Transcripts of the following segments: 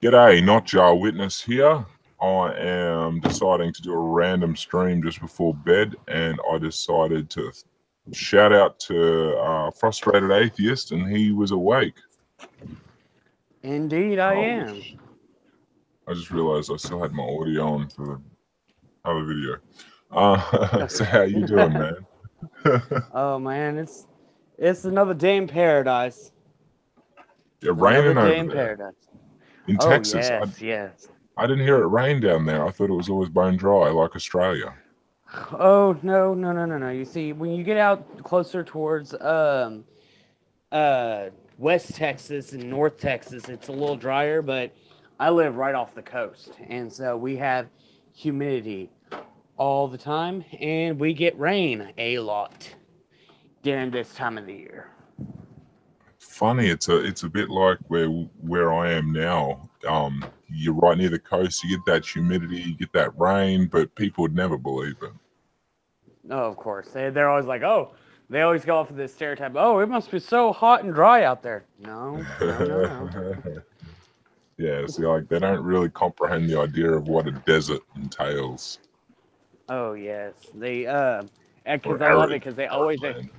G'day, NotJah Witness here. I am deciding to do a random stream just before bed, and I decided to shout out to Frustrated Atheist, and he was awake. Indeed, I am. I just realized I still had my audio on for the other video. So how you doing, man? Oh man, it's another day in paradise. Yeah, Another raining day over in there paradise. in Oh Texas. yes, yes. I didn't hear it rain down there. I thought it was always bone dry like Australia. Oh no, no, no, no, no. You see, when you get out closer towards uh West Texas and North Texas, it's a little drier, but I live right off the coast, and so we have humidity all the time, and we get rain a lot during this time of the year. Funny, it's a bit like where I am now. You're right near the coast. You get that humidity, you get that rain, but people would never believe it. Oh, of course. They're always like, oh, they always go off of this stereotype. Oh, it must be so hot and dry out there. No, no, no, no. Yeah, see, like they don't really comprehend the idea of what a desert entails, Oh yes, they or because I love arid, it because they arid always land.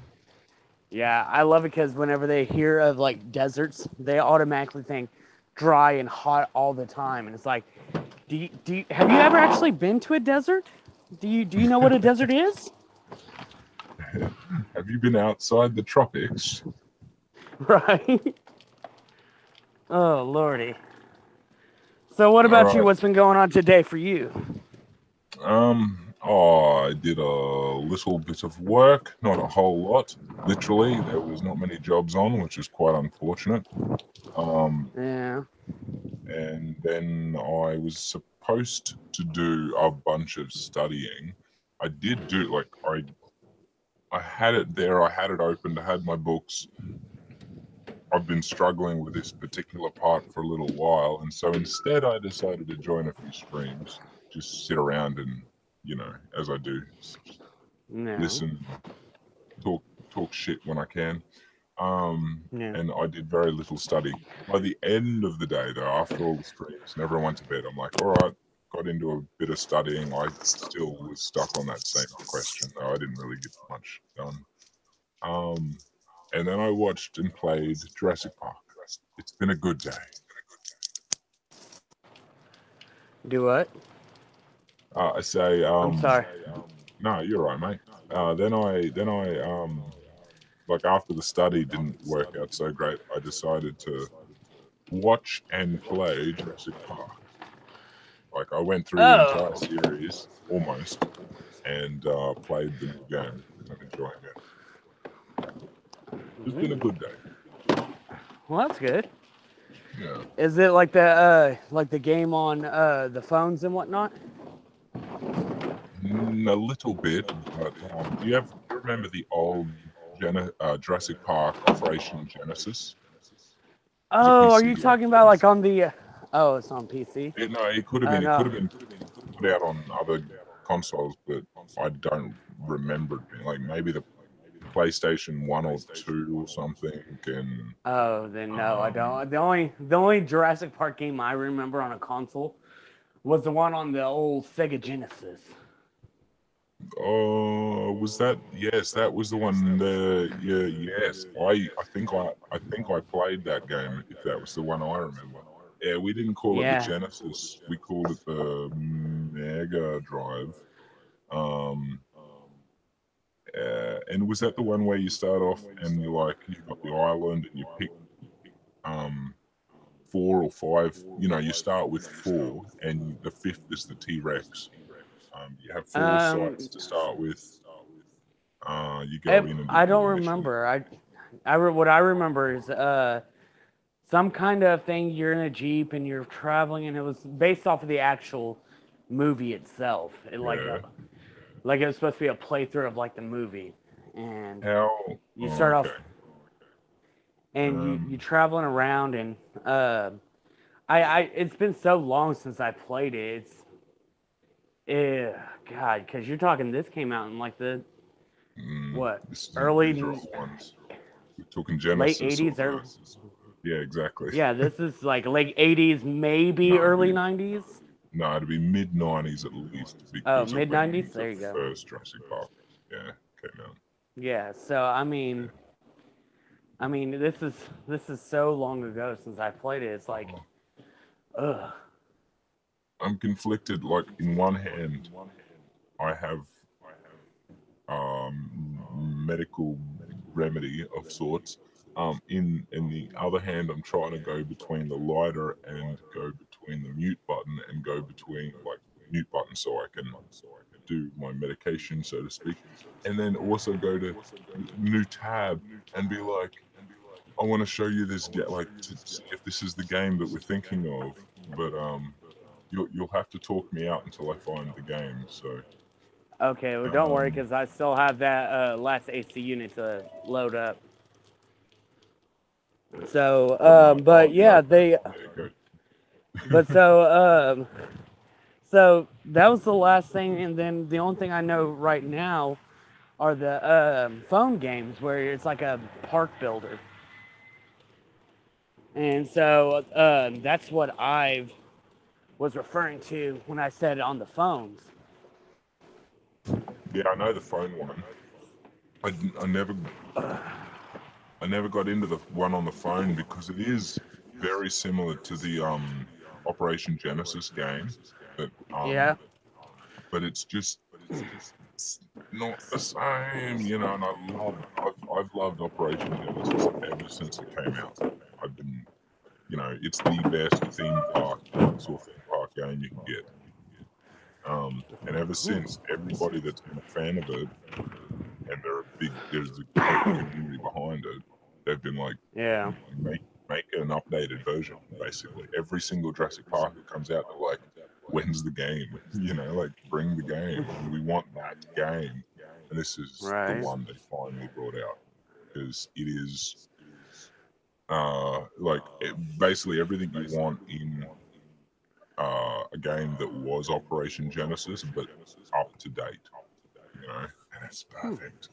yeah, I love it because whenever they hear of like deserts, they automatically think dry and hot all the time, and it's like, have you ever actually been to a desert? Do you know what a desert is? Have you been outside the tropics? Right. Oh lordy. So what All about you? right. What's been going on today for you? I did a little bit of work, not a whole lot. Literally, there was not many jobs on, which is quite unfortunate. Um, Yeah. and then I was supposed to do a bunch of studying. I did do I had it there, I had it opened, I had my books. I've been struggling with this particular part for a little while, and so instead I decided to join a few streams, just sit around and, as I do, No. listen, talk talk shit when I can. Um, No. and I did very little study. By the end of the day, though, after all the streams and everyone went to bed, I'm like, all right, got into a bit of studying. I still was stuck on that same question, though. I didn't really get much done. Um, and then I watched and played Jurassic Park. It's been a good day. Do what? I say, I'm sorry. no, you're right, mate. Like after the study didn't work out so great, I decided to watch and play Jurassic Park. Like I went through the Oh. entire series almost and played the new game. I'm enjoying it. It's been a good day. Well, that's good. Yeah, Is it like the game on the phones and whatnot? a little bit. But do you remember the old Jurassic Park Operation Genesis? It was a Oh, are PC you game. talking about like on the? Oh, it's on PC. No, it could have been. It No. could have been put out on other consoles, but I don't remember it being like maybe the PlayStation 1 or 2 or something. And Oh, then no, I um, don't. The only Jurassic Park game I remember on a console was the one on the old Sega Genesis. oh, was that? Yes, that was the one. Yeah, yes. I think I played that game. If that was the one I remember. Yeah, we didn't call it the Yeah. Genesis. We called it the Mega Drive. Um, and was that the one where you start off and you've got the island and you pick um 4 or 5? You start with 4, and the fifth is the T Rex. You have 4 sites Um, to start with. You go in and I you don't initially. remember. What I remember is some kind of thing. You're in a jeep and you're traveling, and it was based off of the actual movie itself. Yeah. Like it was supposed to be a playthrough of like the movie, and How? you Oh, start off okay. and you Um, traveling around and I it's been so long since I played it. It's God, because you're talking this came out in like the what these early are old ones. We're talking late Genesis or 80s, early the Yeah, exactly. Yeah, this is like late 80s, maybe No, early dude. 90s. No, it'd be mid '90s at least Oh, because of mid when 90s. the There you go. first Jurassic Park, yeah, came out. Yeah. So I mean, this is so long ago since I played it. It's like, Oh, ugh. I'm conflicted. Like in one hand, I have medical remedy of sorts. In the other hand, I'm trying to go between the lighter and go between the mute button and go between like mute button so I can do my medication, so to speak, and then also go to new tab and be like, I want to show you this, like to see if this is the game that we're thinking of, but you'll have to talk me out until I find the game. So Okay, well, don't worry, um, because I still have that last AC unit to load up. So, but no, but yeah, yeah, okay, they, there you but go. so that was the last thing, and then the only thing I know right now are the phone games where it's like a park builder, and so that's what I was referring to when I said on the phones. Yeah, I know the phone one. I never got into the one on the phone because it is very similar to the Operation Genesis game, but Yeah. it's just it's not the same, you know. And I've loved Operation Genesis ever since it came out. I've been, you know, it's the best theme park, dinosaur theme park game you can get. And ever since, everybody that's been a fan of it, and there's a great community behind it. They've been like, Yeah. make an updated version. Basically, every single Jurassic Park that comes out, they're like, when's the game? You know, like bring the game. We want that game. And this is the Right. one they finally brought out because it is like basically everything you want in a game that was Operation Genesis, but up to date. You know, and it's perfect.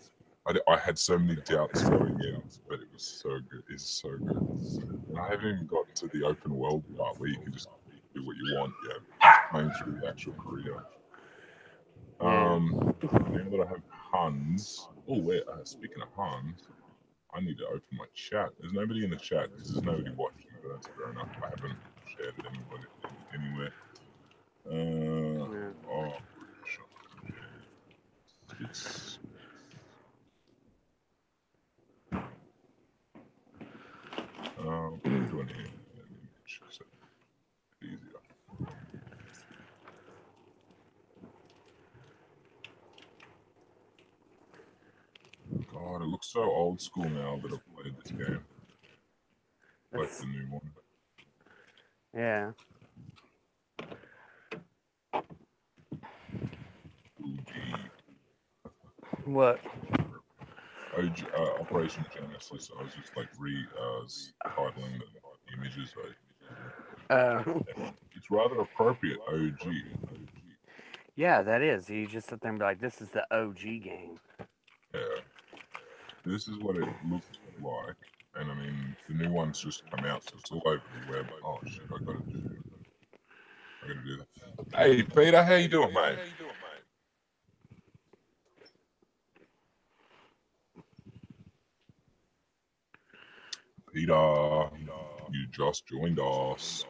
I had so many doubts going in, but it was so good. It's so good. And I haven't even gotten to the open world part where you can just do what you want yet. I'm just playing through the actual career. Yeah. Now that I have Hans. Oh, wait. Speaking of Hans, I need to open my chat. There's nobody in the chat because there's nobody watching, but that's fair enough. I haven't shared it anywhere. Yeah. Oh, it's what am I doing here? Image, so easier. God, it looks so old school now that I've played this game. Like the new one. Yeah. OG. What? OG Operation Genesis. I was just like titling the images. It's rather appropriate. OG. Yeah, that is. You just sit there and be like, "This is the OG game." Yeah. This is what it looked like. And I mean, the new one's just come out, so it's all over the web. Oh shit! I gotta do that. Hey Peter, how you doing, mate? Peter, you just joined us.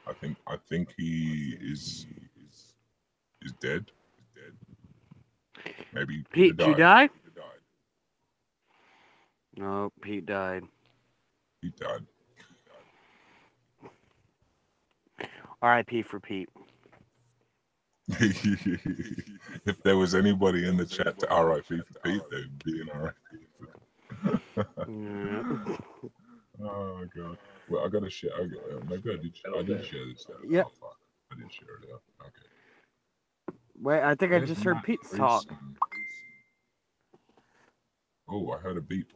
I think he is dead. Maybe Peter Pete, you died. die? No, Pete died. He died. R.I.P. for Pete. If there was anybody in the chat to RIP for Pete, they'd be an RIP. Yeah. Oh god. Well, I gotta share. Maybe I did share this out. Yeah. Oh fuck! I did share it out. Okay. Wait, I think I Where's just heard Matt Pete's talk. Reeson? Oh, I heard a beep.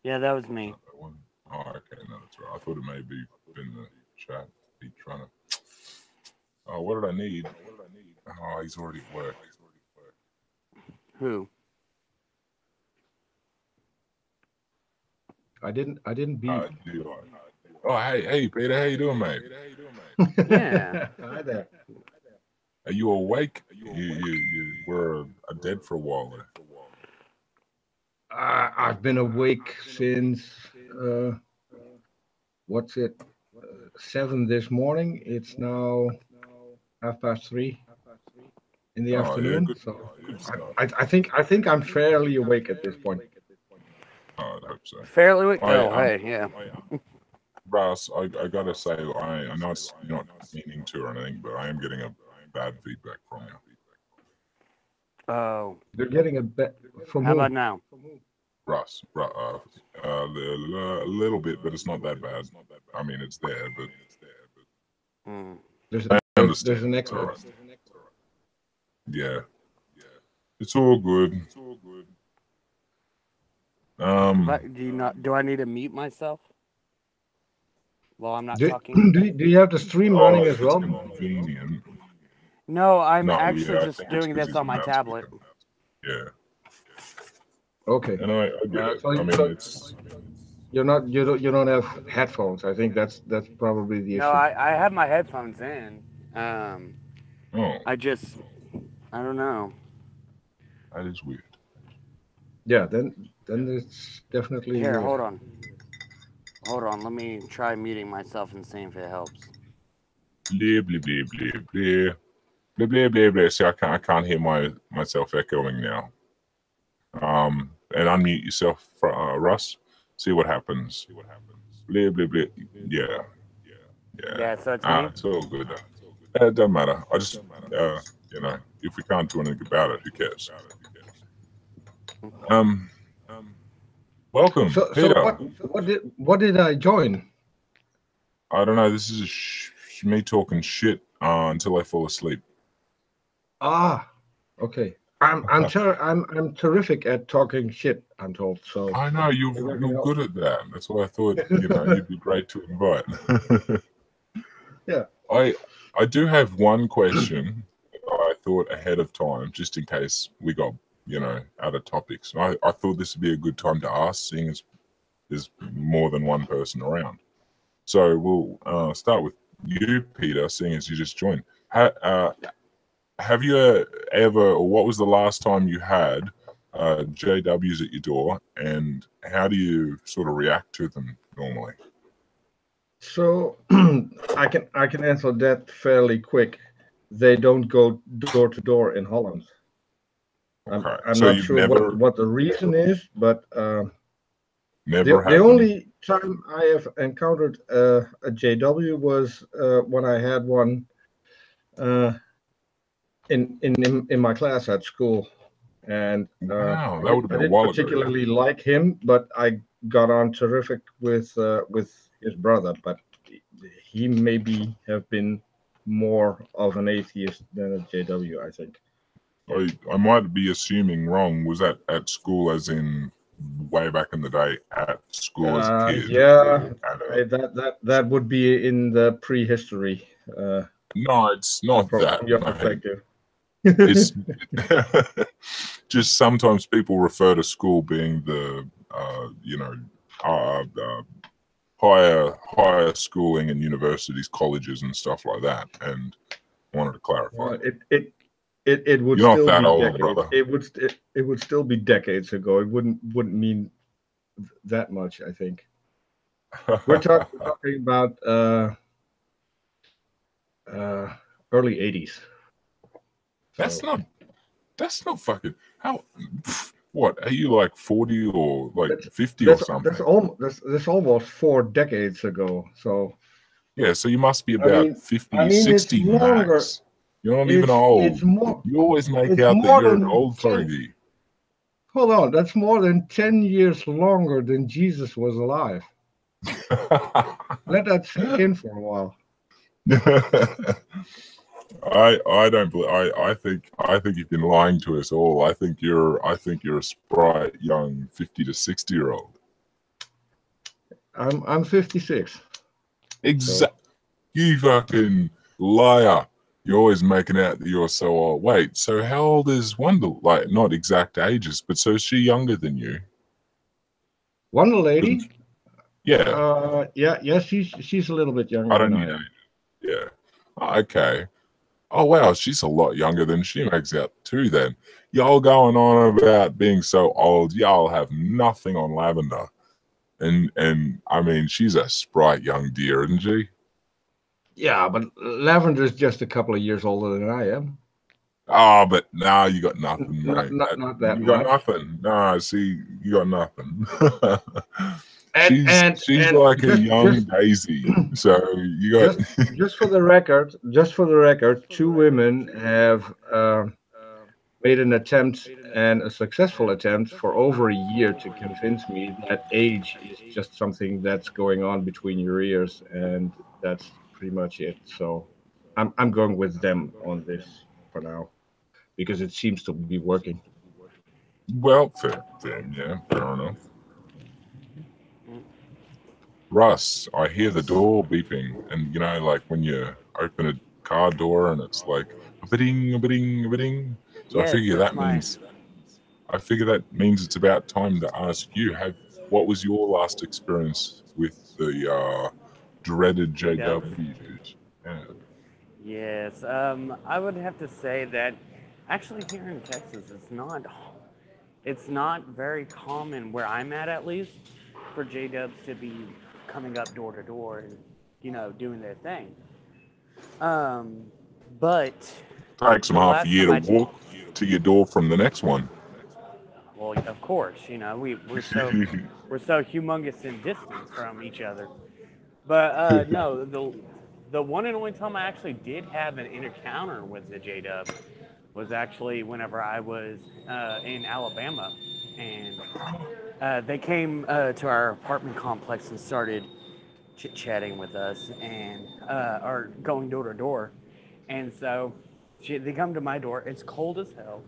Yeah, that was me. That one. Oh, okay. No, that's right. I thought it may be in the chat. Be trying to. Oh, what did I need? Oh, he's already at work. Who? I didn't beep. Oh, hey, Peter, how you doing, mate? Yeah. Hi there. Are you awake? You were dead for a while there. I've been awake since what's it? 7 this morning. It's now 3:30 in the afternoon. Good, so good stuff. I think I'm fairly awake at this point. Oh, I hope so. Fairly weak. Oh, hey, yeah. Russ, I gotta say, I'm not meaning to or anything, but I am getting a bad feedback from you. Oh. You're getting a bit from How who? about now? Russ, a little bit, but it's not that bad. I mean, it's there, but There's I understand. an echo. Right. Yeah, it's all good. Do I need to mute myself while I'm not Do talking? you have the stream running as well? Convenient. No, I'm No, actually I just think doing it's 'cause this on my he's tablet. Yeah. Okay. And I get it. I mean, it's you don't have headphones. I think that's probably the issue. No, I have my headphones in. oh, I don't know. that is weird. Yeah, then it's definitely Here, weird. hold on. Let me try muting myself and seeing if it helps. Blah blah blah blah blah blah blah blah blah. See, I can't hear myself echoing now. And unmute yourself, Russ. See what happens. Blah blah blah. Yeah. Yeah, so it's me. It's all good. It doesn't matter. I just if we can't do anything about it, who cares? Welcome, Peter. So what did I join? I don't know. This is me talking shit until I fall asleep. Ah, okay. I'm terrific at talking shit, I'm told. So I know you're good at that. That's why I thought you'd be great to invite. Yeah. I do have one question I thought ahead of time, just in case we got out of topics. I thought this would be a good time to ask, seeing as there's more than one person around. So we'll start with you, Peter, seeing as you just joined. Have you ever, or what was the last time you had JWs at your door, and how do you sort of react to them normally? So I can answer that fairly quick. They don't go door to door in Holland. Okay. I'm So not sure what the reason is, but the only time I have encountered a JW was when I had one in my class at school, and wow, that would have been I a while didn't particularly like him, but I got on terrific with his brother. But he maybe have been more of an atheist than a JW, I think. I might be assuming wrong. Was that at school, as in way back in the day, at school as a kid? Yeah, that would be in the prehistory. No, it's not that. From your perspective. It's just sometimes people refer to school being the higher schooling and universities, colleges and stuff like that, and I wanted to clarify. It would You're still not that be old, decades. brother. It would still be decades ago. It wouldn't mean that much, I think. We're talking about early 80s. So. That's not fucking how. What are you, like 40 or like 50 or something? That's almost 4 decades ago. So yeah, so you must be about 50, 60 max. You're not even old. You always make out that you're an old fogey. Hold on, that's more than 10 years longer than Jesus was alive. Let that sink in for a while. I don't believe. I think you've been lying to us all. I think you're a sprite young 50 to 60-year-old. I'm 56. Exactly. So. You fucking liar. You're always making out that you're so old. Wait, so how old is Wonder? Like, not exact ages, but so is she younger than you? Wonder Lady? Yeah, Yeah. She's a little bit younger I than don't I need am. it. Yeah. Okay. Oh wow, she's a lot younger than she makes out too. Then y'all going on about being so old. Y'all have nothing on Lavender, and I mean she's a sprite young dear, isn't she? Yeah, but Lavender's just a couple of years older than I am. Oh, but nah, you got nothing, mate. Not that You got much. nothing. Nah, see, you got nothing. And she's like a young just Daisy. So you got just for the record, two women have made an attempt and a successful attempt for over a year to convince me that age is just something that's going on between your ears, and that's pretty much it. So I'm going with them on this for now because it seems to be working. well, yeah, fair enough. Russ, I hear the door beeping, and you know, like when you open a car door and it's like a bidding, a bidding, a bidding. So Yes, that's my. I figure that means it's about time to ask you, what was your last experience with the dreaded J-Dubs. JW, dude? Yeah. Yes, I would have to say that actually here in Texas, it's not very common where I'm at least, for J Dubs to be coming up door to door and doing their thing. Um, but Takes them the half a last year time to I did, walk to your door from the next one. well, of course, we're so humongous in distance from each other. But no, the one and only time I actually did have an encounter with the J Dub was actually whenever I was in Alabama, and they came to our apartment complex and started chit chatting with us and or going door to door, and so they come to my door. It's cold as hell.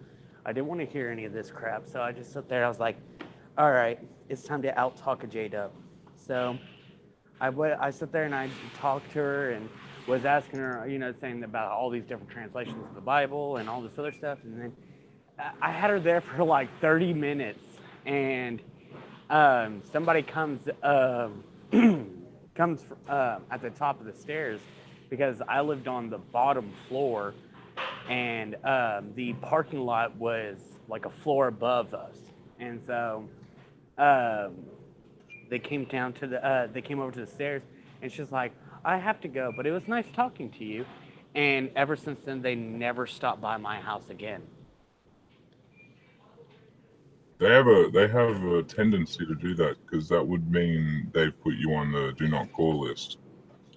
I didn't want to hear any of this crap, so I just sat there. I was like, "All right, it's time to out talk a J Dub." So I sit there and I talked to her and was asking her, saying about all these different translations of the Bible and all this other stuff. And then I had her there for like 30 minutes, and somebody comes comes at the top of the stairs because I lived on the bottom floor, and the parking lot was like a floor above us, and so. Um, they came over to the stairs, and she's like, I have to go, but it was nice talking to you. And ever since then, they never stopped by my house again. They have a tendency to do that because that would mean they've put you on the do not call list,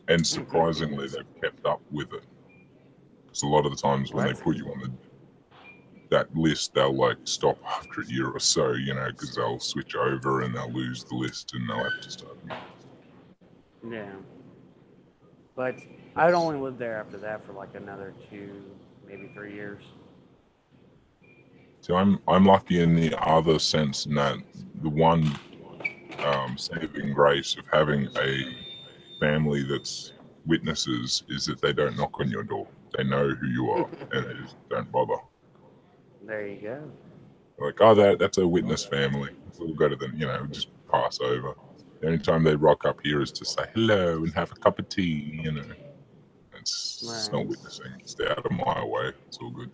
and surprisingly, they've kept up with it. Because a lot of the times when they put you on that list, they'll like stop after a year or so, because they'll switch over and they'll lose the list and they'll have to start again. Yeah. But I'd only lived there after that for like another 2, maybe 3 years. So I'm lucky in the other sense in that the one saving grace of having a family that's witnesses is that they don't knock on your door. They know who you are and they just don't bother. There you go. Like, oh, that's a witness family. We'll go to them, just pass over. The only time they rock up here is to say hello and have a cup of tea, It's not witnessing. Stay out of my way. It's all good.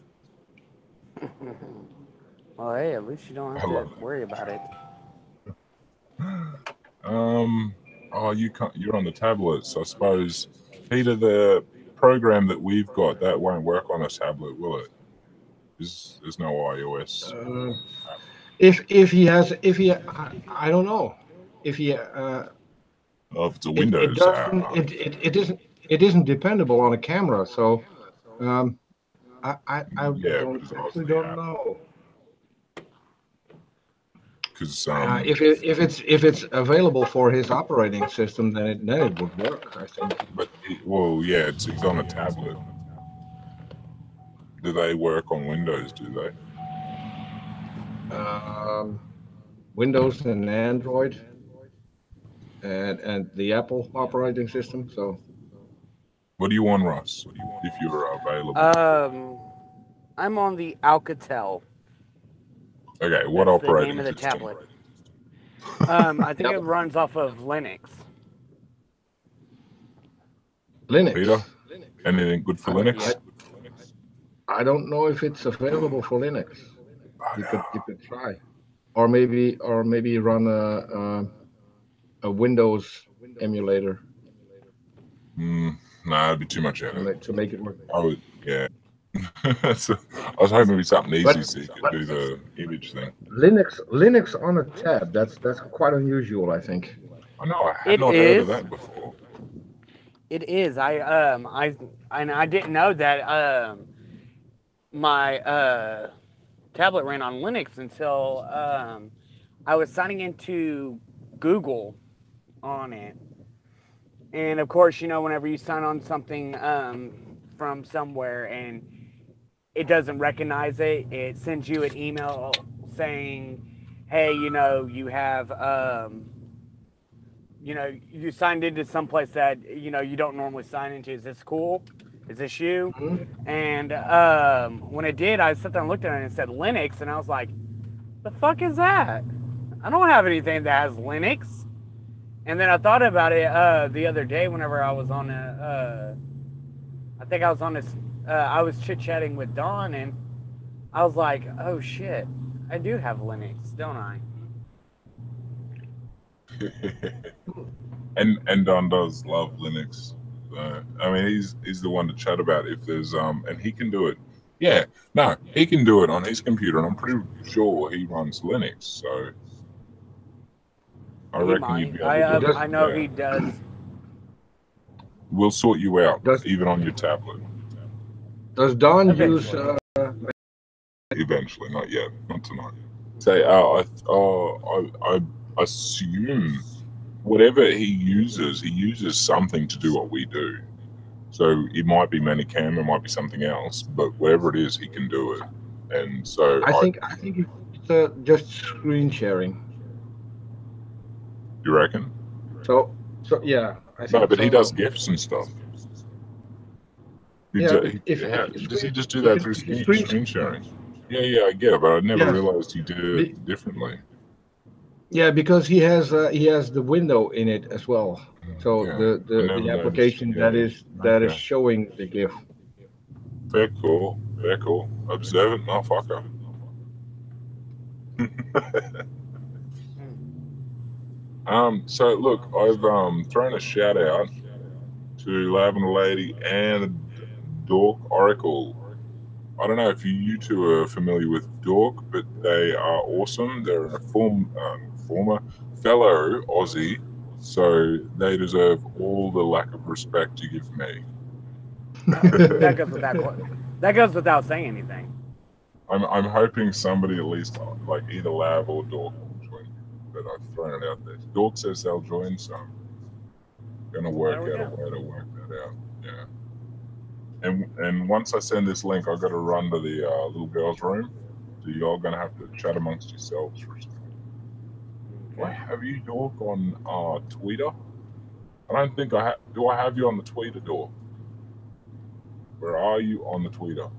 Well, hey, at least you don't have to worry about it. Oh, you're on the tablet, so I suppose, Peter, the program that we've got, that won't work on a tablet, will it? There's no iOS. I don't know if he If it's a Windows, it doesn't it isn't dependable on a camera, so I don't know. Because if it's available for his operating system, then it would work, I think. But he's on a tablet. Do they work on Windows? Do they? Windows and Android, and the Apple operating system. So, what do you want, Ross? If you're available. I'm on the Alcatel. Okay, what operating the name of the system? tablet. I think it runs off of Linux. Linux. Peter, anything good for Linux? I don't know if it's available for Linux. You could try, or maybe run a Windows emulator. No, it'd be too much effort to make it work. I would, yeah. So, I was hoping it'd be something easy so you could do the image thing. Linux on a tab. That's quite unusual, I think. I know. I had not heard of that before. It is. I didn't know that my tablet ran on Linux until I was signing into Google on it. And of course, you know, whenever you sign on something from somewhere and it doesn't recognize it, it sends you an email saying, hey, you know, you have, you know, you signed into someplace that, you know, you don't normally sign into. Is this cool? Is this you? Mm-hmm. And when it did, I sat there and looked at it and it said Linux. And I was like, the fuck is that? I don't have anything that has Linux. And then I thought about it the other day whenever I was on I think I was on this, I was chit-chatting with Dawn, and I was like, oh shit, I do have Linux, don't I? and Don does love Linux. I mean, he's the one to chat about if there's and he can do it. Yeah, no, he can do it on his computer, and I'm pretty sure he runs Linux. So I reckon you'd be able to. I know he does. We'll sort you out, even on your tablet. Does Don use? Eventually, not yet, not tonight. Say, I assume whatever he uses something to do what we do. So it might be Manicam, it might be something else, but whatever it is, he can do it. And so I think it's just screen sharing. You reckon? So yeah. No, but he does GIFs and stuff. Does he just do that through screen sharing? Yeah, I get it, but I never realized he did it differently. Yeah, because he has the window in it as well. So the application that is showing the GIF. Very cool. Observant motherfucker. So look, I've thrown a shout out to Lavender Lady and Dork Oracle. I don't know if you two are familiar with Dork, but they are awesome. They're a former fellow Aussie, so they deserve all the lack of respect you give me. That goes without saying anything. I'm hoping somebody at least like either Lav or Dork will join, but I've thrown it out there. Dork says they'll join, so I'm gonna work out a way to work that out. Yeah. And once I send this link, I've got to run to the little girl's room. So you're gonna have to chat amongst yourselves for a second. Okay. Have you, Dork, on Twitter? I don't think I have. Do I have you on the Twitter, Dork? Where are you on the Twitter?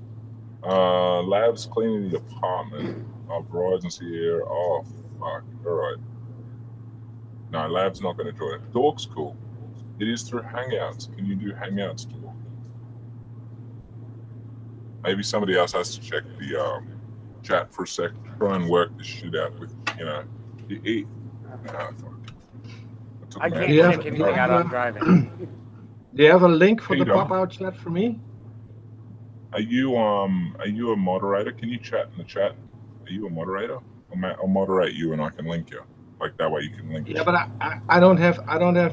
Labs cleaning the apartment. Verizon's here. Oh, fuck. All right. No, Lab's not going to join it. Dork's cool. It is through Hangouts. Can you do Hangouts, Dork? Maybe somebody else has to check the chat for a sec. Try and work this shit out with, you know. I can't check anything out on driving. Do you have a link for the pop-out chat for me? Are you a moderator? Can you chat in the chat? Are you a moderator? I'll moderate you and I can link you. Like that way you can link. Yeah, but I don't have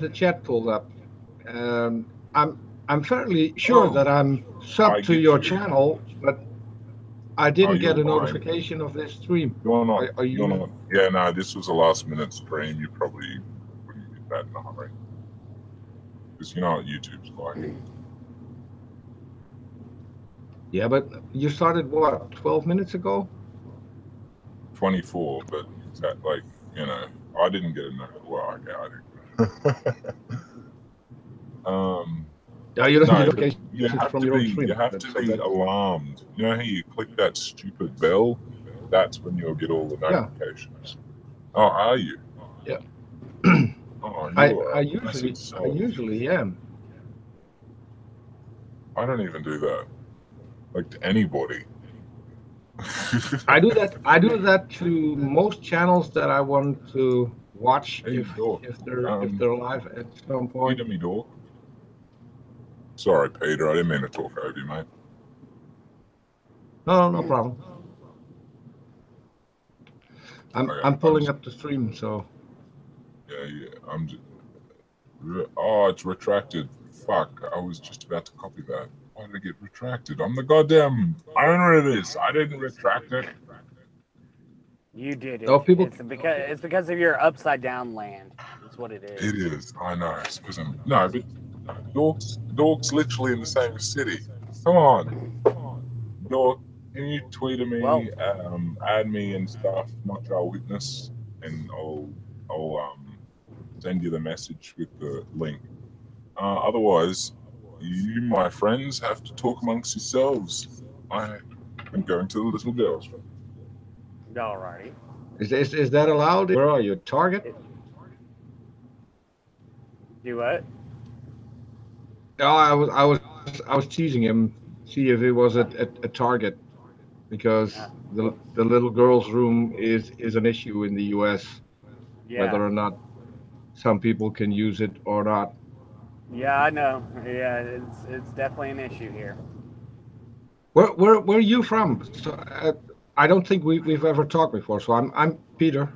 the chat pulled up. I'm fairly sure that I'm sub to your channel, but I didn't get a notification of this stream. You're not. Are you? Not. Yeah, no, this was a last-minute stream. You probably wouldn't get that in a hurry. Because you know what YouTube's like. Yeah, but you started, what, 12 minutes ago? 24, but that, like, you know, I didn't get a notification. Well, okay, I didn't. You don't notifications from your own stream. You have to be alarmed. You know how you click that stupid bell? That's when you'll get all the notifications. Oh, are you? Yeah. Oh, you I are a massive usually self. am. I don't even do that. Like to anybody. I do that to most channels that I want to watch Hey, Dork. if they're live at some point. Peter me, Dork. Sorry, Peter. I didn't mean to talk over you, mate. No problem. Okay, I'm pulling up the stream, so Yeah. I'm just. Oh, it's retracted. Fuck. I was just about to copy that. Why did it get retracted? I'm the goddamn owner of this. I didn't retract it. You did it. Oh, people- It's because of your upside down land. That's what it is. It is. I know. It's because I'm but Dork's literally in the same city. Come on, Dork. Can you tweet at me, Well- add me and stuff, NotJah Witness, and I'll send you the message with the link. Otherwise, you, my friends, have to talk amongst yourselves. I am going to the little girls' room. Alrighty. is that allowed? Where are you? Target? Do what? No, I was teasing him, see if it was a Target, because the little girl's room is an issue in the U.S. Yeah. Whether or not some people can use it or not. Yeah, I know. Yeah, it's definitely an issue here. Where are you from? So, I don't think we've ever talked before. So I'm Peter.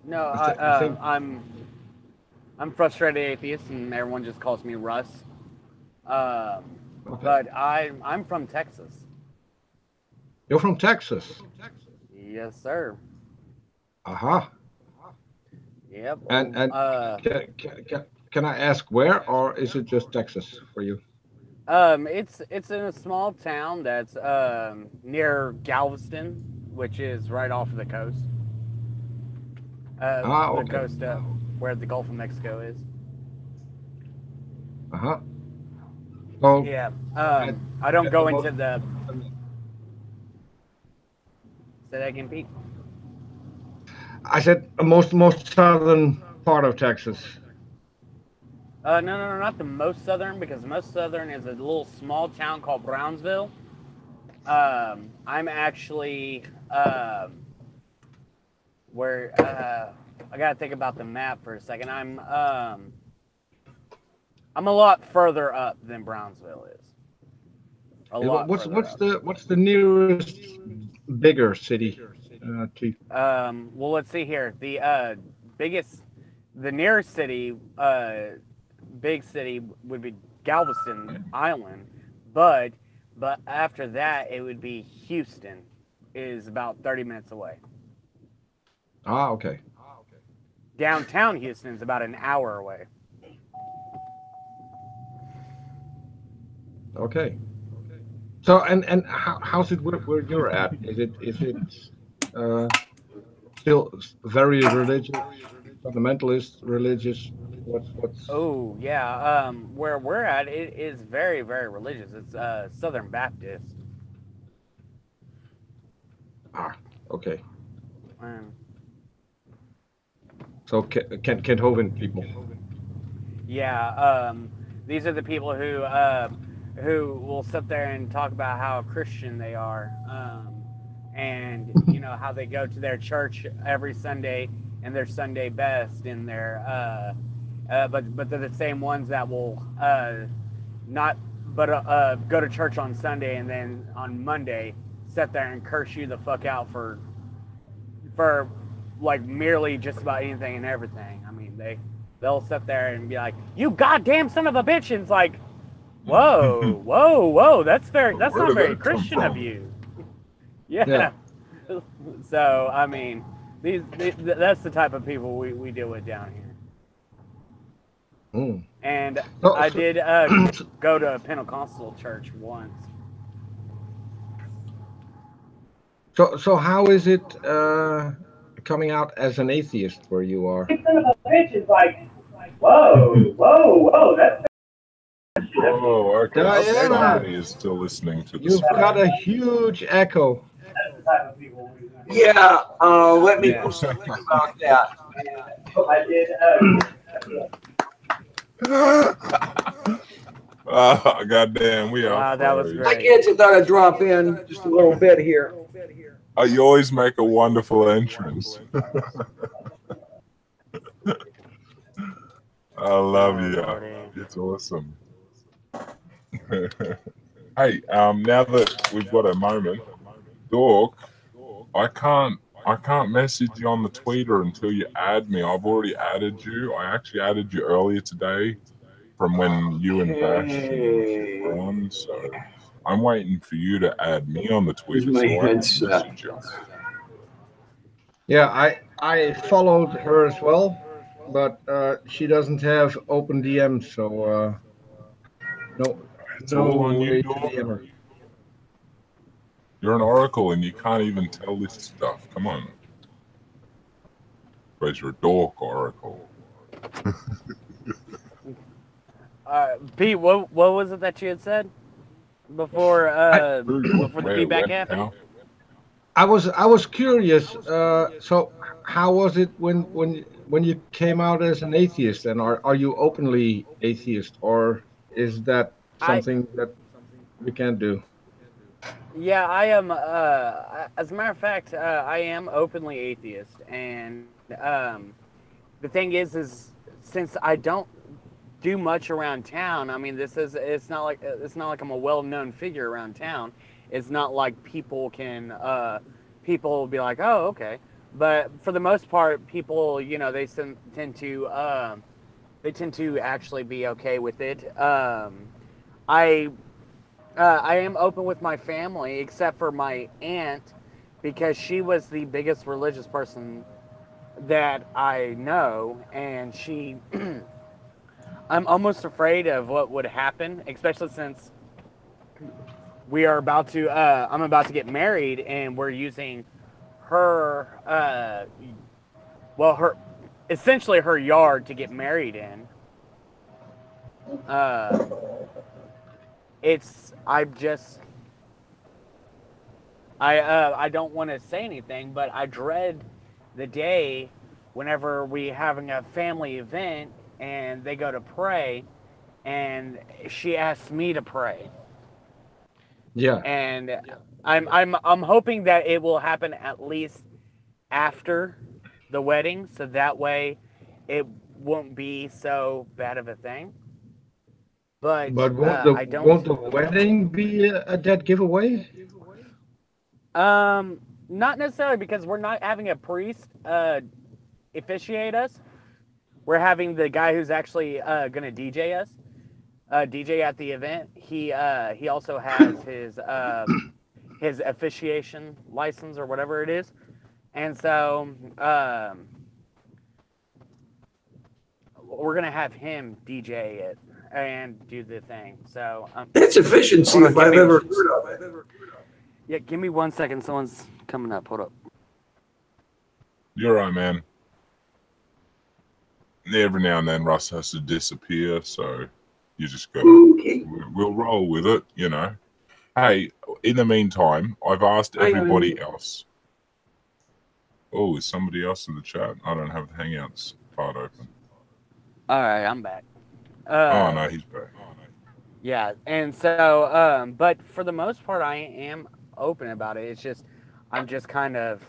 No, I think- I'm frustrated atheist, and everyone just calls me Russ. Okay. But I'm from Texas. You're from Texas. Yes, sir. Aha. Yep. And can I ask where, or is it just Texas for you? It's in a small town that's near Galveston, which is right off of the coast. Okay. The coast where the Gulf of Mexico is. Uh-huh. So Yeah. I don't go into the. Say that again, Pete. I said most southern part of Texas. No, not the most southern, because the most southern is a little small town called Brownsville. I'm actually where I gotta think about the map for a second. I'm a lot further up than Brownsville is. What's the nearest bigger city to? Well, let's see here. The nearest city, big city would be Galveston Island, but after that it would be Houston, is about 30 minutes away. Ah, okay. Downtown Houston is about an hour away. Okay. So and how's it work where you're at? Is it still very religious, fundamentalist religious? What's? Oh yeah, where we're at, it is very, very religious. It's Southern Baptist. Ah, okay. Um, So Kent Hovind people. Yeah, these are the people who will sit there and talk about how Christian they are, and you know how they go to their church every Sunday and their Sunday best in their, but they're the same ones that will go to church on Sunday and then on Monday sit there and curse you the fuck out for like merely just about anything and everything. I mean, they'll sit there and be like, "You goddamn son of a bitch," and it's like, whoa, that's not very Christian of you. Yeah. So I mean, that's the type of people we deal with down here. Mm. And I did go to a Pentecostal church once. So how is it coming out as an atheist where you are? Son of a bitch is like, whoa, that's. Oh, okay. Diana, Somebody is still listening to the You've got a huge echo. Yeah, let me do something about that. Oh, goddamn, we are Wow, that was froze. My great. kids have got to drop in just a little bit here. Oh, you always make a wonderful entrance. I love you. Lordy. It's awesome. Hey, now that we've got a moment, Dork, I can't message you on the Twitter until you add me. I've already added you. I actually added you earlier today from when you and Bash were on, so I'm waiting for you to add me on the Twitter my so I can headset. message you. Yeah, I followed her as well, but she doesn't have open DM, so no It's all on you, way to Dork. DM her. You're an oracle and you can't even tell this stuff. Come on. Suppose you're a dork oracle. Pete, what was it that you had said before before the feedback happened? I was curious. So how was it when you came out as an atheist, and are you openly atheist, or is that something that you can't do? Yeah, I am. As a matter of fact, I am openly atheist, and the thing is since I don't do much around town. I mean, it's not like I'm a well-known figure around town. It's not like people will be like, oh, okay. But for the most part, people, they tend to actually be okay with it. I am open with my family, except for my aunt, because she was the biggest religious person that I know, and she. I'm almost afraid of what would happen, especially since I'm about to get married, and we're using her, essentially her yard to get married in. I don't want to say anything, but I dread the day whenever we having a family event and they go to pray, and she asks me to pray. Yeah. And I'm hoping that it will happen at least after the wedding, so that way it won't be so bad of a thing. But I don't. Won't the wedding be a dead giveaway? Not necessarily, because we're not having a priest officiate us. We're having the guy who's actually gonna DJ us, DJ at the event. He also has his officiation license or whatever it is, and so we're gonna have him DJ it and do the thing. So that's efficiency if I've ever heard of it. Yeah, give me 1 second. Someone's coming up. Hold up. You're right, man. Every now and then Russ has to disappear, so you just gotta we'll roll with it, Hey, in the meantime, I've asked everybody else. Oh, is somebody else in the chat? I don't have the Hangouts part open. All right, I'm back. Oh no, he's back. Yeah, and so, but for the most part, I am open about it. It's just, I'm just kind of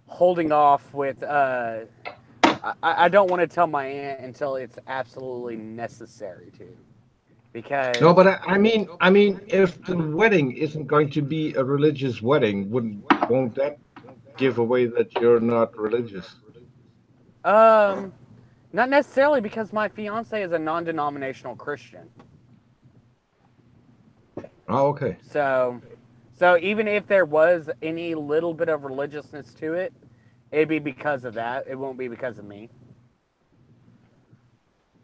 holding off with. I don't want to tell my aunt until it's absolutely necessary to, because. No, but I mean, if the wedding isn't going to be a religious wedding, won't that give away that you're not religious? Not necessarily, because my fiance is a non-denominational Christian. Oh, okay. So even if there was any little bit of religiousness to it, it'd be because of that. It won't be because of me.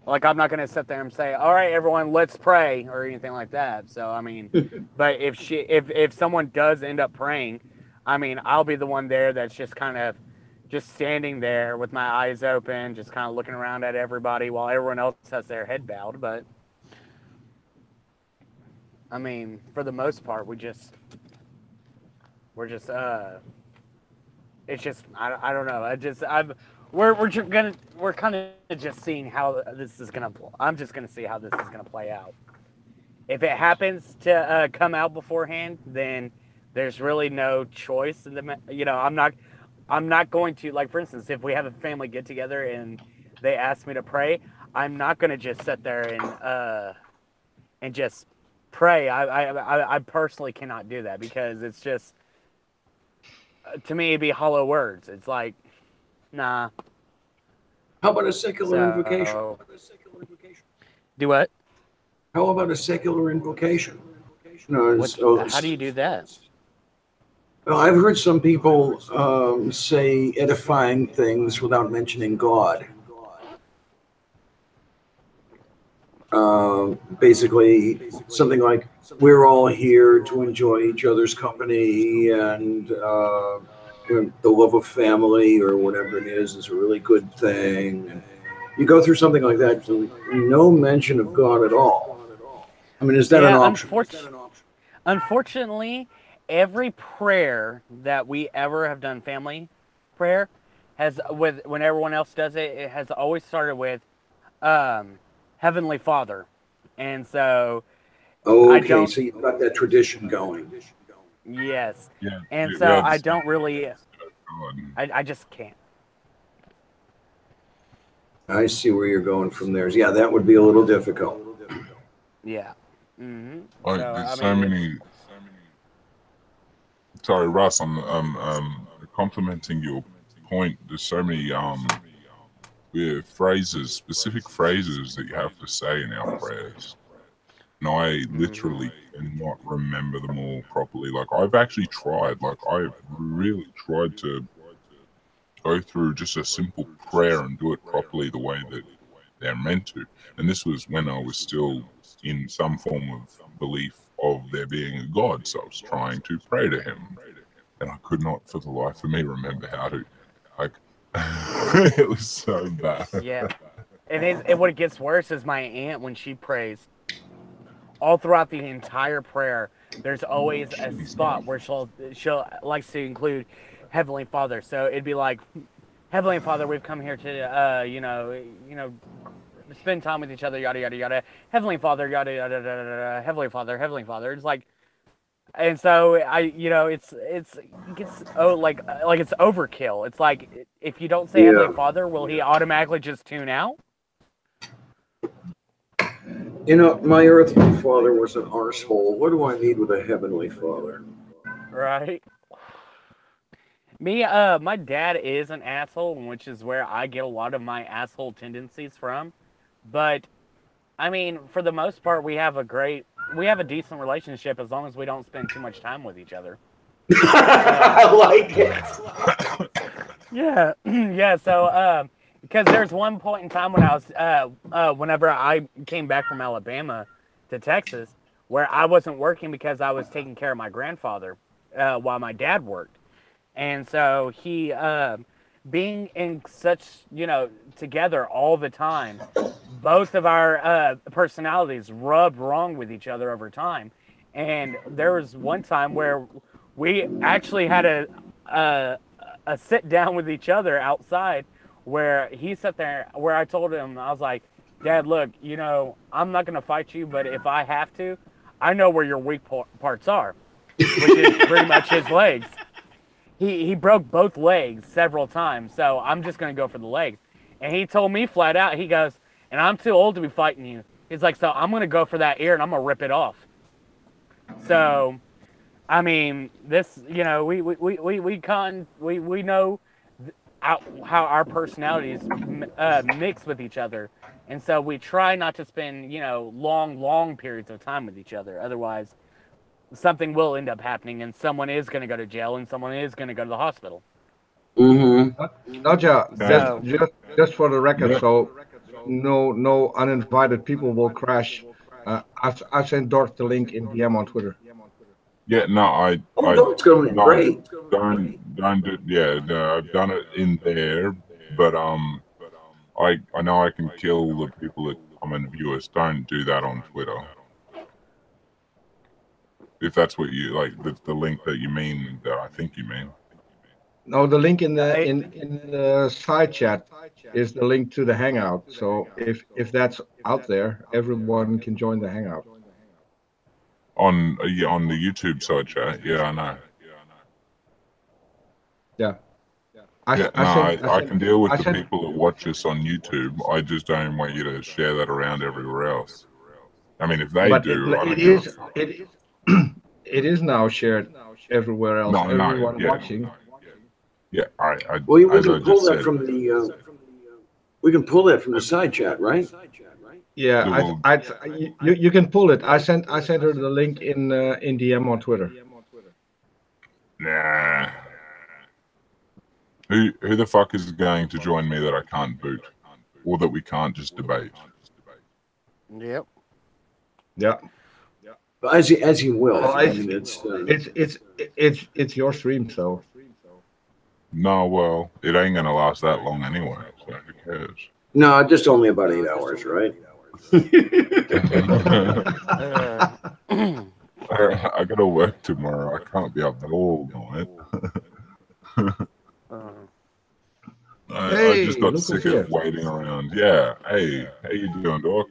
Like, I'm not going to sit there and say, all right, everyone, let's pray, or anything like that. So, I mean, but if someone does end up praying, I mean, I'll be the one there that's just kind of just standing there with my eyes open, just kind of looking around at everybody while everyone else has their head bowed. But, I mean, for the most part, we just... We're just it's just I don't know. We're kind of just seeing how this is gonna. I'm just gonna see how this is gonna play out. If it happens to come out beforehand, then there's really no choice. In the I'm not going to, like, for instance, if we have a family get together and they ask me to pray, I'm not gonna just sit there and just pray. I personally cannot do that because it's just, to me, it'd be hollow words. It's like, nah. How about a secular invocation? Do what? How about a secular invocation? How do you do that? Well, I've heard some people say edifying things without mentioning God. Basically, something like, we're all here to enjoy each other's company, and the love of family or whatever it is a really good thing. And you go through something like that, so no mention of God at all. I mean, is that an option? Unfortunately, every prayer that we ever have done, family prayer, when everyone else does it, it has always started with Heavenly Father. And so okay, so you've got that tradition going. Yes. Yeah. And so I don't really, I just can't. I see where you're going from there. Yeah, that would be a little difficult. Yeah. Mm-hmm. There's so many. Sorry, Russ. I'm complimenting your point. There's so many specific phrases that you have to say in our prayers, and I literally cannot remember them all properly. Like, I've actually tried. Like, I've really tried to go through just a simple prayer and do it properly the way that they're meant to. And this was when I was still in some form of belief of there being a God. So I was trying to pray to him, and I could not for the life of me remember how to. Like, it was so bad. Yeah. And what gets worse is my aunt, when she prays, all throughout the entire prayer, there's always a spot where she'll likes to include Heavenly Father. So it'd be like, Heavenly Father, we've come here to spend time with each other, yada yada yada. Heavenly Father, yada yada yada yada. Heavenly Father, Heavenly Father. It's like, and so it gets like it's overkill. It's like, if you don't say Heavenly Father, will he automatically just tune out? My earthly father was an arsehole. What do I need with a heavenly father? Right. Me, my dad is an asshole, which is where I get a lot of my asshole tendencies from. But, I mean, for the most part, we have a decent relationship as long as we don't spend too much time with each other. I like it. Yeah, yeah. So, because there's one point in time when I was, whenever I came back from Alabama to Texas, where I wasn't working because I was taking care of my grandfather while my dad worked. And so he, being in such, together all the time, both of our personalities rubbed wrong with each other over time. And there was one time where we actually had a sit down with each other outside, where he sat there, where I told him, I was like, Dad, look, I'm not going to fight you, but if I have to, I know where your weak parts are, which is pretty much his legs. He broke both legs several times, so I'm just going to go for the legs. And he told me flat out, he goes, and I'm too old to be fighting you. He's like, so I'm going to go for that ear and I'm going to rip it off. So, I mean, this, we know how our personalities mix with each other. And so we try not to spend, long periods of time with each other. Otherwise, something will end up happening, and someone is going to go to jail, and someone is going to go to the hospital. Mm-hmm. NotJah, just for the record, so no uninvited people will crash. I sent Dorth the link in DM on Twitter. Yeah, no, it's going to be great. Don't do, yeah, no, I've done it in there, but I know I can kill the people that comment and view us. Don't do that on Twitter. If that's what you like, the link that you mean, that I think you mean. No, the link in the side chat is the link to the Hangout. So if that's out there, everyone can join the Hangout. On the YouTube side chat, yeah, I know. Yeah. I can deal with the people that watch us on YouTube. I just don't want you to share that around everywhere else. I mean, if they do, it is now shared everywhere else. No, everyone watching. Yeah, well, we can pull that from the. We can pull that from the side chat, right? Yeah, you can pull it. I sent her the link in DM on Twitter. Nah. Who the fuck is going to join me that I can't boot, or that we can't just debate? Yep. Yeah. As you will. Well, I mean, it's your stream, so. No, well, it ain't gonna last that long anyway. So who cares? No, just only about 8 hours, right? I gotta work tomorrow. I can't be up all night. I just got sick of waiting around. Yeah. Hey, how you doing, Doc?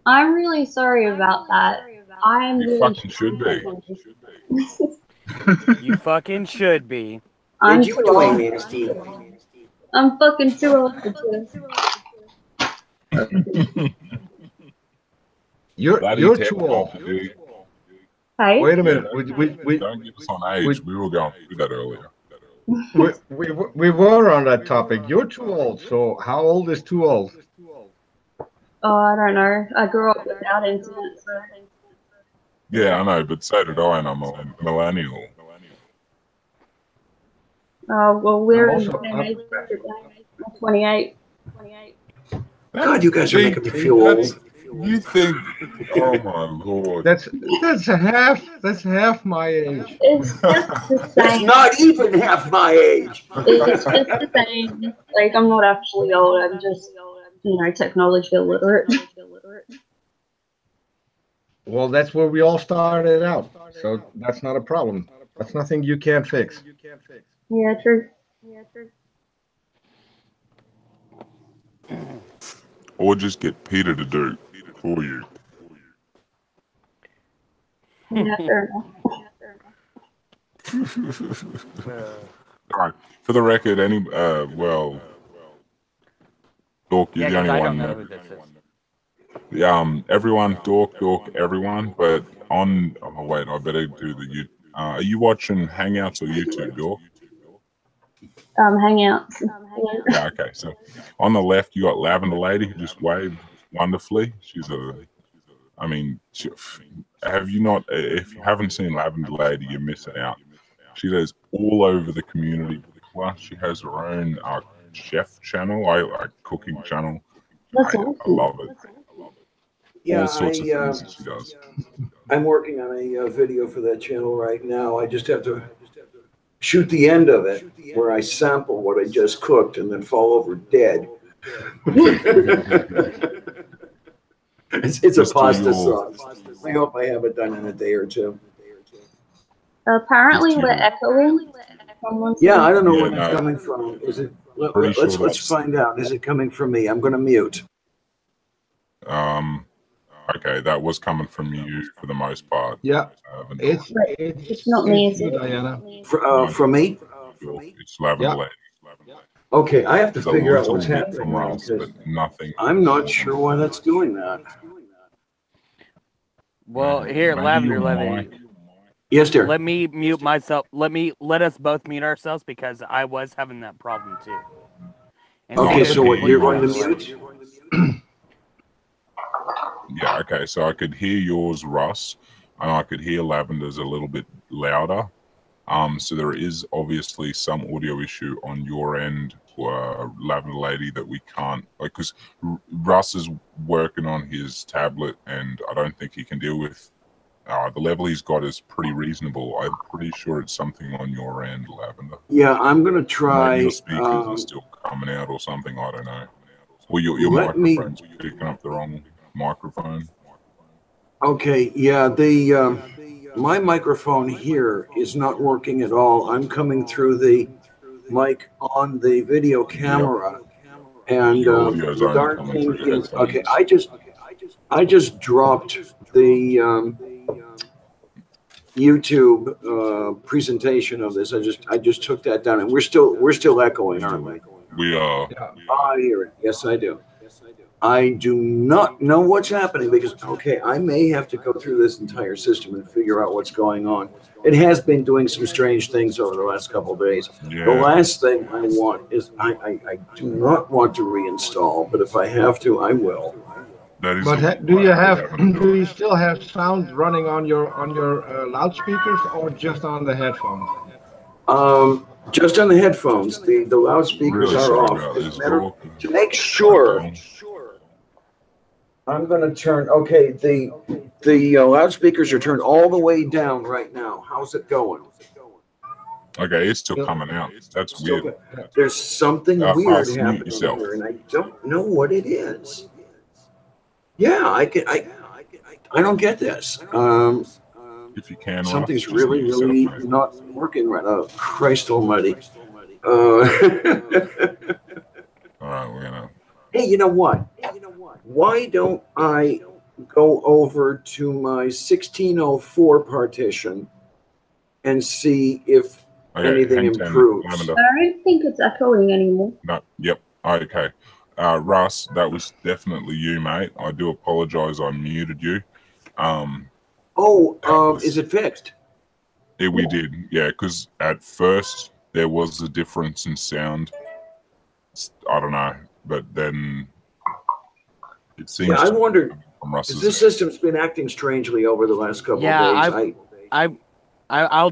I'm really sorry about that. You fucking should be. You fucking should be. I'm you too doing, old. Nasty? I'm fucking too old for this. You're too old. Hey? Wait a minute. We don't get us on age. We were going through that earlier. we were on that topic. You're too old. So how old is too old? Oh, I don't know. I grew up without internet, so. Yeah, I know, but so did I, and I'm a millennial. Oh, well, we're in the same age bracket. I'm 28. God, you guys are making me feel old. You think? Oh my lord! That's half my age. It's just the same. That's not even half my age. It's just the same. Like, I'm not actually old. I'm just, technology illiterate. Well, that's where we all started out. So that's not a problem. That's nothing you can't fix. Yeah, true. Or just get Peter to do it for you. Yeah, fair enough. All right. For the record, Dork, you're the only I one. don't know who this is. Everyone, Dork, everyone. But on, oh wait, I better do the YouTube. Are you watching Hangouts or YouTube, Dork? Hangouts. Yeah, okay. So on the left, you got Lavender Lady who just waved wonderfully. If you haven't seen Lavender Lady, you're missing out. She does all over the community. Plus, she has her own chef channel, like cooking channel. That's I love it. Yeah, all sorts of things that she does. I'm working on a video for that channel right now. I just have to shoot the end of it where I sample what I just cooked and then fall over dead. It's a pasta sauce. I hope I have it done in a day or two. Apparently, we're echoing. Yeah, I don't know where it's coming from. Is it? Let's find out. Is it coming from me? I'm going to mute. Okay, that was coming from you for the most part. Yeah, it's not me, is it? Diana. From me? It's Lavender Lady. Okay, I have to figure out what's happening from now, us, but nothing. I'm not sure why that's doing that. Well, here, Lavender Lady. Yes, dear. Let me mute myself. Let us both mute ourselves because I was having that problem too. And Okay, so what, you're going to mute? Yeah, okay, so I could hear yours, Russ, and I could hear Lavender's a little bit louder. So there is obviously some audio issue on your end, Lavender Lady, that we can't, because Russ is working on his tablet, and I don't think he can deal with the level he's got is pretty reasonable. I'm pretty sure it's something on your end, Lavender. Yeah, I'm going to try. Maybe your speakers are still coming out or something, I don't know. Or your microphone's picking up the wrong microphone. Okay, yeah, the my microphone here is not working at all. I'm coming through the mic on the video camera, and Your audio's the only darn coming thing through your is okay. headphones. I just dropped the YouTube presentation of this. I just took that down, and we're still echoing, aren't we? We are. I hear it. Yes, I do. I do not know what's happening because, okay, I may have to go through this entire system and figure out what's going on. It has been doing some strange things over the last couple of days. Yeah. The last thing I want is I do not want to reinstall, but if I have to, I will. That is. But do you still have sound running on your loudspeakers or just on the headphones? Just on the headphones. The loudspeakers Really are sorry off. about As this, a matter, Doc. to make sure. Okay. I'm going to turn, okay, the loudspeakers are turned all the way down right now. How's it going? Okay, it's still coming out. That's weird. There's something weird mute happening yourself. here, and I don't know what it is. Yeah, I don't get this. If you can, Something's Ross, just really, mute yourself, really mate. not working right now. Christ almighty. All right, we're gonna. Hey, you know what? Why don't I go over to my 1604 partition and see if anything hang 10, improves? Lavender. I don't think it's echoing anymore. No, yep. Okay. Russ, that was definitely you, mate. I do apologize. I muted you. Is it fixed? We did, yeah, because at first there was a difference in sound. I don't know, but then it seems. Yeah, I wondered. From Russ's This system's been acting strangely over the last couple of days. I'll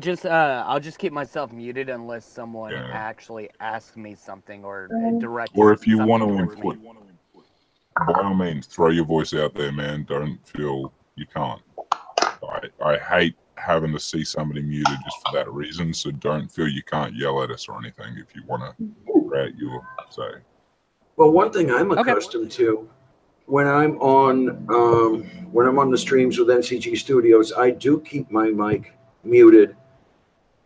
just keep myself muted unless someone actually asks me something or directs. Or if you something want to towards input, me. by all means, throw your voice out there, man. Don't feel you can't. I hate having to see somebody muted just for that reason. So don't feel you can't yell at us or anything if you want to out your say. Well, one thing I'm accustomed to when I'm on the streams with NCG Studios, I do keep my mic muted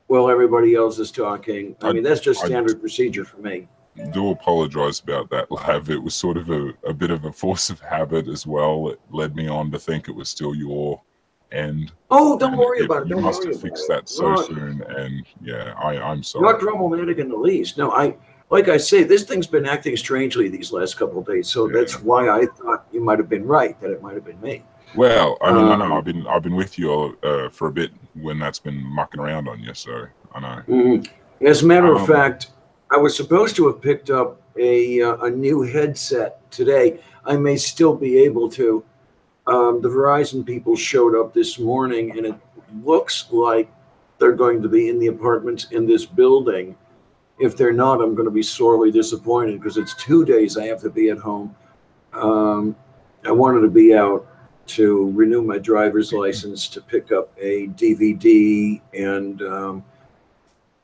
while everybody else is talking. I mean, that's just standard procedure for me. I do apologize about that, Lav. It was sort of a bit of a force of habit as well. It led me on to think it was still your end. Oh, don't worry about it. You must have fixed that so soon, and yeah, I'm sorry. Not problematic in the least. No, like I say, this thing's been acting strangely these last couple of days, so that's why I thought you might have been right, that it might have been me. Well, I mean, I know I've been with you for a bit when that's been mucking around on you, so I know. As a matter of fact, I was supposed to have picked up a new headset today. I may still be able to. The Verizon people showed up this morning, and it looks like they're going to be in the apartments in this building. If they're not, I'm going to be sorely disappointed because it's 2 days I have to be at home. I wanted to be out to renew my driver's license, to pick up a DVD, and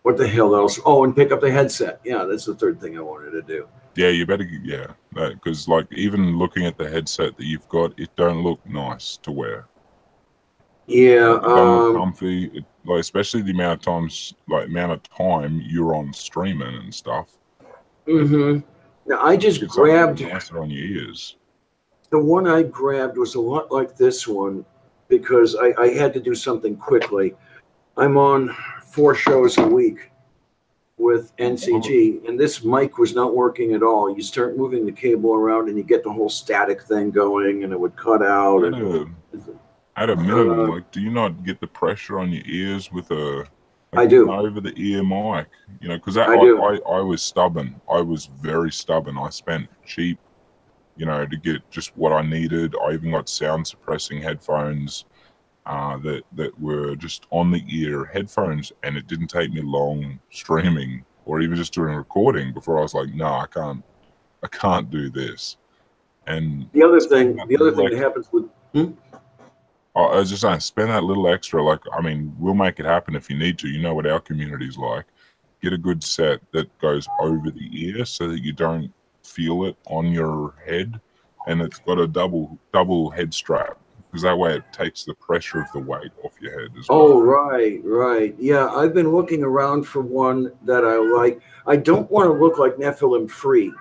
what the hell else? Oh, and pick up the headset. Yeah, that's the third thing I wanted to do. Yeah, you better, because like even looking at the headset that you've got, it don't look nice to wear. Yeah, it don't look comfy. Like especially the amount of time you're on streaming and stuff. Now I just grabbed nicer on your ears. The one I grabbed was a lot like this one because I had to do something quickly. I'm on 4 shows a week with NCG, and this mic was not working at all. You start moving the cable around, and you get the whole static thing going, and it would cut out. At a minimum, like, do you not get the pressure on your ears with a I do over the ear mic? You know, because I was stubborn. I was very stubborn. I spent cheap, to get just what I needed. I even got sound suppressing headphones that were just on the ear headphones, and it didn't take me long streaming or even just doing recording before I was like, no, I can't do this. And the other thing that happens with I was just saying, spend that little extra. Like, I mean, we'll make it happen if you need to. You know what our community's like. Get a good set that goes over the ear so that you don't feel it on your head, and it's got a double head strap because that way it takes the pressure of the weight off your head as Oh, well. right. Yeah, I've been looking around for one that I like. I don't want to look like Nephilim Free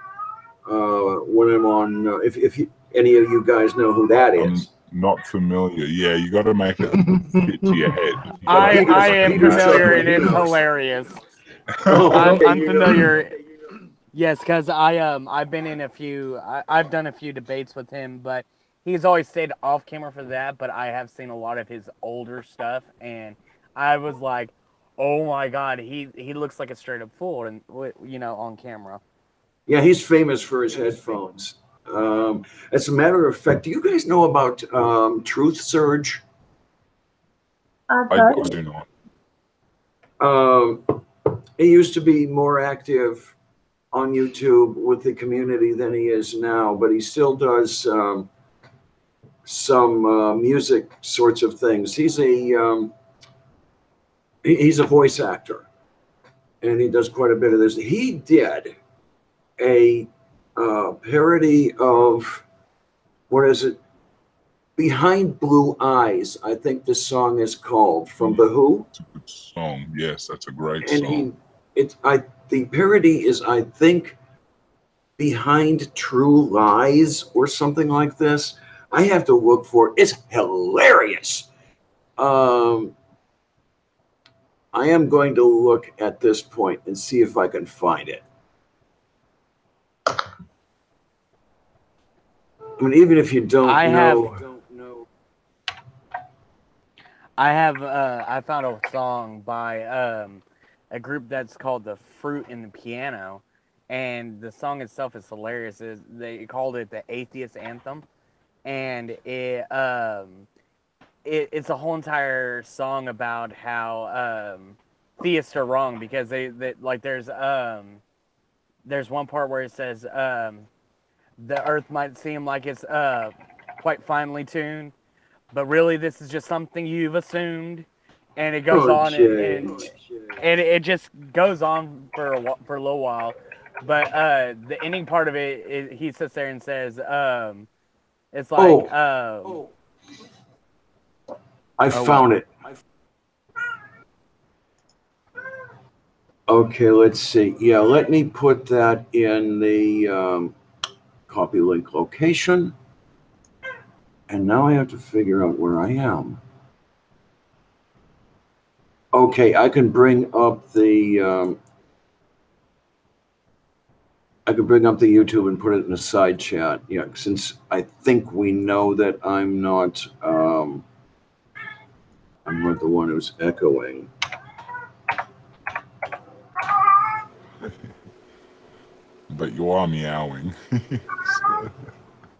when I'm on. If any of you guys know who that is. Not familiar. Yeah, you got to make it fit to your head. I am Peter's familiar, and chuckling. it's hilarious. Oh, okay, I'm you know. familiar. Yes, because I've been in a few. I've done a few debates with him, but he's always stayed off camera for that. But I have seen a lot of his older stuff, and I was like, oh my god, he looks like a straight up fool, and on camera. Yeah, he's famous for his headphones. As a matter of fact, do you guys know about Truth Surge? I do not. He used to be more active on YouTube with the community than he is now, but he still does some music sorts of things. He's a voice actor, and he does quite a bit of this. He did a parody of, what is it? Behind Blue Eyes, I think the song is called, from The Who. It's a good song. Yes, that's a great And song. the parody is, I think, Behind True Lies or something like this. I have to look for it. It's hilarious. I am going to look at this point and see if I can find it. I mean, even if you don't know. I found a song by a group that's called The Fruit and the Piano, and the song itself is hilarious. They called it the Atheist Anthem, and it's a whole entire song about how theists are wrong, because they like there's one part where it says the earth might seem like it's quite finely tuned, but really this is just something you've assumed. And it goes on, and it just goes on for a little while. But the ending part of it, he sits there and says, it's like... I found it. Okay, let's see. Yeah, let me put that in the copy link location. And now I have to figure out where I am. Okay, I can bring up the YouTube and put it in a side chat. Yeah, since I think we know that I'm not the one who's echoing. But you are meowing.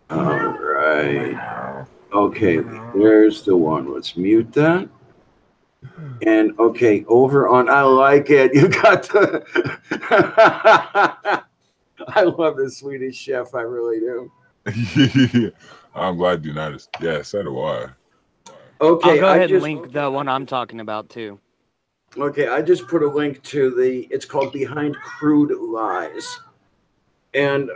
All right. Okay, there's the one. Let's mute that. And okay, over on, I like it. You got the. I love the Swedish Chef. I really do. I'm glad you noticed. Yeah, so do I. Okay, I'll go ahead and link the one I'm talking about too. Okay, I just put a link to it's called Behind Crude Lies. And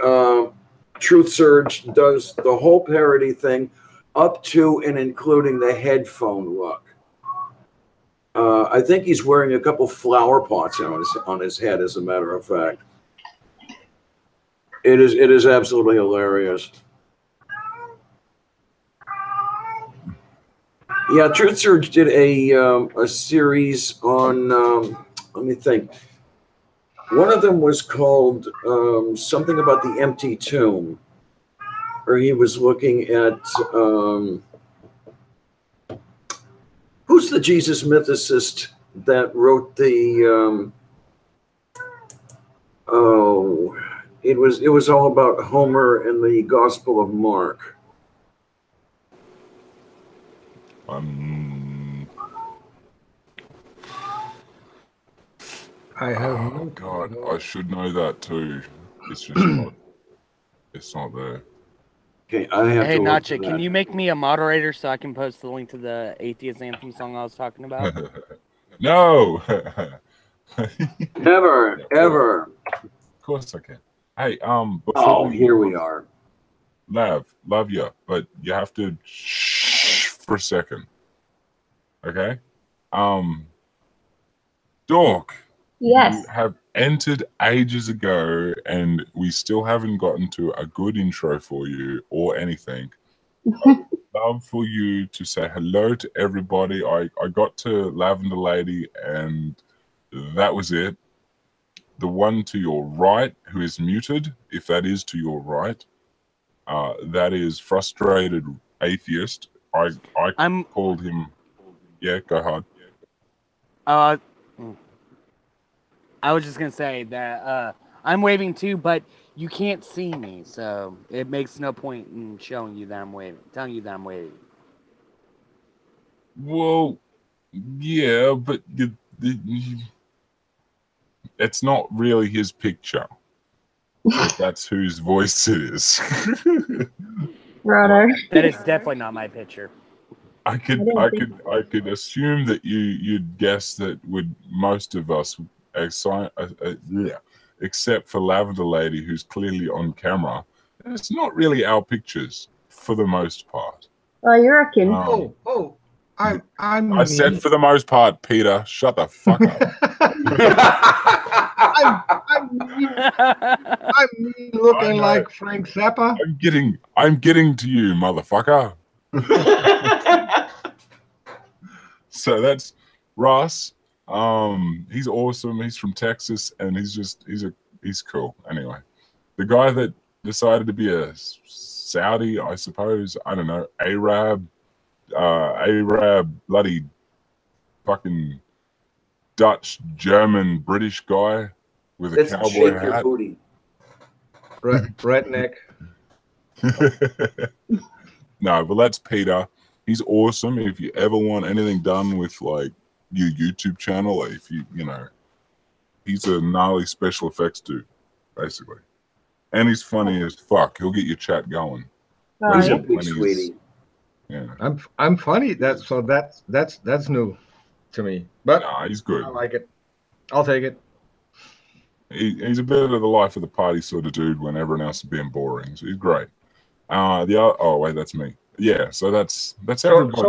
Truth Surge does the whole parody thing up to and including the headphone look. I think he's wearing a couple flower pots on his head, as a matter of fact. It is absolutely hilarious. Yeah, Truth Surge did a series on, let me think. One of them was called something about the empty tomb, where he was looking at, who's the Jesus mythicist that wrote the, it was all about Homer and the Gospel of Mark. I have Oh God, I should know that too. It's just not. It's not there. Okay, I have Hey, to. NotJah, can you make me a moderator so I can post the link to the Atheist Anthem song I was talking about? No. Never, ever. Of course I can. Hey, Oh, here we are. Love you, but you have to for a second. Okay? Dork. Yes. You have entered ages ago, and we still haven't gotten to a good intro for you or anything. I'd love for you to say hello to everybody. I got to Lavender Lady, and that was it. The one to your right, who is muted, if that is to your right, that is Frustrated Atheist. I'm called him. Yeah, go ahead. I was just gonna say that I'm waving too, but you can't see me, so it makes no point in showing you that I'm waving, telling you that I'm waving. Well, yeah, but it's not really his picture. That's whose voice it is. Brother. That is definitely not my picture. I could assume that you'd guess that would most of us except for Lavender Lady, who's clearly on camera. And it's not really our pictures for the most part. Oh, you reckon? I said for the most part, Peter. Shut the fuck up. I'm looking like Frank Zappa. I'm getting to you, motherfucker. So that's Ross. He's awesome. He's from Texas, and he's cool. Anyway, the guy that decided to be a Saudi, I suppose, I don't know, Arab, bloody fucking Dutch, German, British guy with a cowboy hat. Redneck. No, but that's Peter. He's awesome. If you ever want anything done with like your YouTube channel, like if you know, he's a gnarly special effects dude, basically. And he's funny as fuck. He'll get your chat going. He's a big sweetie. Yeah. I'm funny. That's new to me. But nah, he's good. I like it. I'll take it. He's a bit of the life of the party sort of dude when everyone else is being boring. So he's great. Oh wait, that's me. Yeah, so that's everybody.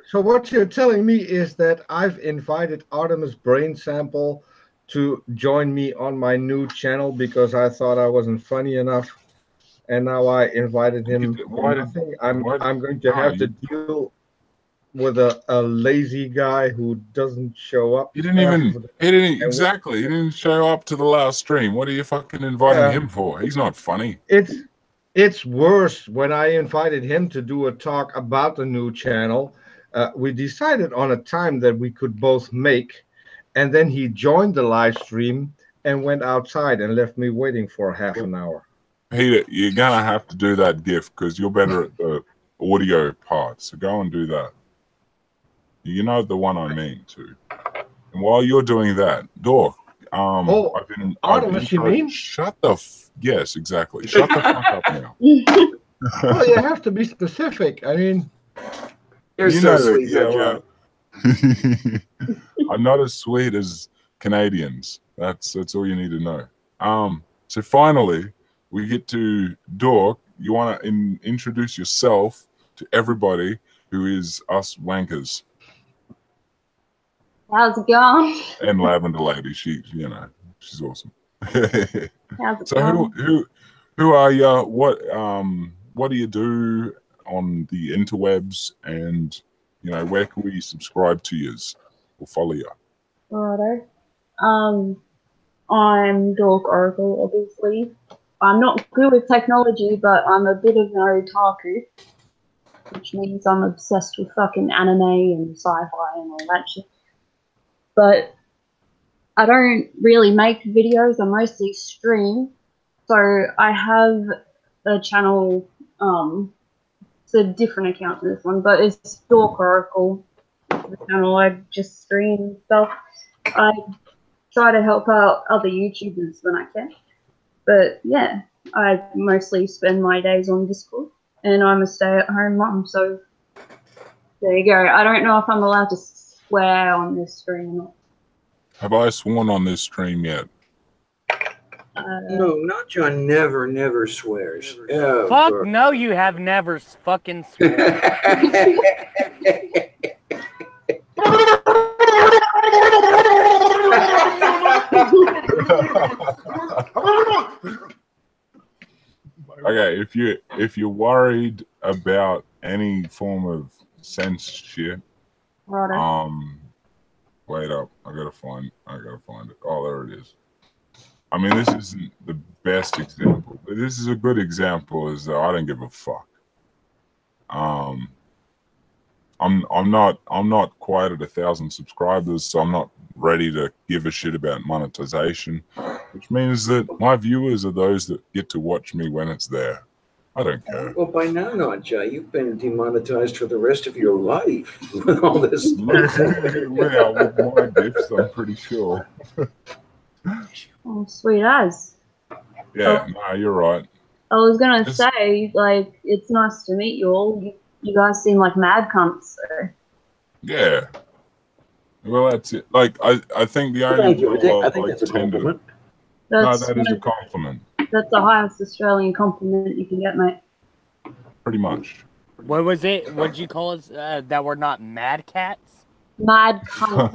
So what you're telling me is that I've invited Artemis Brain Sample to join me on my new channel because I thought I wasn't funny enough, and now I invited him. I'm going to have to deal with a lazy guy who doesn't show up. He didn't show up to the last stream. What are you fucking inviting him for? He's not funny. It's worse. When I invited him to do a talk about the new channel, we decided on a time that we could both make, and then he joined the live stream and went outside and left me waiting for half an hour. Peter, you're gonna have to do that GIF because you're better at the audio part. So go and do that. You know the one I mean too. And while you're doing that, Dork, Artemis, you mean? Yes, exactly. Shut the fuck up now. Well, you have to be specific. I mean, you're so sweet, I'm not as sweet as Canadians. That's all you need to know. So finally, we get to Dork. You want to introduce yourself to everybody who is us wankers. How's it going? And Lavender Lady, she's awesome. How's it So going? who are you? What do you do on the interwebs, and where can we subscribe to you or follow you? Righto. I'm Dork Oracle, obviously. I'm not good with technology, but I'm a bit of an otaku, which means I'm obsessed with fucking anime and sci-fi and all that shit. But I don't really make videos, I mostly stream. So I have a channel, it's a different account to this one, but it's Dork Oracle, the channel. I just stream stuff. I try to help out other YouTubers when I can. But yeah, I mostly spend my days on Discord, and I'm a stay-at-home mom, so there you go. I don't know if I'm allowed to swear on this stream or not. Have I sworn on this stream yet? No, NotJah never swears. Ever. Fuck no, you have never fucking sworn. Okay, if you're worried about any form of censorship, Righto. wait up, I gotta find it. Oh, there it is. I mean, this isn't the best example, but this is a good example. Is that I don't give a fuck. I'm not quite at 1,000 subscribers, so I'm not ready to give a shit about monetization, which means that my viewers are those that get to watch me when it's there. I don't care. Well, by now, NotJah, you've been demonetized for the rest of your life with all this. Yeah, with my gifts, I'm pretty sure. Oh, sweet as. Yeah, no, you're right. I was gonna say, like, it's nice to meet you all. You guys seem like mad cunts. So. Yeah. Well, that's it. Like, I think the only Thank you. I think like, that's a compliment. No, that is a compliment. That's the highest Australian compliment you can get, mate. Pretty much. What was it? What did you call us? That we're not mad cats? Mad cunt.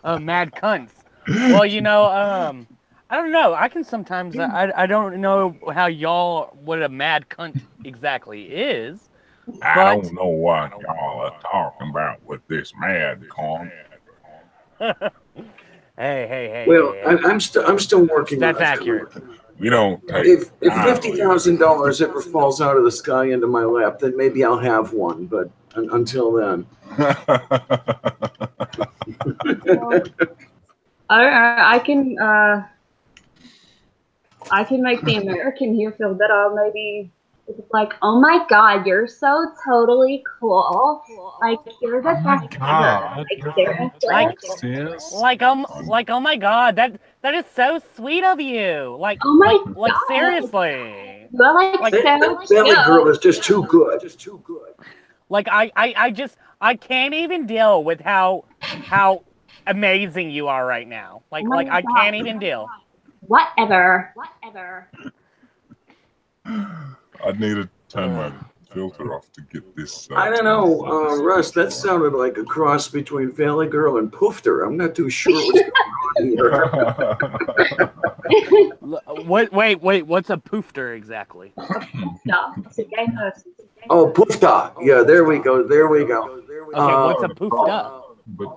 Oh, mad cunts. Well, you know, I don't know. I can sometimes, I don't know how y'all, what a mad cunt exactly is. I don't know what y'all are talking about with this mad cunt. Hey. Well, hey. I'm still working. That's on it. accurate. We don't take. If $50,000 ever falls out of the sky into my lap, then maybe I'll have one. But until then, I can make the American here feel better. Maybe it's like, oh my god, you're so totally cool. Like you're the best ever. Like oh my god, that is so sweet of you. Like oh my like god. seriously. You're like so that Valley Girl is just too good. Like I can't even deal with how amazing you are right now. Like I can't even deal. Whatever. I'd need to turn my filter off to get this. I don't know, Russ. That sounded like a cross between Valley Girl and Poofter. I'm not too sure what's going on here. Wait, what's a poofter exactly? It's a gay person. Oh, Poofta. Yeah, there we go. Okay, what's a poofta?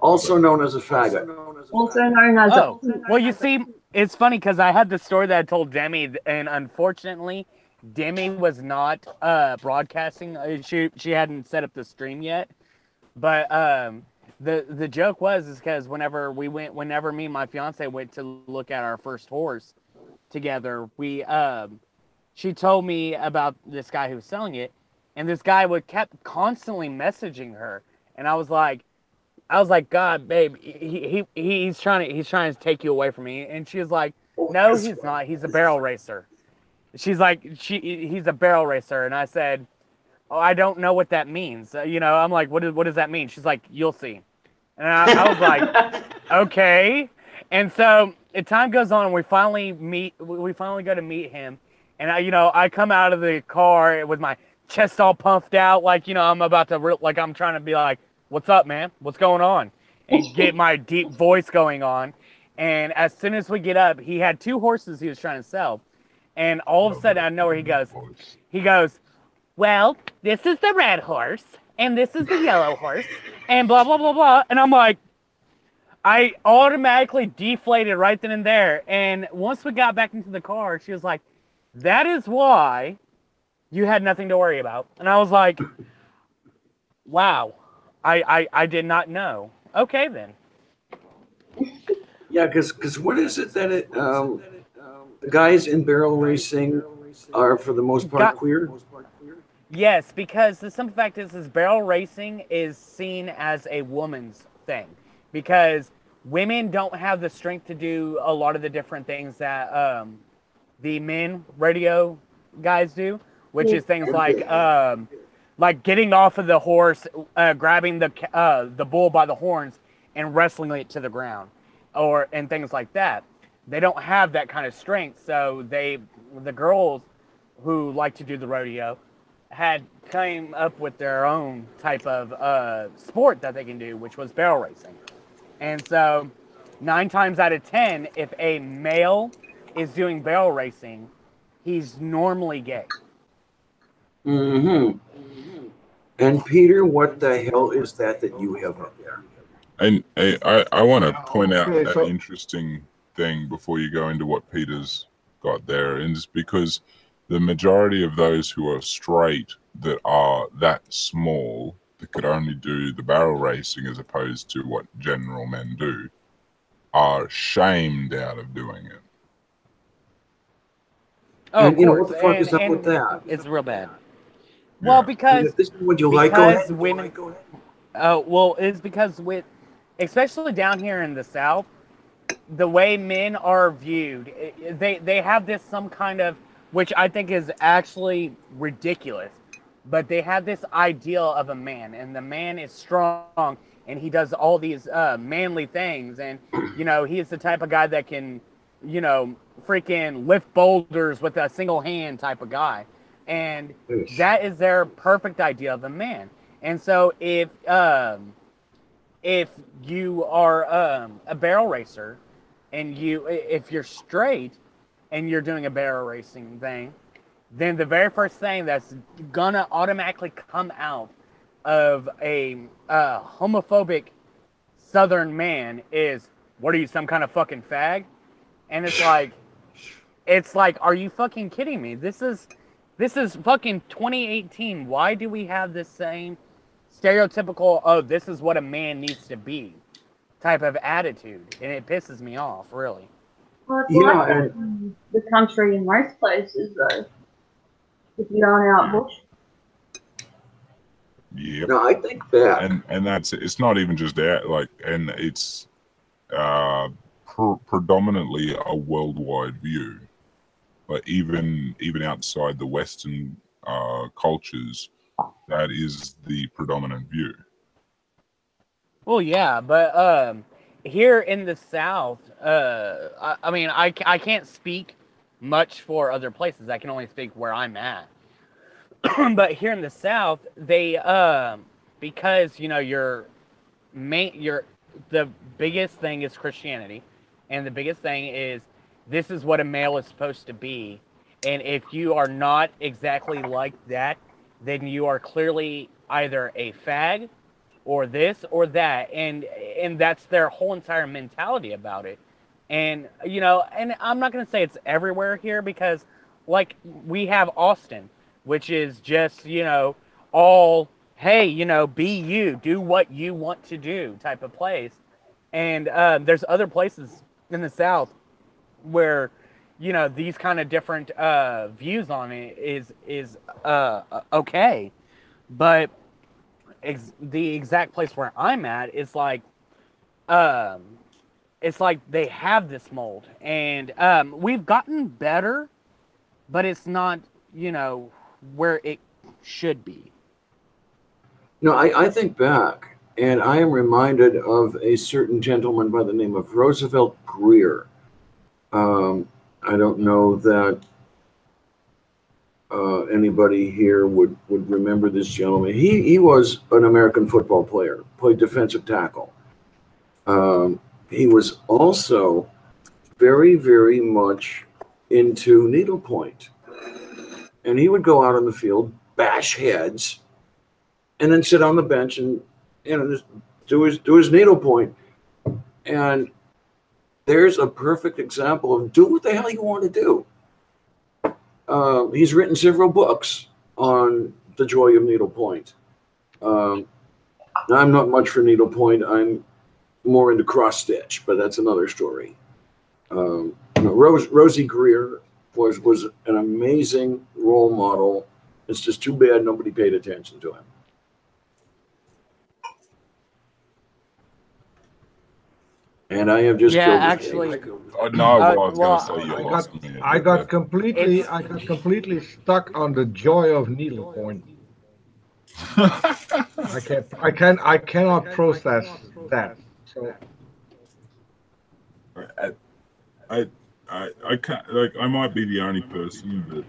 Also known as a faggot. Also known as Oh, well, you see, it's funny because I had the story that I told Demi, and unfortunately, Demi was not broadcasting. She hadn't set up the stream yet. But the joke was because whenever me and my fiance went to look at our first horse together, she told me about this guy who was selling it, and this guy kept constantly messaging her, and I was like, God, babe, he's trying to take you away from me, and she was like, no, he's not. He's a barrel racer. She's like, he's a barrel racer, and I said, oh, I don't know what that means. I'm like, what does that mean? She's like, you'll see. And I was like, okay. And so time goes on, and we finally go to meet him, and I come out of the car with my chest all puffed out, like I'm about to I'm trying to be like, what's up, man? What's going on? And get my deep voice going on. And as soon as we get up, he had 2 horses he was trying to sell. And all of a sudden, I know where he goes. He goes, well, this is the red horse, and this is the yellow horse, and blah, blah, blah, blah. And I'm like, I automatically deflated right then and there. And once we got back into the car, she was like, that is why you had nothing to worry about. And I was like, wow, I did not know. Okay, then. Yeah, because what is it that the guys in barrel racing are for the most part queer? Yes, because the simple fact is barrel racing is seen as a woman's thing, because women don't have the strength to do a lot of the different things that the men radio guys do, which is things like getting off of the horse, grabbing the bull by the horns and wrestling it to the ground, and things like that. They don't have that kind of strength, so the girls who like to do the rodeo had came up with their own type of sport that they can do, which was barrel racing. And so 9 times out of 10, if a male is doing barrel racing, he's normally gay. Mm-hmm. And Peter, what the hell is that you have up there? And I want to point out Okay, so- an interesting thing before you go into what Peter's got there, and it's because the majority of those who are straight that are that small that could only do the barrel racing as opposed to what general men do are shamed out of doing it. Oh, And, of course. what the fuck is up with that? It's real bad. Yeah. Well, because If this is what you like, go ahead. women. Go ahead. Well, it's because especially down here in the South, the way men are viewed, they have this some kind of, which I think is actually ridiculous, but they have this ideal of a man, and the man is strong, and he does all these manly things, and he is the type of guy that can, freaking lift boulders with a single hand type of guy, and that is their perfect idea of a man. And so if you are a barrel racer, and if you're straight and you're doing a barrel racing thing, then the very first thing that's gonna automatically come out of a homophobic Southern man is, what are you, some kind of fucking fag? And it's like, are you fucking kidding me? This is fucking 2018. Why do we have this same stereotypical, oh, this is what a man needs to be type of attitude? And it pisses me off, really. Well, it's like that in the country in most places, though. If you aren't out bush. Yeah. No, I think that. And that's, it's not even just that, like, and it's predominantly a worldwide view. But even outside the Western cultures, that is the predominant view. Well, yeah, but here in the South, I mean, I can't speak much for other places. I can only speak where I'm at. But here in the South, they because the biggest thing is Christianity, and the biggest thing is this is what a male is supposed to be. And if you are not exactly like that, then you are clearly either a fag or this or that. And that's their whole entire mentality about it. And, and I'm not going to say it's everywhere here because, like, we have Austin, which is just, all, hey, be you, do what you want to do type of place. And there's other places in the South where, these kind of different views on it is okay. But the exact place where I'm at is like, it's like they have this mold, and we've gotten better, but it's not, where it should be. No, I think back, and I am reminded of a certain gentleman by the name of Roosevelt Greer. I don't know that anybody here would remember this gentleman. He was an American football player, played defensive tackle. He was also very, very much into needlepoint. And he would go out on the field, bash heads, and then sit on the bench and just do his needlepoint. And there's a perfect example of do what the hell you want to do. He's written several books on the joy of needlepoint. I'm not much for needlepoint. I'm more into cross stitch, but that's another story. Rosie Greer was an amazing role model. It's just too bad nobody paid attention to him. And I have just killed actually. I got completely stuck on the joy of needlepoint. I cannot process that. So I can't, like, I might be the only person, but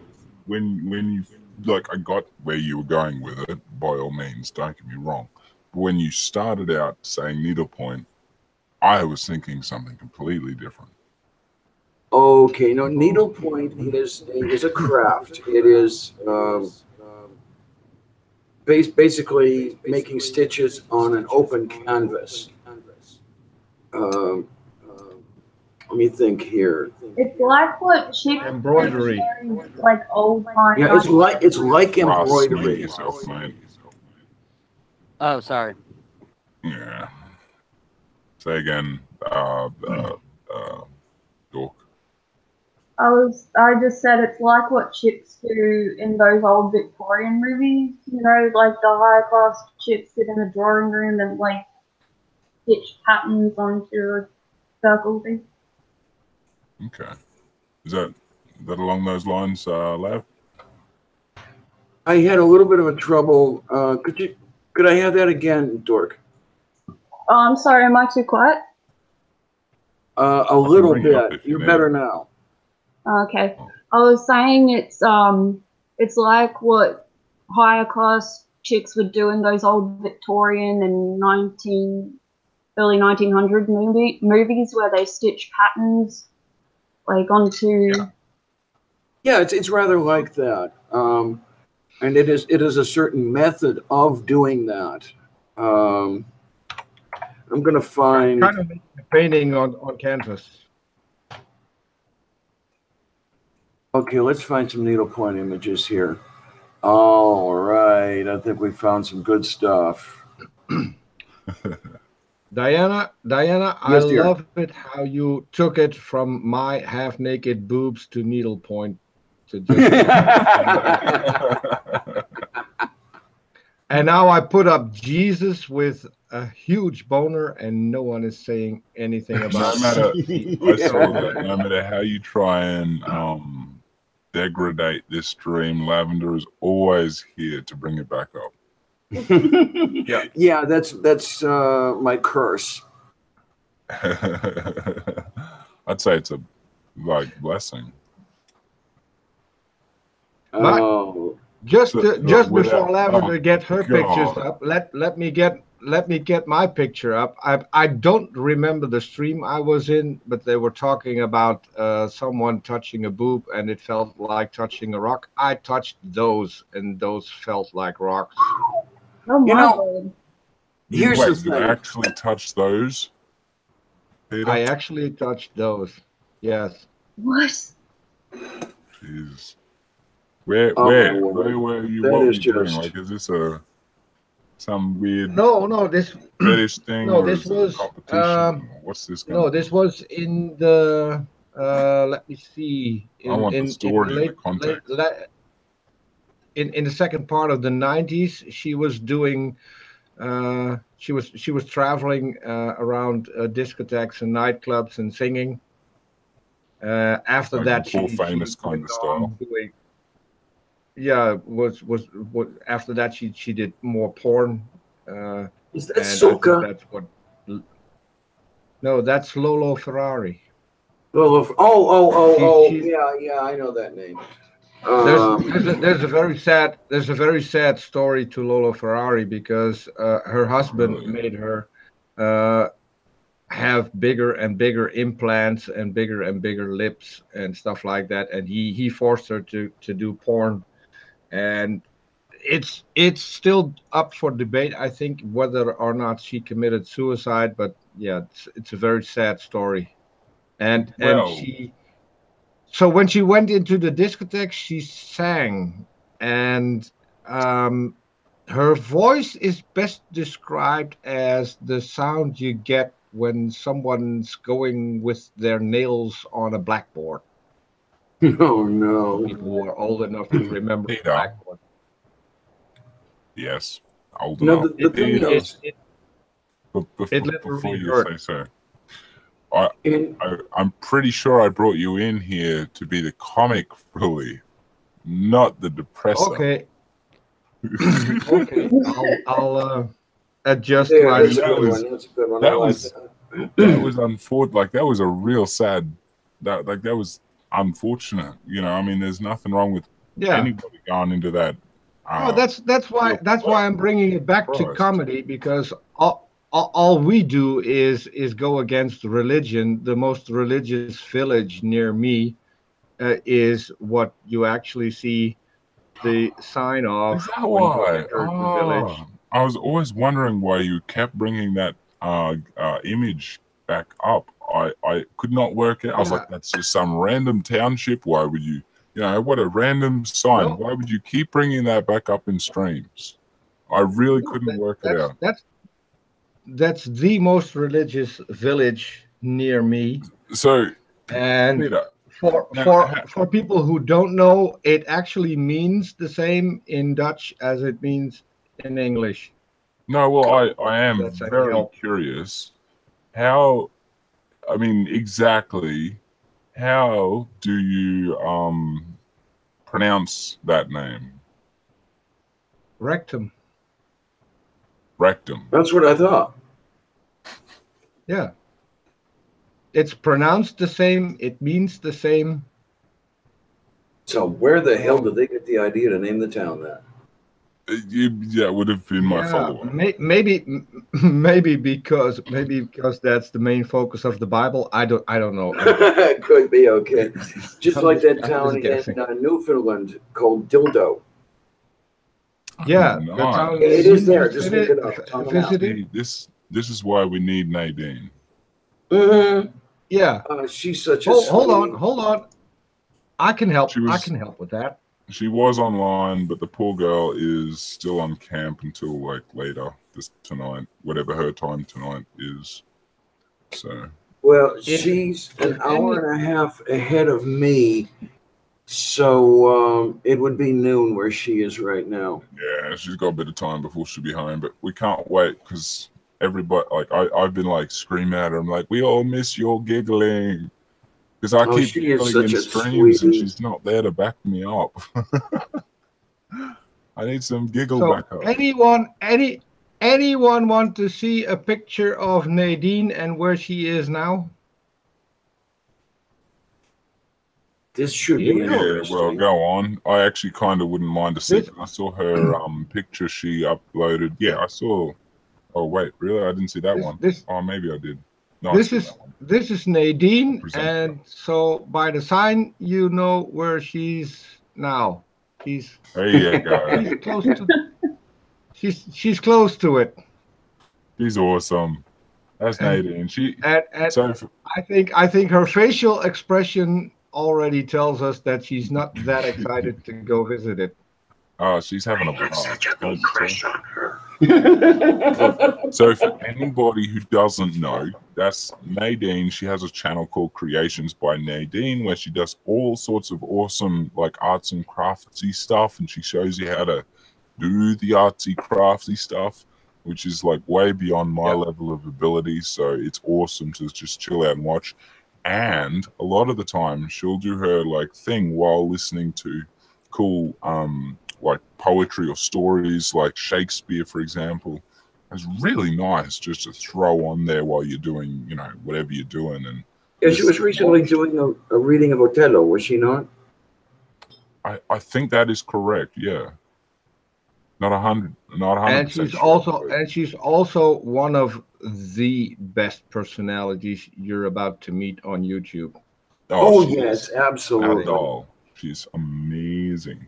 when like I got where you were going with it, by all means, don't get me wrong. But when you started out saying needlepoint, I was thinking something completely different. Okay, no, needlepoint is a craft. It is basically making stitches on an open canvas. Let me think here. It's like what chicks Embroidery. like old time. Yeah, it's like Trust embroidery. me yourself, mate. Oh, sorry. Yeah. Say again, Dork. I just said it's like what chicks do in those old Victorian movies. You know, like the high class chicks sit in the drawing room and like stitch patterns onto a circle thing. Okay. Is that along those lines, Lav? I had a little bit of a trouble. Could I have that again, Dork? Oh, I'm sorry, am I too quiet? A little bring it up bit. if you You're need better it. now. Okay. I was saying it's like what higher class chicks would do in those old Victorian and early 1900 movies where they stitch patterns like onto. Yeah, it's rather like that. And it is a certain method of doing that. I'm gonna find. Kind of making a painting on canvas. Okay, let's find some needlepoint images here. All right, I think we found some good stuff. Diana, Yes, I dear. love it how you took it from my half-naked boobs to needlepoint to just. And now I put up Jesus with a huge boner, and no one is saying anything about No matter, it. I saw that. No matter how you try and degrade this stream, Lavender is always here to bring it back up. Yeah, that's my curse. I'd say it's a blessing. Oh, Just without- before Lavender oh, get her God. pictures up, let me get my picture up. I don't remember the stream I was in, but they were talking about someone touching a boob and it felt like touching a rock. I touched those and those felt like rocks. Oh my know, god. here's Wait, the you thing. actually touch those, Peter? I actually touched those. Yes. What? Jeez. Where Oh, my word. where were you? That What were is you doing? just- Like, is this some weird No, this fetish thing? no, or this is it a was, competition? What's this going no, this was in the let me see. I want the story and the late, context. in the second part of the 90s, she was doing she was traveling around discotheques and nightclubs and singing. After Like that, before she famous kind went of on style. doing, yeah, was after that she did more porn. Is that And I think Soka? that's what. No, that's Lolo Ferrari. She- Yeah, I know that name. There's a very sad story to Lolo Ferrari because her husband Really? made her have bigger and bigger implants and bigger lips and stuff like that, and he forced her to do porn, and it's still up for debate, I think, whether or not she committed suicide, but yeah, it's a very sad story. And Well, so when she went into the discotheque, she sang, and her voice is best described as the sound you get when someone's going with their nails on a blackboard. Oh no. People who are old enough to remember Peter. blackboard. yes, old No, enough. the thing Peter, is, before you hurt. say so, I'm pretty sure I brought you in here to be the comic relief, not the depressor. Okay. Okay. I'll adjust there, my. that's a that good was- one. That's a good one. that I like was- that. That was unfortunate. Like, that was a real sad. That was unfortunate. You know, I mean, there's nothing wrong with Yeah. anybody going into that. No, that's why I'm bringing it back to comedy, because all we do is go against religion. The most religious village near me is what you actually see the sign of. Is that when you why? enter the village. I was always wondering why you kept bringing that image back up. I could not work it. I was like, that's just some random township. Why would you? You know, what a random sign. No. Why would you keep bringing that back up in Streamz? I really couldn't work it out. That's the most religious village near me. So, and Peter, for people who don't know, it actually means the same in Dutch as it means in English. No, well, I am very curious. How, I mean, exactly, how do you pronounce that name? Rectum. Rectum. That's what I thought. Yeah. It's pronounced the same. It means the same. So where the hell did they get the idea to name the town that? Yeah, it would have been my follow-up. Maybe because that's the main focus of the Bible. I don't know. It could be, okay. Just like that town in Newfoundland called Dildo. Yeah, Nice. the town it is there. Just look it up. See, this is why we need Nadine. Mm-hmm. Yeah. She's such a hold on. I can help. I can help with that. She was online, but the poor girl is still on camp until like later tonight, whatever her time tonight is. So. Well, she's an hour and a half ahead of me, so it would be noon where she is right now. Yeah, she's got a bit of time before she'll be home, but we can't wait because everybody, like, I've been like screaming at her. I'm like, we all miss your giggling. Because I keep giggling in streams and she's not there to back me up. I need some giggle back up. Anyone want to see a picture of Nadine and where she is now? This should be interesting. Well, go on. I actually kind of wouldn't mind to see. I saw her picture she uploaded. Yeah, I saw. Oh wait, really? I didn't see that one. Oh, maybe I did. No, this is Nadine, and so by the sign you know where she's now. There you go. She's close to. She's close to it. She's awesome. That's Nadine. I think her facial expression already tells us that she's not that excited to go visit it. Oh, she's having a blast. Such a big crush on her. So for anybody who doesn't know, that's Nadine. She has a channel called Creations by Nadine where she does all sorts of awesome like arts and craftsy stuff, and she shows you how to do the artsy craftsy stuff, which is like way beyond my level of ability. So it's awesome to just chill out and watch. And a lot of the time she'll do her like thing while listening to cool like poetry or stories like Shakespeare, for example. It's really nice just to throw on there while you're doing, you know, whatever you're doing. And yeah, she was recently doing a reading of Othello, was she not? I think that is correct. Yeah, not 100. And she's also one of the best personalities you're about to meet on YouTube. Oh yes, absolutely. She's amazing.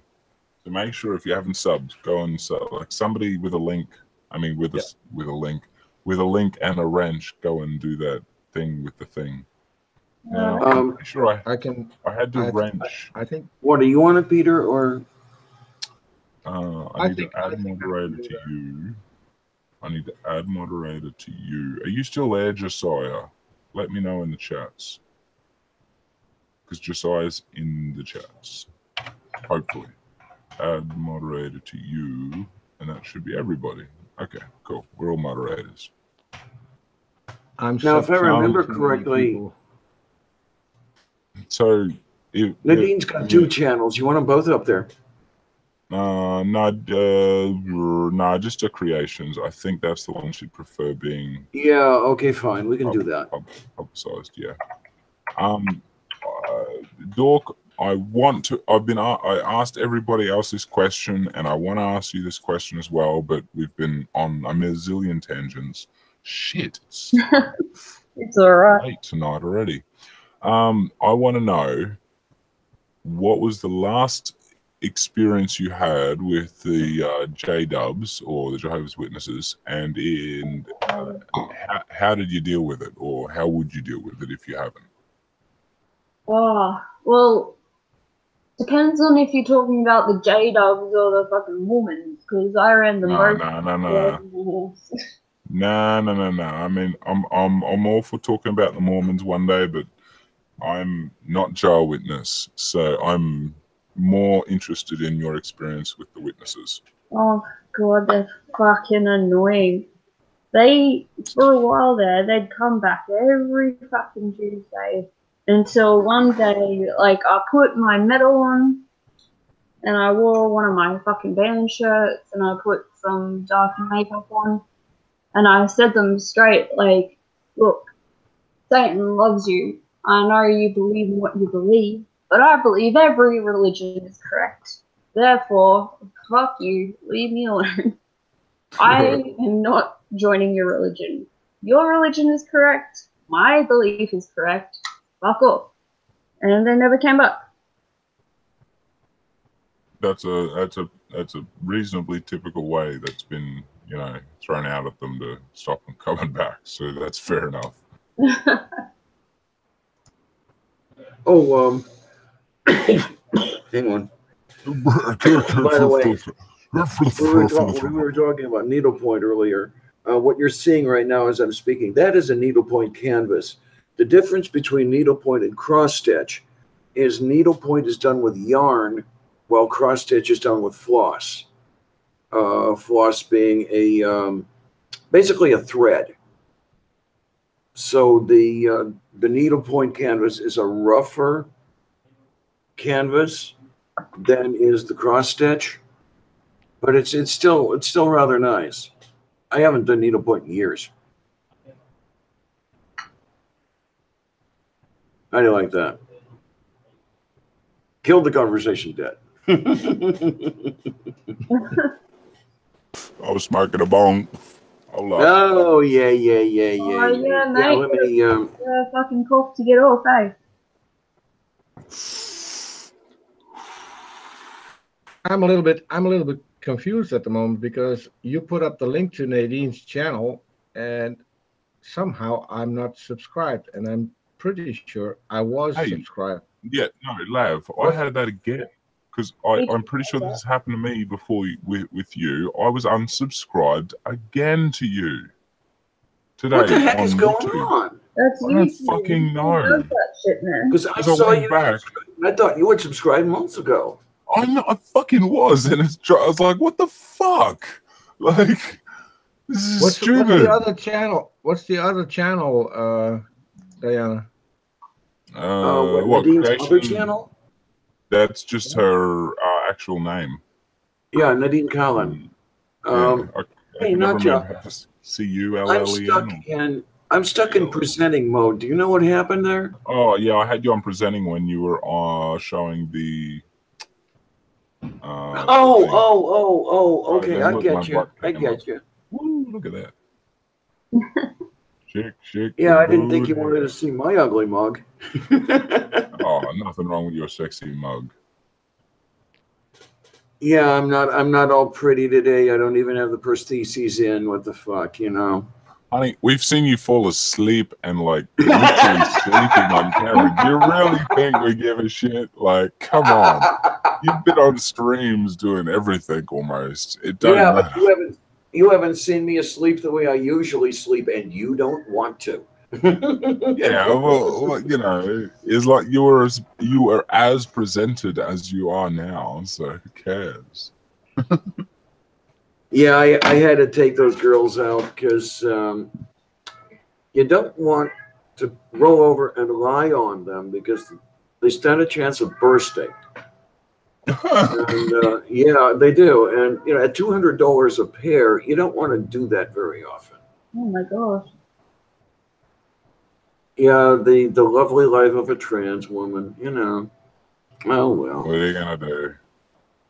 So make sure if you haven't subbed, go and sub. Like somebody with a link. I mean, with a link and a wrench, go and do that thing with the thing. Now, sure, I had to wrench. I think. What do you want it, Peter, or? I need to add moderator to you. I need to add moderator to you. Are you still there, Josiah? Let me know in the chats. Because Josiah's in the chats. Hopefully. Add moderator to you, and that should be everybody. Okay, cool. We're all moderators. Now, if I remember correctly, so Nadine's got 2 channels. You want them both up there? No, just the creations. I think that's the one she'd prefer being. Yeah. Okay. Fine. We can do that. Publicized. Yeah. Dork, I want to. I asked everybody else this question, and I want to ask you this question as well. But we've been on a million tangents. Shit, it's It's alright. late tonight already. I want to know, what was the last experience you had with the J-Dubs or the Jehovah's Witnesses, and how did you deal with it, or how would you deal with it if you haven't? Oh, well, depends on if you're talking about the J-Dubs or the fucking Mormons, because I ran the No. I mean, I'm all for talking about the Mormons one day, but I'm not NotJah Witness, so I'm more interested in your experience with the witnesses. Oh god, they're fucking annoying. They, for a while there, they'd come back every fucking Tuesday until one day, like, I put my medal on and I wore one of my fucking band shirts and I put some dark makeup on and I said them straight, like, look, Satan loves you. I know you believe in what you believe, but I believe every religion is correct. Therefore, fuck you, leave me alone. I am not joining your religion. Your religion is correct. My belief is correct. Fuck off. And they never came back. That's a reasonably typical way that's been, you know, thrown out at them to stop them coming back. So that's fair enough. Oh, hang on. By the way, we were talking about needlepoint earlier. What you're seeing right now as I'm speaking, that is a needlepoint canvas. The difference between needlepoint and cross stitch is needlepoint is done with yarn, while cross stitch is done with floss. Floss being a basically a thread. So the needlepoint canvas is a rougher canvas than is the cross stitch, but it's still rather nice. I haven't done needlepoint in years. How do you like that? Killed the conversation dead. I was smoking a bong. Oh yeah. Oh yeah, mate. Yeah, let me fucking cough to get off, eh? I'm a little bit confused at the moment because you put up the link to Nadine's channel and somehow I'm not subscribed, and I'm pretty sure I was subscribed. Yeah, no, Lav, I had that again because I'm pretty sure this happened to me before with you. I was unsubscribed again to you today. What the heck is going YouTube. on? That's I don't fucking know. Because I saw you. Back. I thought you were subscribed months ago. I fucking was, and I was like, what the fuck? Like, this is stupid. What's the other channel? What's the other channel, Diana? What Nadine's other channel? That's just her actual name. Yeah, Nadine Collin. Hey, NotJah. CULLEN. I'm stuck in presenting mode. Do you know what happened there? Oh yeah, I had you on presenting when you were showing the. Okay, I get you. Woo, look at that. Shake. Yeah, I didn't think you wanted to see my ugly mug. Oh, nothing wrong with your sexy mug. Yeah, I'm not all pretty today. I don't even have the prostheses in. What the fuck, you know? Honey, we've seen you fall asleep and like literally sleeping on camera. Do you really think we give a shit? Like, come on. You've been on streams doing everything almost. It doesn't matter. But you haven't seen me asleep the way I usually sleep, and you don't want to. Yeah, well, you know, it's like you were as presented as you are now, so who cares? Yeah, I had to take those girls out because you don't want to roll over and lie on them because they stand a chance of bursting. And yeah, they do. And you know, at $200 a pair, you don't want to do that very often. Oh my gosh. Yeah, the lovely life of a trans woman, you know. Oh well. What are you gonna do?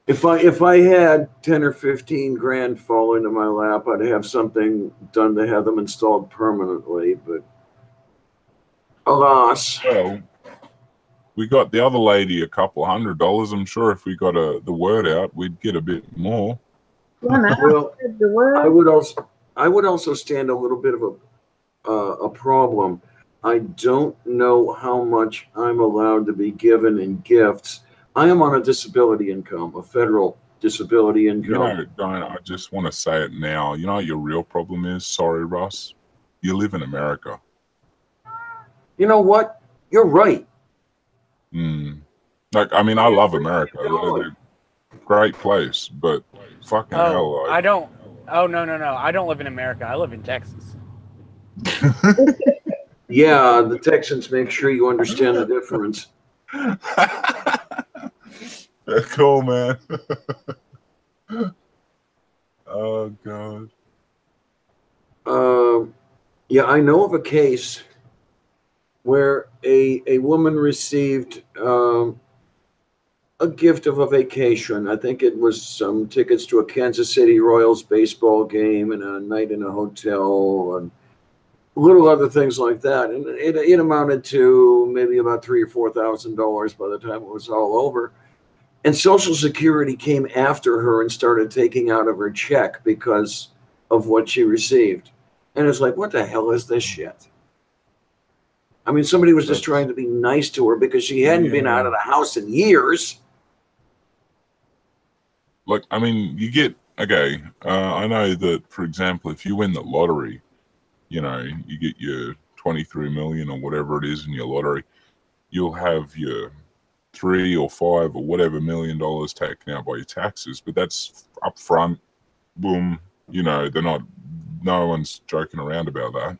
If I had 10 or 15 grand fall into my lap, I'd have something done to have them installed permanently. But alas, Well, we got the other lady a couple $100. I'm sure if we got the word out, we'd get a bit more. Yeah, man. well, The word. I would also stand a little bit of a problem. I don't know how much I'm allowed to be given in gifts. I am on a disability income, a federal disability income. You know, don't I just want to say it now. You know what your real problem is? Sorry, Russ. You live in America. You know what? You're right. Like, I mean, I love America. They're a great place, but fucking hell. I don't. Oh no. I don't live in America. I live in Texas. Yeah, the Texans, make sure you understand the difference. Cool, man. Oh God. Yeah, I know of a case where a woman received a gift of a vacation. I think it was some tickets to a Kansas City Royals baseball game and a night in a hotel and little other things like that. And it amounted to maybe about $3,000 or $4,000 by the time it was all over. And Social Security came after her and started taking out of her check because of what she received. And it's like, what the hell is this shit? I mean, somebody was just trying to be nice to her because she hadn't been out of the house in years. Look, I mean, you get, okay, I know that, for example, if you win the lottery, you know, you get your 23 million or whatever it is in your lottery, you'll have your $3 or $5 or whatever $1 million taken out by your taxes, but that's up front. Boom, you know, no one's joking around about that.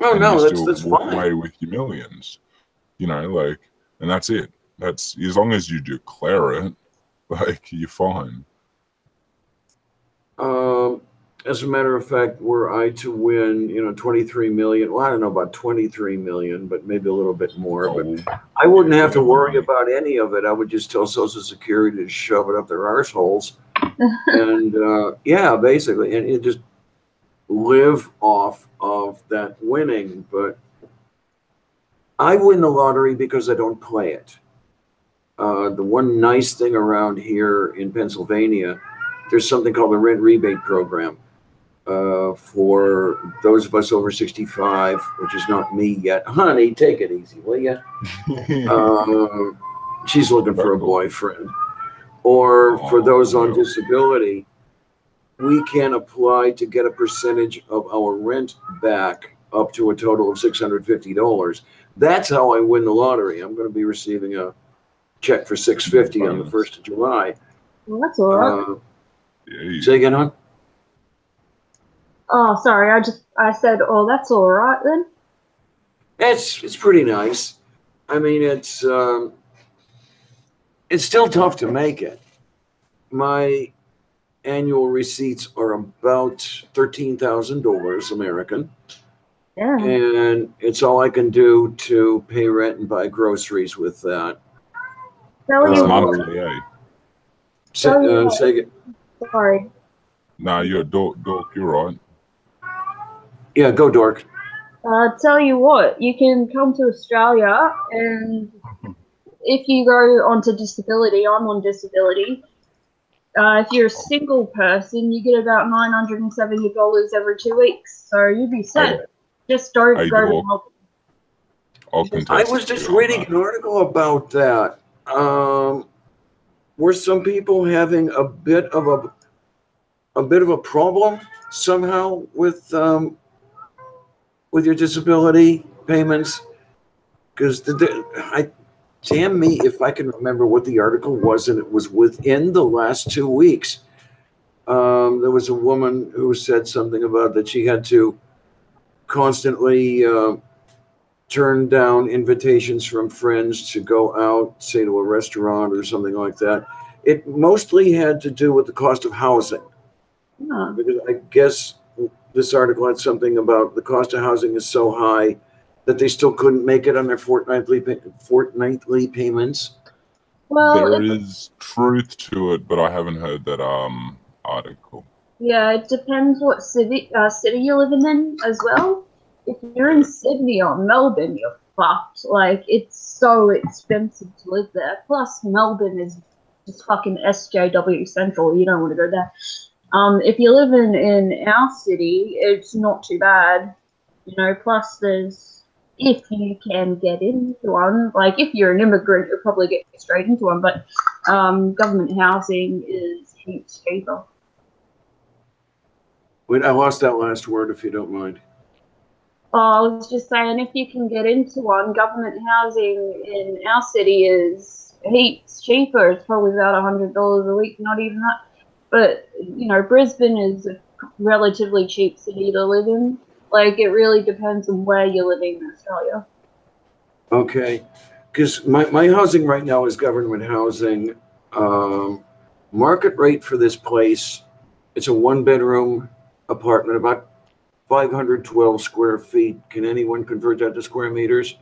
Oh, and no, you that's still walk fine. away with your millions, you know, like, and that's it. That's as long as you declare it, like, you're fine. As a matter of fact, were I to win, 23 million, well, I don't know about 23 million, but maybe a little bit more, but I wouldn't have to worry about any of it. I would just tell Social Security to shove it up their arseholes. And yeah, basically, and it just live off of that winning. But I win the lottery because I don't play it. The one nice thing around here in Pennsylvania, there's something called the rent rebate program. For those of us over 65, which is not me yet. Honey, take it easy, will you? She's looking for a boyfriend. Or for those on disability, we can apply to get a percentage of our rent back up to a total of $650. That's how I win the lottery. I'm going to be receiving a check for $650 on the 1st of July. Well, that's all right. Say again, hon? Oh, sorry. I said, oh, that's all right then. It's pretty nice. I mean, it's still tough to make it. My annual receipts are about $13,000 American. Yeah. And it's all I can do to pay rent and buy groceries with that. That's monthly, eh? Sorry. No, you're Dork, you're right. Yeah, go Dork. Tell you what, you can come to Australia, and if you go onto disability, I'm on disability. If you're a single person, you get about $970 every 2 weeks, so you'd be set. Just don't go to Melbourne. I was just reading an article about that. Were some people having a bit of a problem somehow with your disability payments? Because damn me if I can remember what the article was, and it was within the last 2 weeks. There was a woman who said something about that she had to constantly turn down invitations from friends to go out, say to a restaurant or something like that. It mostly had to do with the cost of housing. Yeah. Because I guess this article had something about the cost of housing is so high that they still couldn't make it on their fortnightly payments. Well, there is truth to it, but I haven't heard that article. yeah, it depends what city you're living in as well. If you're in Sydney or Melbourne, you're fucked. Like, it's so expensive to live there. Plus, Melbourne is just fucking SJW Central. You don't want to go there. If you're living in our city, it's not too bad. You know, plus there's, if you can get into one, like if you're an immigrant, you'll probably get straight into one, but government housing is heaps cheaper. Wait, I lost that last word, if you don't mind. Oh, I was just saying, if you can get into one, government housing in our city is heaps cheaper. It's probably about $100 a week, not even that. But, you know, Brisbane is a relatively cheap city to live in. Like, it really depends on where you're living in Australia. Okay, because my housing right now is government housing. Market rate for this place, it's a 1-bedroom apartment, about 512 square feet. Can anyone convert that to square meters?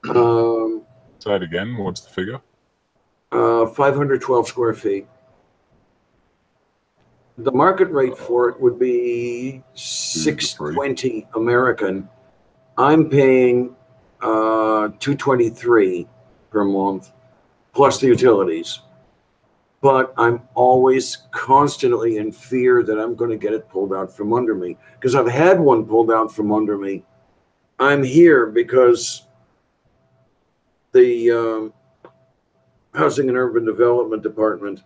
Say it again. What's the figure? 512 square feet. The market rate for it would be $620 American. I'm paying $223 per month plus the utilities. But I'm always constantly in fear that I'm going to get it pulled out from under me, because I've had one pulled out from under me. I'm here because the Housing and Urban Development Department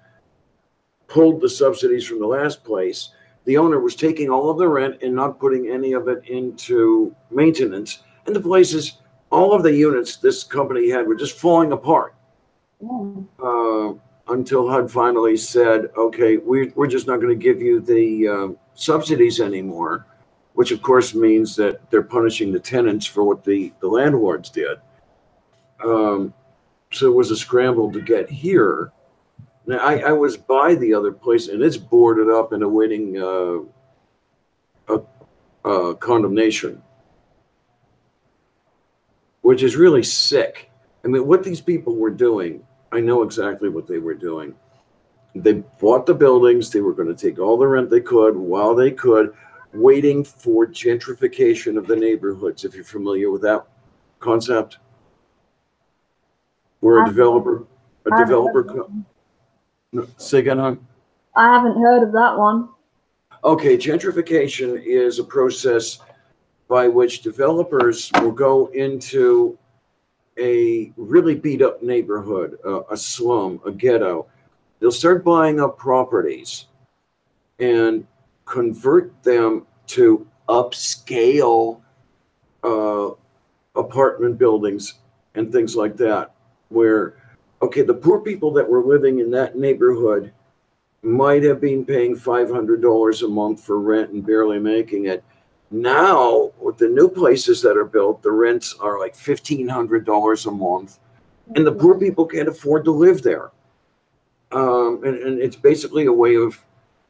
pulled the subsidies from the last place. The owner was taking all of the rent and not putting any of it into maintenance. And the places, all of the units this company had were just falling apart. Until HUD finally said, okay, we're just not going to give you the subsidies anymore, which of course means that they're punishing the tenants for what the landlords did. So it was a scramble to get here. Now, I was by the other place, and it's boarded up and awaiting condemnation, which is really sick. I mean, what these people were doing, I know exactly what they were doing. They bought the buildings. They were going to take all the rent they could while they could, waiting for gentrification of the neighborhoods, if you're familiar with that concept. Where a developer say again, hon? I haven't heard of that one. Okay, gentrification is a process by which developers will go into a really beat up neighborhood, a slum, a ghetto. They'll start buying up properties and convert them to upscale apartment buildings and things like that, where, okay, the poor people that were living in that neighborhood might have been paying $500 a month for rent and barely making it. Now, with the new places that are built, the rents are like $1,500 a month, and the poor people can't afford to live there. And it's basically a way of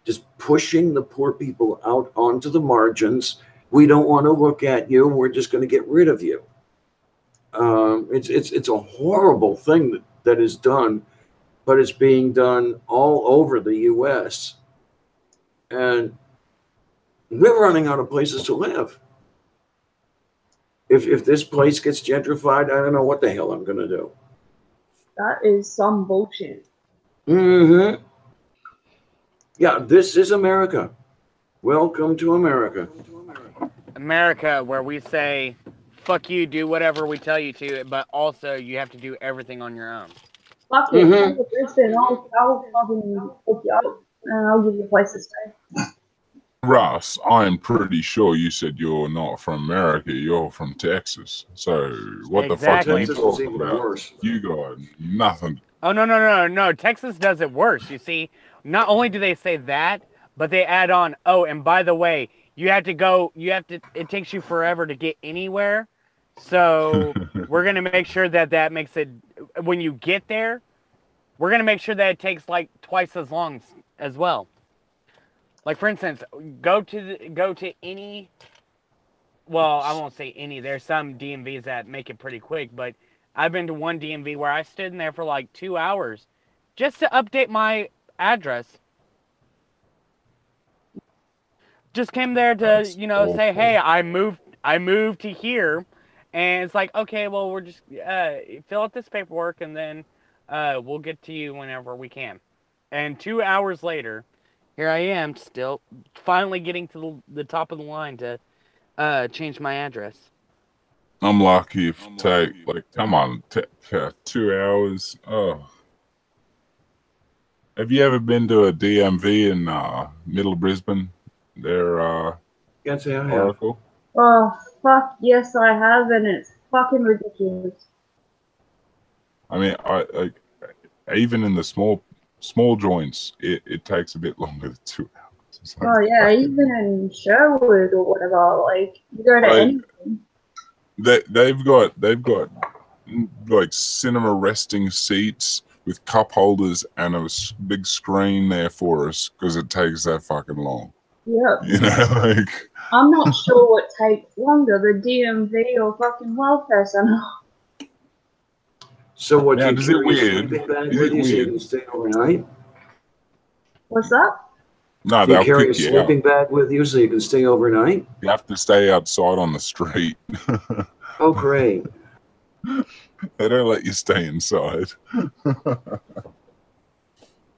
just pushing the poor people out onto the margins. We don't want to look at you. We're just going to get rid of you. It's a horrible thing that is done, but it's being done all over the U.S. And we're running out of places to live. If this place gets gentrified, I don't know what the hell I'm going to do. That is some bullshit. Mm-hmm. Yeah, this is America. Welcome to America. America, where we say, fuck you, do whatever we tell you to, but also you have to do everything on your own. Fuck it. Listen, I'll fucking hook you up and I'll give you a place to stay. Russ, I'm pretty sure you said you're not from America, you're from Texas. So what the fuck are you talking about? Worse. You got nothing. Oh, no. Texas does it worse. You see, not only do they say that, but they add on, oh, and by the way, it takes you forever to get anywhere. So we're going to make sure that makes it, when you get there, we're going to make sure that it takes like twice as long as well. Like, for instance, go to any, well, I won't say any, there's some DMVs that make it pretty quick, but I've been to one DMV where I stood in there for like 2 hours just to update my address. Just came there to, That's you know, say, awful. hey, I moved to here, and it's like, okay, well, we're just fill out this paperwork, and then we'll get to you whenever we can. And 2 hours later, here I am, still finally getting to the top of the line to change my address. I'm lucky if it take, like, come on, 2 hours. Oh. Have you ever been to a DMV in Middle Brisbane? Their Can't say I have. Oracle? Oh, fuck, yes, I have, and it's fucking ridiculous. I mean, I even in the small joints, it takes a bit longer than 2 hours. It's like, Oh, yeah, even in Sherwood or whatever, like, you go to Like, anything. they've got like cinema resting seats with cup holders and a big screen there for us because it takes that fucking long. Yeah. You know, like, I'm not sure what takes longer, the DMV or fucking welfare center. So what, Now, you is it carry a weird? sleeping bag Is with it you so you weird? can stay overnight? What's that? No, Do you they'll carry a kick you sleeping out. bag with you so you can stay overnight? You have to stay outside on the street. Oh, great. They don't let you stay inside.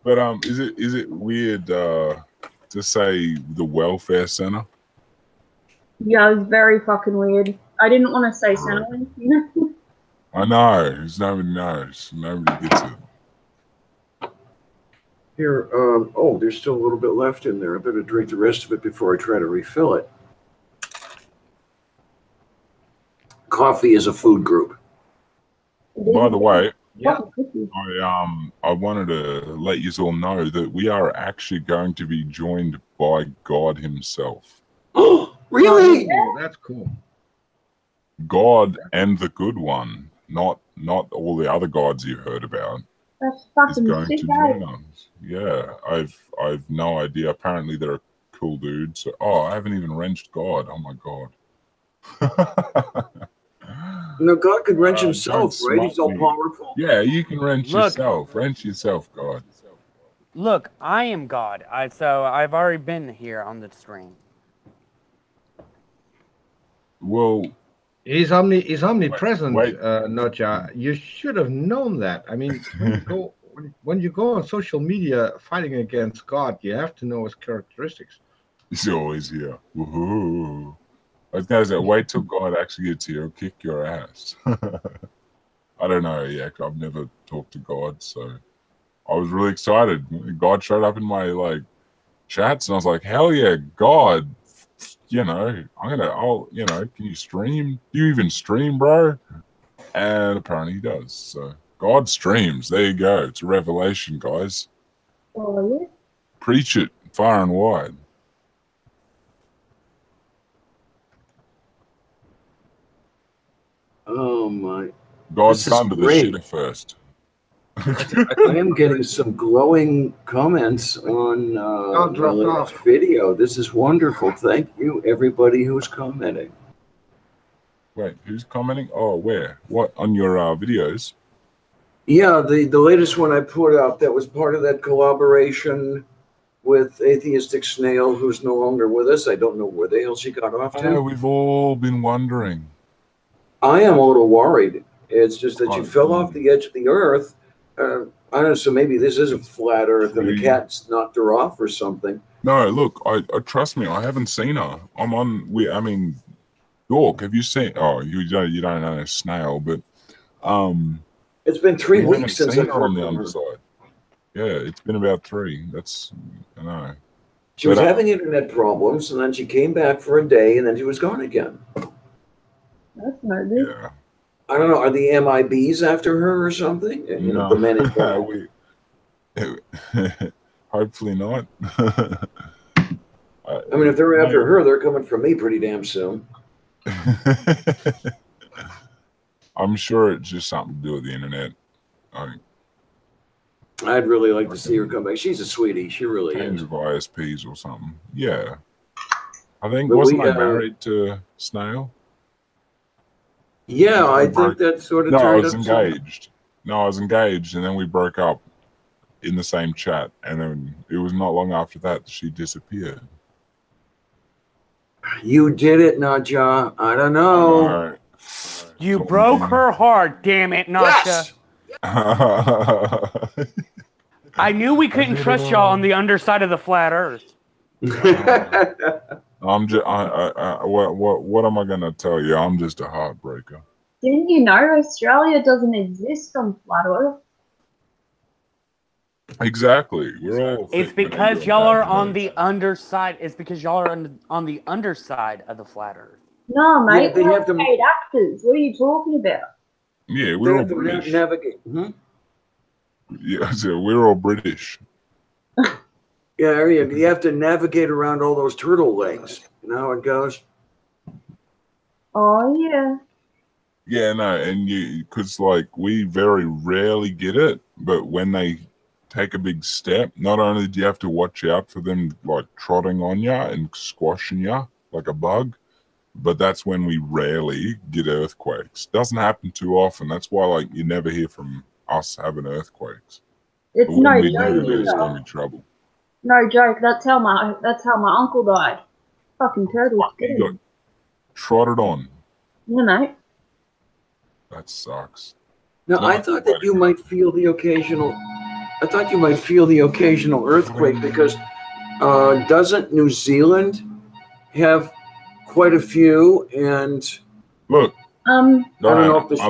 But is it weird to say the welfare center? Yeah, it was very fucking weird. I didn't want to say Centrelink, you know? I know. Nobody knows. Nobody gets it. Here, oh, there's still a little bit left in there. I better drink the rest of it before I try to refill it. Coffee is a food group. By the way, Yeah. I wanted to let you all know that we are actually going to be joined by God himself. Oh, really? Oh, that's cool. God and the good one, not all the other gods you heard about, That's is fucking going sick, to eh? join us. Yeah, I've no idea. Apparently they're a cool dude. So, I haven't even wrenched God. Oh my God. No, God could wrench himself, don't right? He's all smite me. powerful. Yeah, you can wrench Look. yourself. Wrench yourself, God. Look, I am God. So I've already been here on the stream. Well, He's omnipresent, Wait. NotJah. You should have known that. I mean, when you go on social media fighting against God, you have to know his characteristics. he's always here. Woohoo. I was gonna say, wait till God actually gets here, he'll kick your ass. I don't know, yeah, I've never talked to God, so I was really excited. God showed up in my chats, and I was like, hell yeah, God. You know, can you stream? Do you even stream, bro? And apparently he does. So God streams. There you go. It's a revelation, guys. Oh, yeah. Preach it far and wide. Oh my! God's This is under the great. shitter first. I am getting some glowing comments on my dropped latest off. video. This is wonderful. Thank you, everybody who's commenting. Wait, who's commenting? Oh, where? What? On your videos? Yeah, the latest one I put out that was part of that collaboration with Atheistic Snail, who's no longer with us. I don't know where the hell she got off to. We've all been wondering. I am a little worried. It's just that Oh, you fell off the edge of the earth. I don't know. So maybe this is a flat Earth, and the cat's knocked her off or something. No, look, I trust me. I haven't seen her. I'm on. I mean, York. Have you seen? Oh, you don't know Snail, but It's been 3 we weeks haven't since seen I her on heard the from her. underside. Yeah, it's been about 3. That's I know. She was having internet problems, and then she came back for a day, and then she was gone again. That's no good. Yeah. I don't know. Are the MIBs after her or something? You know, the men in black. Hopefully not. I mean, if they're after her, they're coming for me pretty damn soon. I'm sure it's just something to do with the internet. I'd really like to see her come back. She's a sweetie. She really Change is. of ISPs or something. Yeah. I think, But wasn't I married to Snail? Yeah, I think that sort of No, I turned was up to- engaged. No, I was engaged, and then we broke up in the same chat, and then it was not long after that she disappeared. You did it, NotJah. I don't know. You broke her heart, damn it, NotJah. Yes! I knew we couldn't trust y'all on the underside of the flat Earth. I'm just. What am I gonna tell you? I'm just a heartbreaker. Didn't you know Australia doesn't exist on flat Earth? Exactly. We're all. It's because y'all are on the underside. It's because y'all are on the underside of the flat Earth. No, mate. Yeah, they have to- paid actors. What are you talking about? Yeah, They we're all have to British. navigate. Yeah, so we're all British. Yeah, you have to navigate around all those turtle legs. You know how it goes? Oh, yeah. Yeah, no, and because like we very rarely get it, but when they take a big step, not only do you have to watch out for them like trotting on you and squashing you like a bug, but that's when we rarely get earthquakes. Doesn't happen too often. That's why like you never hear from us having earthquakes. It's But when no we joke. do, there's gonna be trouble. No joke. That's how my uncle died. Fucking turtles. He got trotted on. You know. That sucks. No, I thought that you might feel the occasional. I thought you might feel the occasional earthquake because doesn't New Zealand have quite a few? And look, I don't know if the No,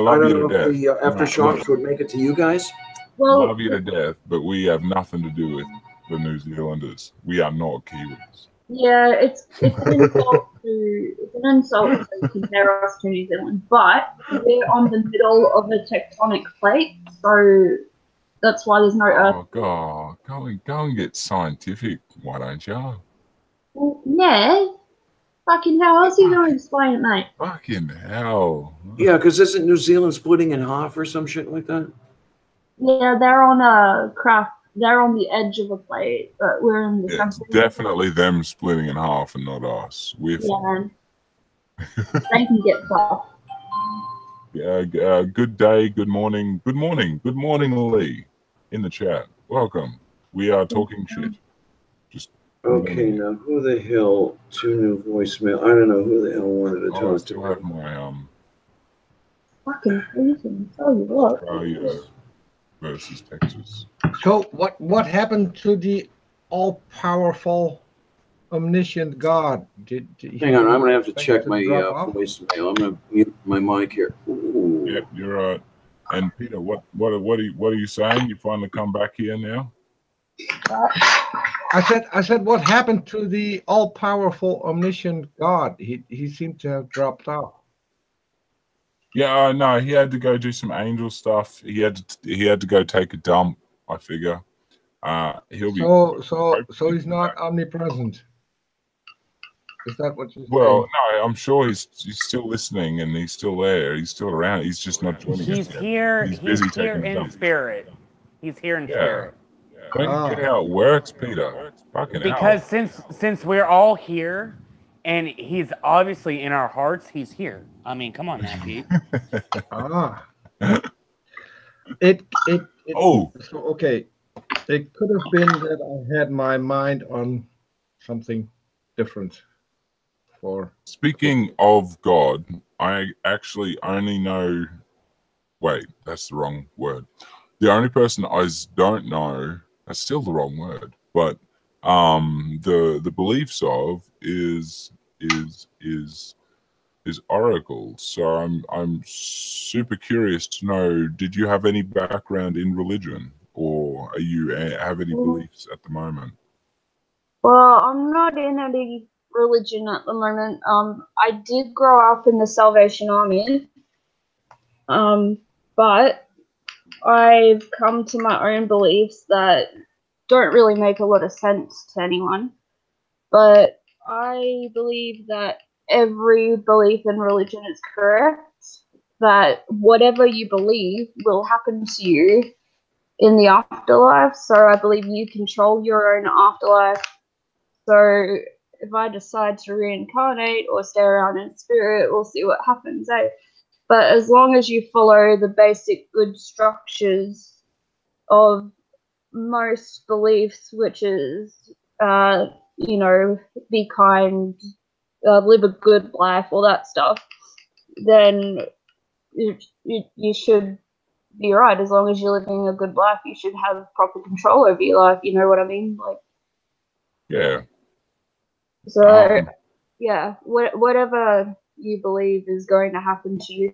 aftershocks look. would make it to you guys. Well, Love you to death, but we have nothing to do with the New Zealanders. We are not Kiwis. yeah, it's an insult to compare us to New Zealand, but we're on the middle of a tectonic plate, so that's why there's no earth. Oh God, go and get scientific, why don't you? Well, yeah. Fucking how else are you going to explain it, mate? Fucking hell. Yeah, because isn't New Zealand splitting in half or some shit like that? Yeah, they're on a craft. They're on the edge of a plate, but we're in the Yeah, it's center. definitely them splitting in half and not us. We're Yeah, man. They can get tough. good day, good morning, Lee, in the chat. Welcome. We are talking shit. Just Okay, now who the hell? 2 new voicemail. I don't know who the hell wanted to I talk still to have me. my Fucking freezing. Tell you what. Australia versus Texas. So what happened to the all-powerful, omniscient God? Did Hang on, I'm gonna have to expect check to my drop off? voicemail. I'm gonna mute my mic here. Ooh. Yep, you're right. And Peter, what are you saying? You finally come back here now? I said what happened to the all-powerful, omniscient God? He seemed to have dropped off. Yeah, no, he had to go do some angel stuff. He had to go take a dump. I figure. He'll be. So he's not omnipresent. Is that what you're saying? Well, no, I'm sure he's still listening and he's still there. He's still around. He's just not joining us. He's yet. here. He's He's busy here taking a in dump. spirit. He's here in spirit. Don't you get how it works, Peter? Fucking Because hell. since we're all here, and he's obviously in our hearts, he's here. I mean, come on now, Pete. Oh. So okay. It could have been that I had my mind on something different. Speaking of God, I actually only know. Wait, that's the wrong word. The only person I don't know. That's still the wrong word. But the beliefs of is oracles. So I'm super curious to know. Did you have any background in religion, or are you have any beliefs at the moment? Well, I'm not in any religion at the moment. I did grow up in the Salvation Army. But I've come to my own beliefs that don't really make a lot of sense to anyone. But I believe that every belief in religion is correct, that whatever you believe will happen to you in the afterlife. So I believe you control your own afterlife. So if I decide to reincarnate or stay around in spirit, we'll see what happens, eh? But as long as you follow the basic good structures of most beliefs, which is, you know, be kind, live a good life, all that stuff, then you should be right. As long as you're living a good life, you should have proper control over your life. You know what I mean? Like, yeah. so yeah, whatever you believe is going to happen to you,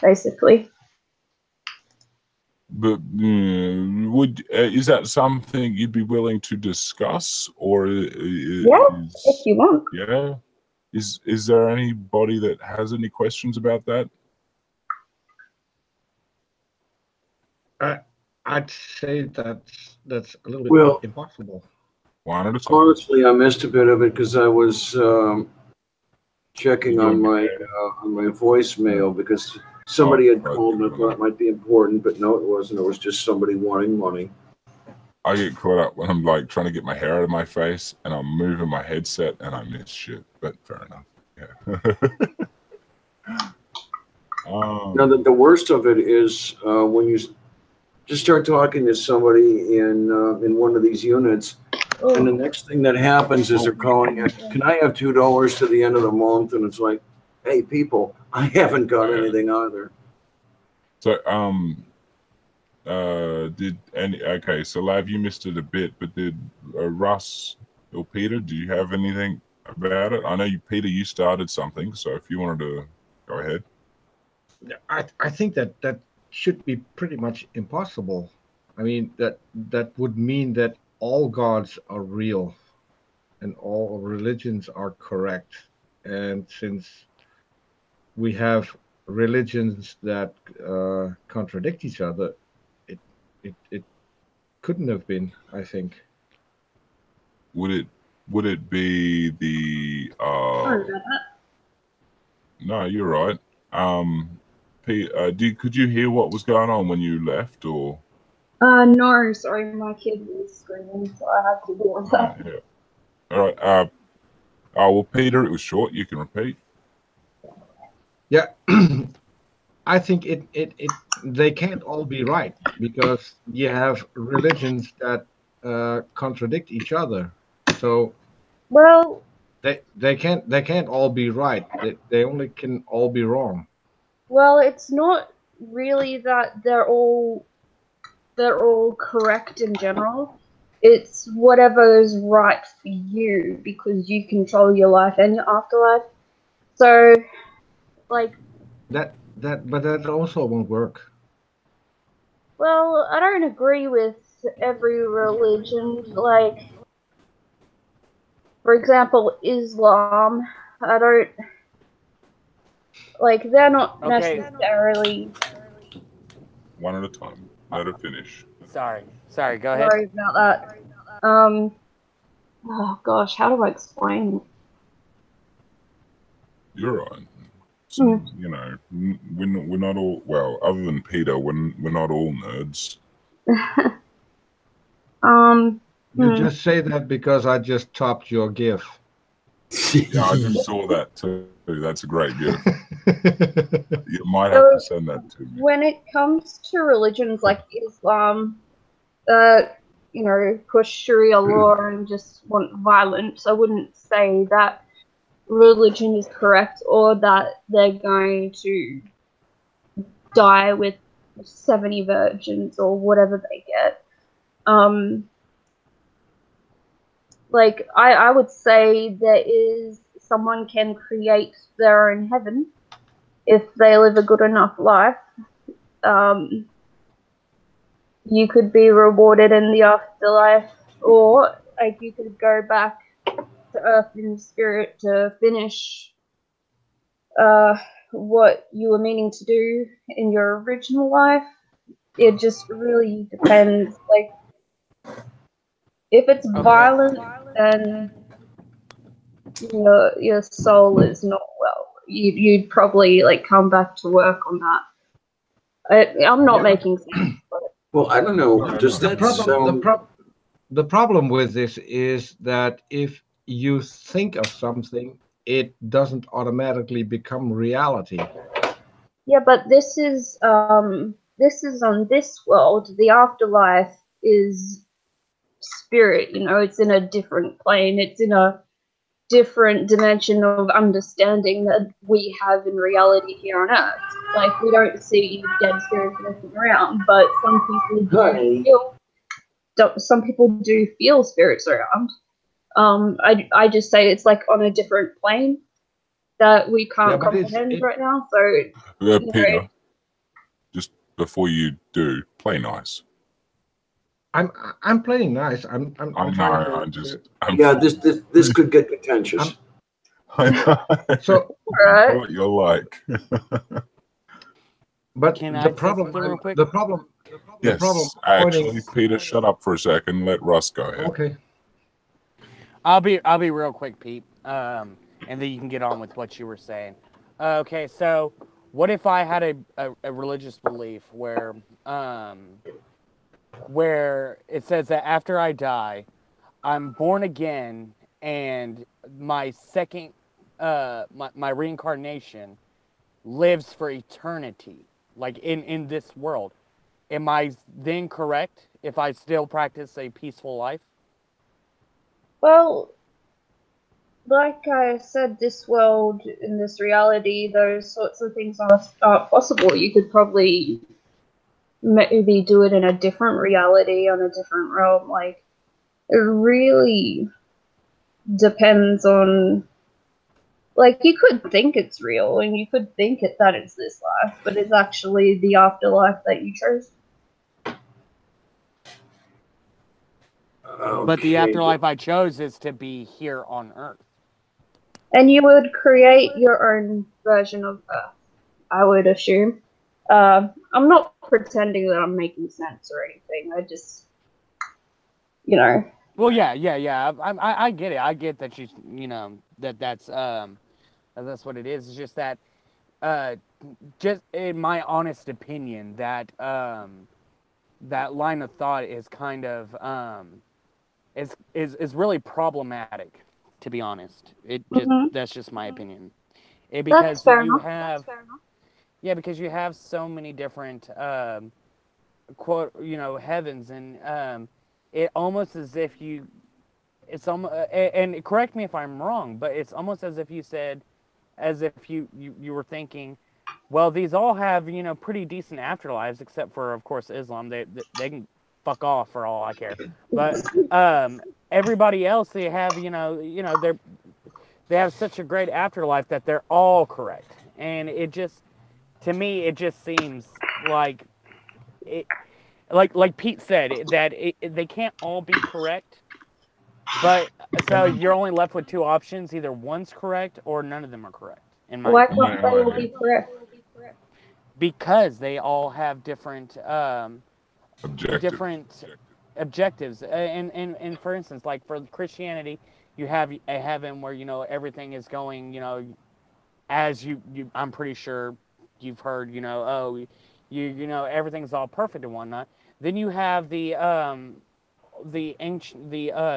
basically. But is that something you'd be willing to discuss, or If you want. Yeah, is there anybody that has any questions about that? I'd say that's a little bit Well, impossible. One at a time. Honestly, I missed a bit of it because I was checking on my voicemail because somebody had called and I thought it might be important, but no, it wasn't. It was just somebody wanting money. I get caught up when I'm like trying to get my hair out of my face and I'm moving my headset and I miss shit. But fair enough. Yeah. Now, the worst of it is when you just start talking to somebody in one of these units, and the next thing that happens is they're calling you, can I have $2 to the end of the month? And it's like, hey, people, I haven't got anything either. So, okay, so Lav, you missed it a bit, but did Russ or Peter, do you have anything about it? I know Peter, you started something, so if you wanted to go ahead. I think that should be pretty much impossible. I mean, that would mean that all gods are real and all religions are correct. And since we have religions that contradict each other, it couldn't have been, I think. Would it be the No, you're right. Could you hear what was going on when you left, or? No, sorry, my kid was screaming, so I had to deal with that. Yeah. All right. Well, Peter, it was short. You can repeat. Yeah, I think they can't all be right because you have religions that contradict each other. So, well, they can't all be right. They only can all be wrong. Well, it's not really that they're all correct in general. It's whatever is right for you because you control your life and your afterlife. So, like but that also won't work. Well, I don't agree with every religion. Like, for example, Islam. I don't like. They're not necessarily. One at a time. Let her finish. Sorry. Go ahead. Sorry about that. Oh gosh, how do I explain? You're right. So, you know, we're not all, well, other than Peter, we're not all nerds. You just say that because I just topped your GIF. Yeah, I just saw that too. That's a great GIF. You might have to send that to me. When it comes to religions like Islam, you know, push Sharia law and just want violence, I wouldn't say that religion is correct or that they're going to die with 70 virgins or whatever they get. Like, I would say someone can create their own heaven if they live a good enough life. You could be rewarded in the afterlife, or like you could go back to Earth in spirit to finish what you were meaning to do in your original life. It just really depends. Like, if it's violent, then your soul is not well. You'd probably like come back to work on that. I'm not making sense. Well, I don't know. Does that sound... The problem with this is that if you think of something, it doesn't automatically become reality. Yeah, but this is on this world. The afterlife is spirit, you know, it's in a different plane, it's in a different dimension of understanding that we have in reality here on Earth. Like, we don't see dead spirits walking around, but some people do feel spirits around. I just say it's like on a different plane that we can't comprehend right now. So, Peter, just before you do, play nice. I'm playing nice. I'm trying to. This could get contentious. I know. So I know what you're like. But Can the I problem, say something real quick? the problem. Yes, actually, Peter, shut up for a second. Let Russ go ahead. Okay. I'll be real quick, Pete. And then you can get on with what you were saying. Okay, so what if I had a religious belief where it says that after I die, I'm born again, and my second my reincarnation lives for eternity, like in this world. Am I then correct if I still practice a peaceful life? well, like I said, this world, in this reality, those sorts of things aren't possible. You could probably maybe do it in a different reality, on a different realm. Like, it really depends on, like, you could think it's real and you could think that it's this life, but it's actually the afterlife that you chose. But the afterlife I chose is to be here on Earth. And you would create your own version of Earth, I would assume. I'm not pretending that I'm making sense or anything. I just, you know. Well, yeah. I get it. I get that that's what it is. It's just that, just in my honest opinion, that that line of thought is kind of is really problematic. To be honest, that's just my opinion. Because you have, because you have so many different heavens, and it almost as if it's almost, and correct me if I'm wrong, but it's almost as if you said, as if you were thinking, well, these all have pretty decent afterlives, except for, of course, Islam. They can fuck off for all I care. But everybody else, they have they have such a great afterlife that they're all correct, and it just, to me, it just seems like it, like Pete said, they can't all be correct. But so you're only left with two options: either one's correct or none of them are correct. In my Why can't they all be correct? Because they all have different objectives. And for instance, like for Christianity, you have a heaven where everything is going as you I'm pretty sure you've heard everything's all perfect and whatnot. Then you have the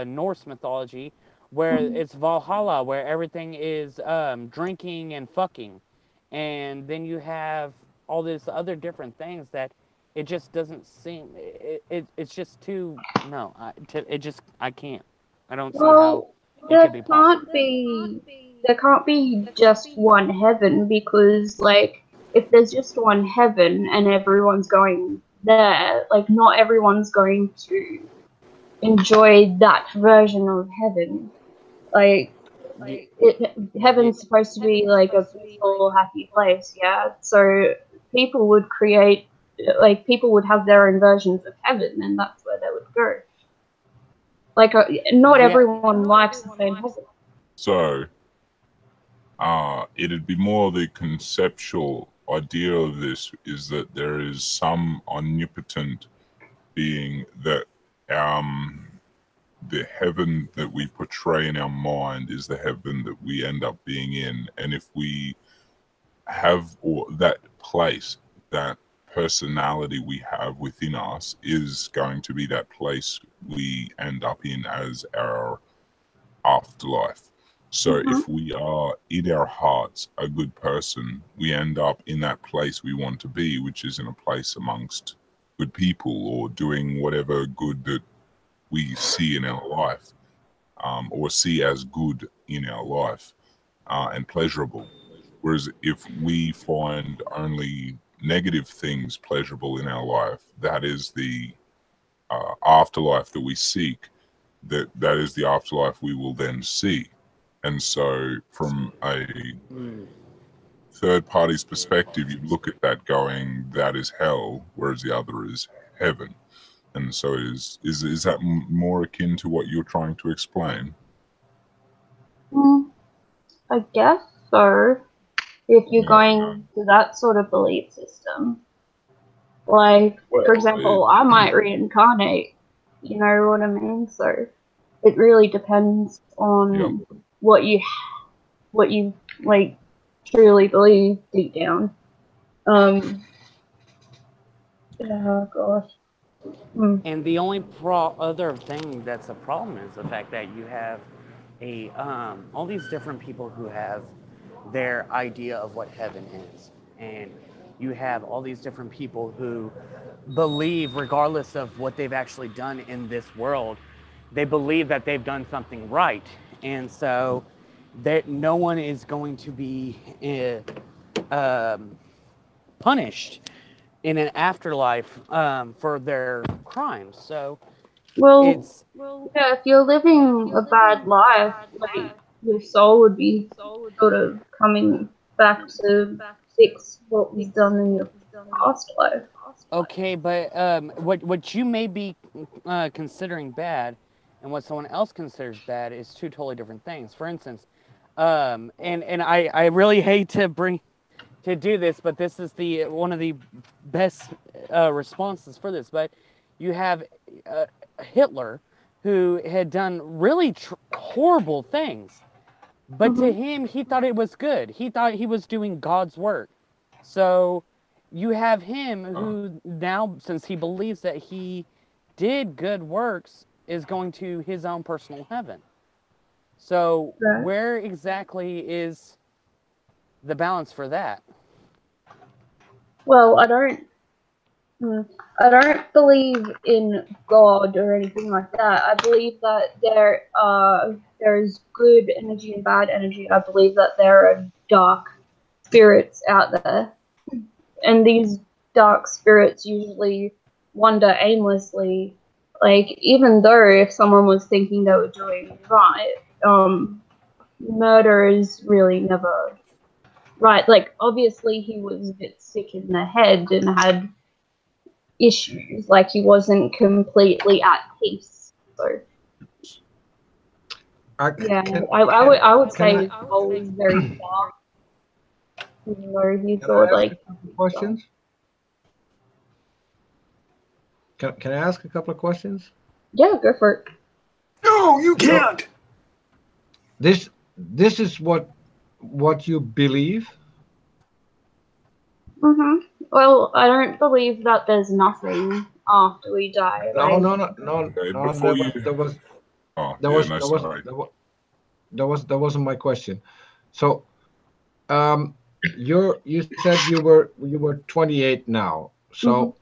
Norse mythology, where it's Valhalla, where everything is drinking and fucking, and then you have all these other different things that it just doesn't seem, it's just too, no, I can't, I don't see how it could be possible. There can't be just one heaven, because, like, if there's just one heaven and everyone's going there, like, not everyone's going to enjoy that version of heaven. Like, heaven's supposed to be like a peaceful, happy place, yeah? So people would have their own versions of heaven, and that's where they would go. Like, not everyone likes the same heaven. So, it'd be more the conceptual idea of this is that there is some omnipotent being that the heaven that we portray in our mind is the heaven that we end up being in. And if we have, or that place, that personality we have within us is going to be that place we end up in as our afterlife. So if we are in our hearts a good person, we end up in that place we want to be, which is in a place amongst good people or doing whatever good that we see in our life, or see as good in our life, and pleasurable. Whereas if we find only negative things pleasurable in our life, that is the afterlife that we seek, that is the afterlife we will then see. And so from a third party's perspective, you look at that going, that is hell, whereas the other is heaven. And so is that more akin to what you're trying to explain? I guess so. If you're going to that sort of belief system. Like, for example, I might reincarnate, you know what I mean? So it really depends on what you like truly believe deep down. Oh gosh. And the only other thing that's a problem is the fact that you have all these different people who have their idea of what heaven is, and you have all these different people who believe, regardless of what they've actually done in this world, they believe that they've done something right, and so that no one is going to be punished in an afterlife for their crimes. So yeah, if you're living a bad life, like your soul would be sort of coming back to fix what was done in your past life. Okay, but what you may be considering bad and what someone else considers bad is two totally different things. For instance, and I really hate to do this, but this is one of the best responses for this. But you have Hitler, who had done really horrible things, but to him, he thought it was good. He thought he was doing God's work. So you have him who now, since he believes that he did good works, is going to his own personal heaven. So where exactly is the balance for that? Well, I don't believe in God or anything like that. I believe that there's good energy and bad energy. I believe that there are dark spirits out there, and these dark spirits usually wander aimlessly. Like, even though if someone was thinking they were doing right, murder is really never right. Like, obviously he was a bit sick in the head and had issues, like he wasn't completely at peace. So I would say his soul is very dark. Even though he thought like questions. Can I ask a couple of questions? Yeah, go for it. No, you can't. This is what you believe? Well, I don't believe that there's nothing after we die. No. That wasn't my question. So, you said you were 28 now. So,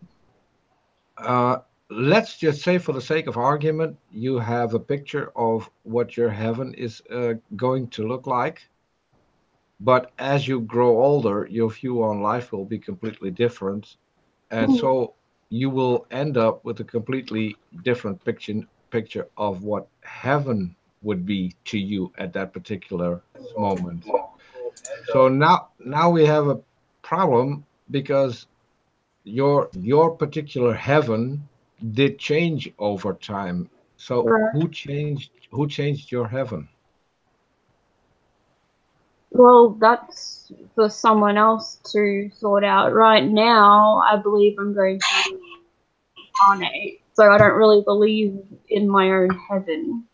let's just say, for the sake of argument, you have a picture of what your heaven is going to look like. But as you grow older, your view on life will be completely different. And so you will end up with a completely different picture of what heaven would be to you at that particular moment. So now we have a problem, because your particular heaven did change over time. So who changed your heaven? Well, that's for someone else to sort out. Right now, I believe I'm going to reincarnate, so I don't really believe in my own heaven.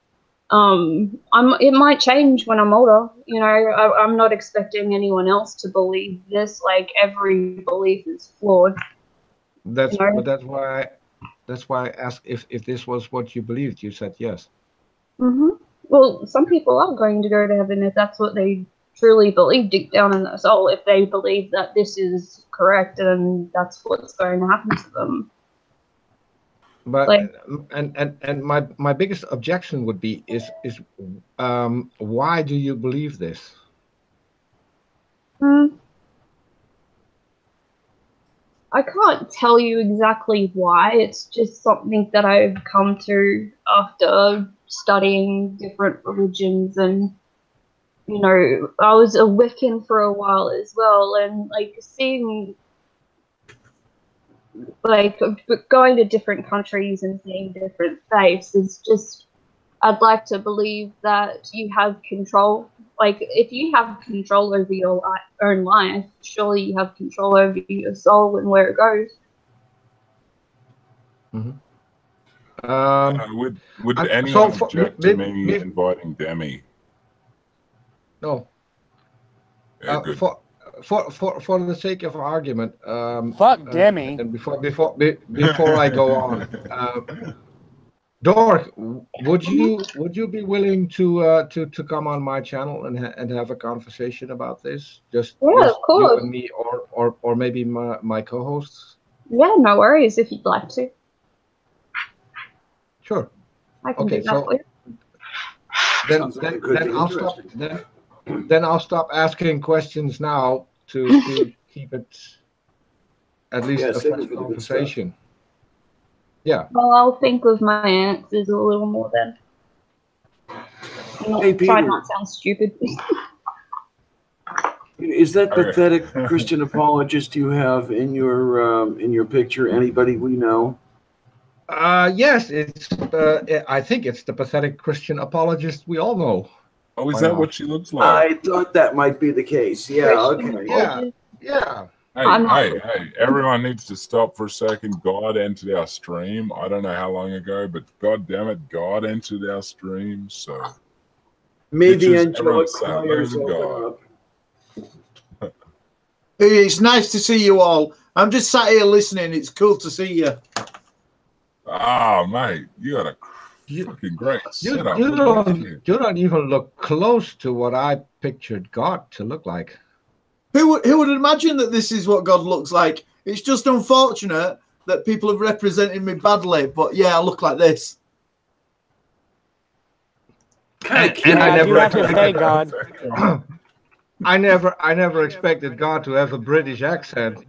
It might change when I'm older. You know, I'm not expecting anyone else to believe this. Like, every belief is flawed. That's why I asked if this was what you believed. You said yes. Well, some people are going to go to heaven if that's what they truly believe deep down in their soul. If they believe that this is correct and that's what's going to happen to them. But Like- and my biggest objection would be is why do you believe this? I can't tell you exactly why. It's just something that I've come to after studying different religions, and you know, I was a Wiccan for a while as well, and like seeing, like going to different countries and seeing different faiths is just, I'd like to believe that you have control. Like, if you have control over your own life, surely you have control over your soul and where it goes. Would anyone object to me inviting Demi? No. Yeah, good. For the sake of argument, Fuck Demi. and before I go on, Dork, would you be willing to come on my channel and have a conversation about this? Just of course. You and me, or maybe my co-hosts. Yeah, no worries if you'd like to. Sure. I can do that for you. Then I'll stop asking questions now to keep it at least a fresh conversation. Yeah. Well, I'll think of my answers a little more then. Hey, Try Peter. not to sound stupid. Is that pathetic Christian apologist you have in your picture anybody we know? Yes, it's. I think it's the pathetic Christian apologist we all know. Oh, is that what she looks like? I thought that might be the case. Yeah. Okay. Yeah. Hey, everyone needs to stop for a second. God entered our stream. I don't know how long ago, but God damn it, God entered our stream. So maybe everyone angelic say, choirs "Praise open God." up. It's nice to see you all. I'm just sat here listening. It's cool to see you. Ah, mate, you got a fucking great setup. You don't even look close to what I pictured God to look like. Who would imagine that this is what God looks like? It's just unfortunate that people have represented me badly, but yeah, I look like this. I never have to say God. I never expected God to have a British accent.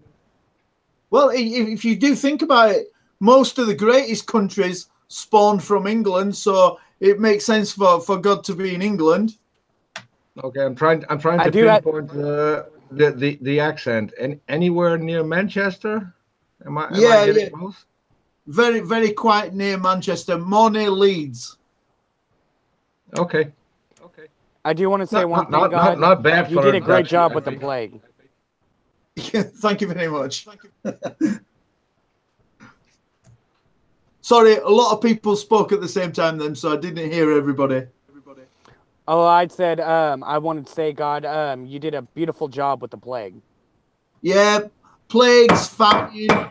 Well, if you do think about it, most of the greatest countries spawned from England, so it makes sense for God to be in England. Okay, I'm trying to pinpoint the accent. And anywhere near Manchester? Am I getting close? Very, very quite near Manchester, more near Leeds. Okay. I do want to say one thing, God. Not bad. You did a great job with the plague. Thank you very much. Sorry, a lot of people spoke at the same time then, so I didn't hear everybody. Oh, I said, I wanted to say, God, you did a beautiful job with the plague. Yeah, plagues, famine,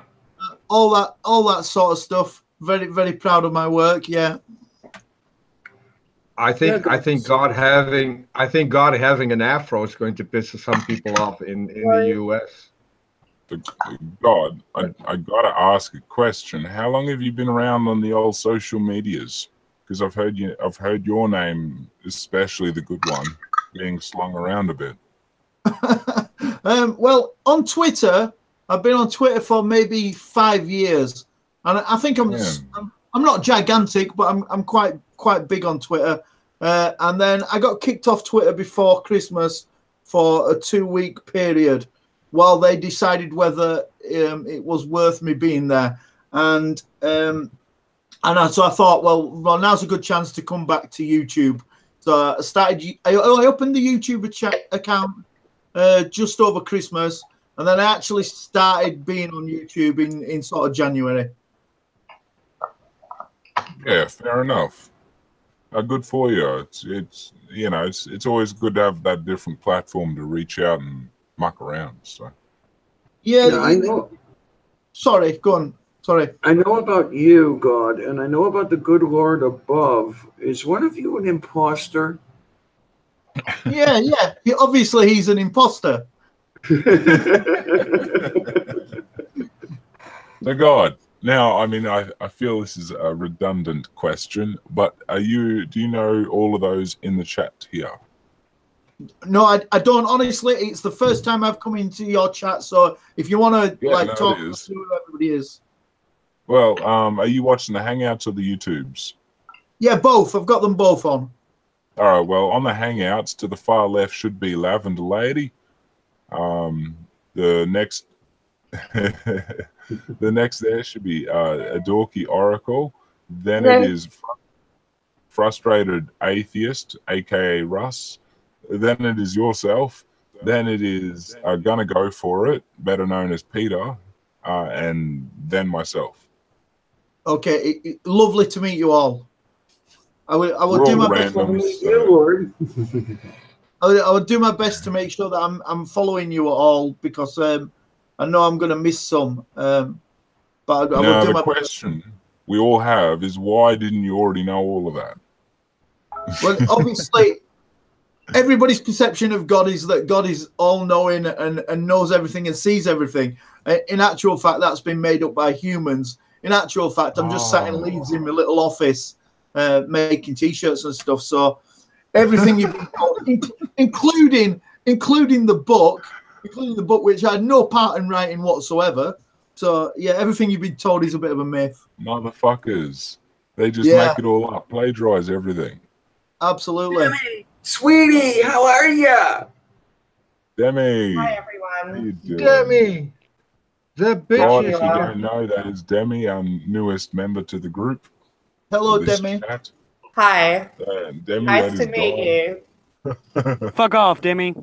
all that sort of stuff. Very, very proud of my work. Yeah. I think God having an afro is going to piss some people off in the US. God, I gotta ask a question. How long have you been around on the old social medias? Because I've heard your name, especially the good one, being slung around a bit. Well, on Twitter, I've been on Twitter for maybe 5 years, and I think I'm not gigantic, but I'm quite big on Twitter. And then I got kicked off Twitter before Christmas for a 2-week period while they decided whether it was worth me being there. And so I thought, well, now's a good chance to come back to YouTube. So I opened the YouTube account just over Christmas, and then I actually started being on YouTube in sort of January. Yeah, fair enough. Good for you. It's always good to have that different platform to reach out and muck around. So yeah, I know. Sorry, go on. Sorry. I know about you, God, and I know about the good Lord above. Is one of you an imposter? Yeah. Obviously, he's an imposter. So God, now I mean I feel this is a redundant question, but do you know all of those in the chat here? No, I don't. Honestly, it's the first time I've come into your chat. So if you want to talk to who everybody is. Well, are you watching the Hangouts or the YouTubes? Yeah, both. I've got them both on. All right. Well, on the Hangouts to the far left should be Lavender Lady. The next, the next there should be a Dorky Oracle. Then it is Frustrated Atheist, aka Russ. Then it is yourself. Then it is Gonna Go For It, better known as Peter, and then myself. Okay, lovely to meet you all. I will do my best. I would do my best to make sure that I'm following you all, because I know I'm going to miss some. But I will do my question we all have is, why didn't you already know all of that? Well, obviously, everybody's perception of God is that God is all-knowing and knows everything and sees everything. In actual fact, that's been made up by humans. In actual fact, I'm just sat in Leeds in my little office making T-shirts and stuff. So everything you've been told, including the book, which I had no part in writing whatsoever. So yeah, everything you've been told is a bit of a myth. Motherfuckers, they just make it all up, plagiarize everything. Absolutely. Demi, sweetie, how are you? Demi. Hi everyone. How you doing? Demi. The bitch. God, if you don't know, that is Demi, our newest member to the group. Hello, Demi. Chat. Hi. Demi, nice to meet you. Fuck off, Demi.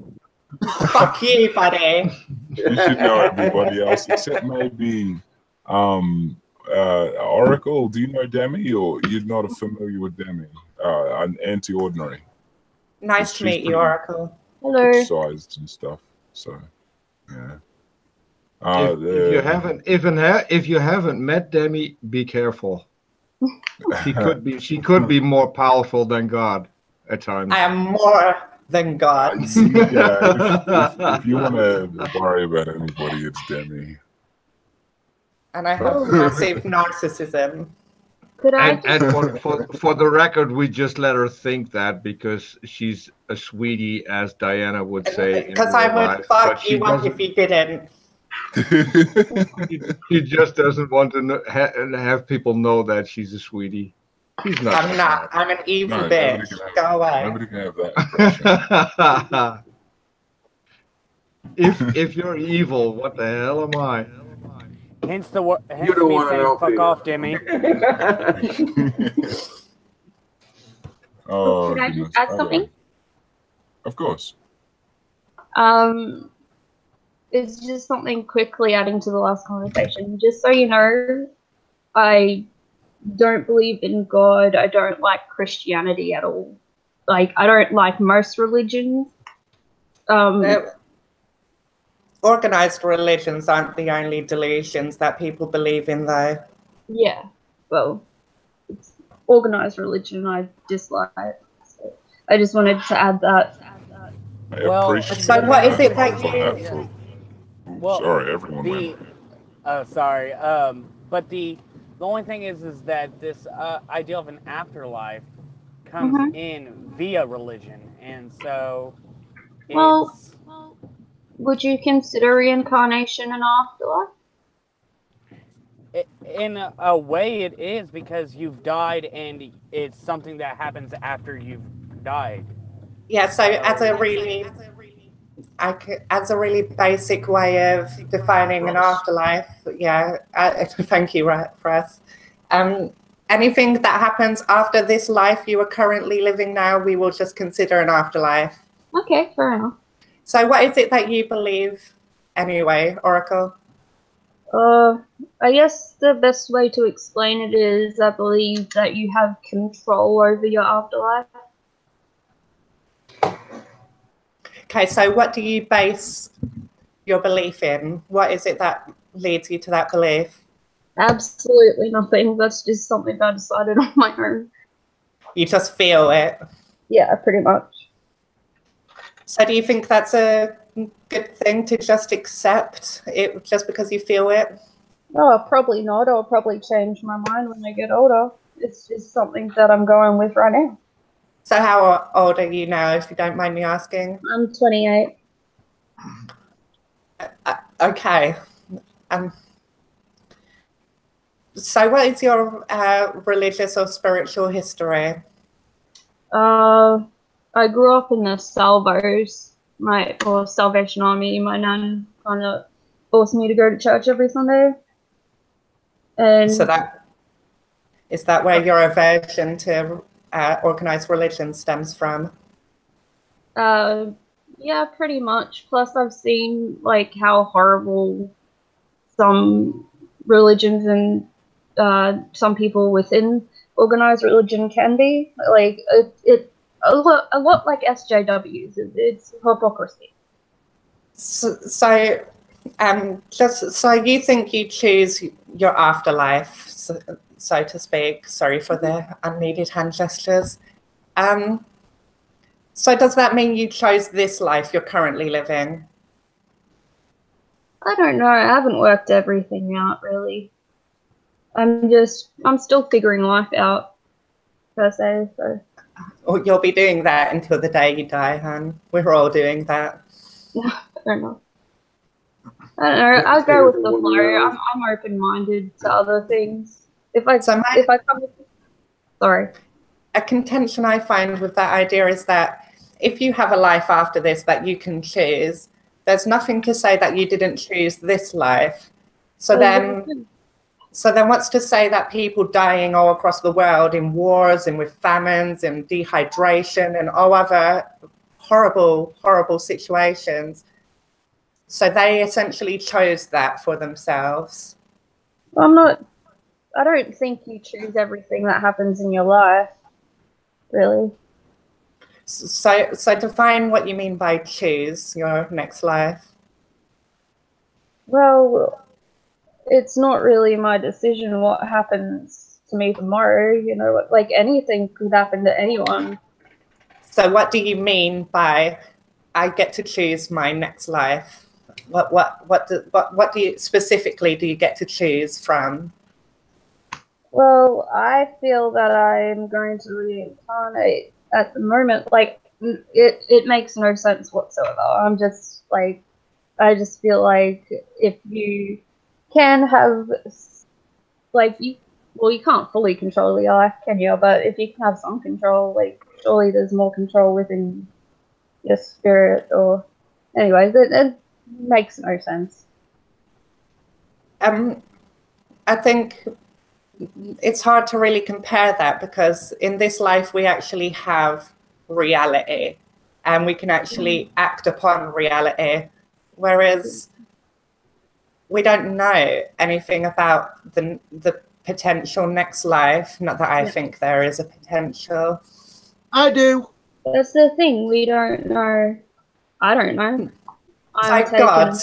Fuck you, buddy. You should know everybody else except maybe Oracle. Do you know Demi, or you're not familiar with Demi? An anti-ordinary. Nice to meet you, Oracle. Hello. Sized and stuff. So, yeah. If you haven't met Demi, be careful. She could be more powerful than God at times. I am more than God. Yeah, if you want to worry about anybody, it's Demi. And I have massive narcissism. For the record, we just let her think that because she's a sweetie, as Diana would say. Because I would fuck you up if you didn't. She just doesn't want to have people know that she's a sweetie. She's not. I'm not. I'm an evil bitch. Go away. Nobody can have that impression. If you're evil, what the hell am I? Hence me saying fuck off, Demi. Oh, Can I just add something? Of course. It's just something quickly adding to the last conversation. Just so you know, I don't believe in God. I don't like Christianity at all. Like, I don't like most religions. Organized religions aren't the only delusions that people believe in, though. Yeah, well, it's organized religion I dislike. So I just wanted to add that. So what is it that you... Well, sorry, everyone. Sorry. But the only thing is that this idea of an afterlife comes in via religion, and so it's... Well, would you consider reincarnation an afterlife? In a way, it is, because you've died, and it's something that happens after you've died. Yeah. So as a really basic way of defining an afterlife, yeah. Thank you, Russ. Anything that happens after this life you are currently living now, we will just consider an afterlife. Okay, fair enough. So what is it that you believe anyway, Oracle? I guess the best way to explain it is I believe that you have control over your afterlife. Okay, so what do you base your belief in? What is it that leads you to that belief? Absolutely nothing. That's just something I decided on my own. You just feel it. Yeah, pretty much. So do you think that's a good thing to just accept it just because you feel it? Oh, probably not. I'll probably change my mind when I get older. It's just something that I'm going with right now. So how old are you now, if you don't mind me asking? I'm 28. Okay. So what is your religious or spiritual history? I grew up in the Salvos, or Salvation Army. My nan kind of forced me to go to church every Sunday. And so is that where your aversion to organized religion stems from? Yeah, pretty much. Plus, I've seen like how horrible some religions and some people within organized religion can be. Like it a lot like SJWs. It's hypocrisy. So you think you choose your afterlife, so to speak. Sorry for the unneeded hand gestures. So does that mean you chose this life you're currently living? I don't know. I haven't worked everything out, really. I'm still figuring life out, per se, so. Well, you'll be doing that until the day you die, hon. We're all doing that. I don't know. I'll go with the flow. I'm open-minded to other things. If I come with, sorry. A contention I find with that idea is that if you have a life after this that you can choose, there's nothing to say that you didn't choose this life. So then what's to say that people dying all across the world in wars and with famines and dehydration and all other horrible, horrible situations, so they essentially chose that for themselves? I don't think you choose everything that happens in your life, really. So define what you mean by choose your next life. Well, it's not really my decision what happens to me tomorrow. You know, like anything could happen to anyone. So what do you mean by I get to choose my next life? What do you specifically do you get to choose from? Well, I feel that I'm going to reincarnate at the moment. Like it makes no sense whatsoever. I'm just like, I just feel like if you can have, like, you can't fully control your life, can you? But if you can have some control, like, surely there's more control within your spirit, or anyways, it makes no sense. I think it's hard to really compare that, because in this life we actually have reality and we can actually act upon reality, whereas we don't know anything about the potential next life. Not that I think there is a potential. I do. That's the thing. We don't know. I don't know. Like God.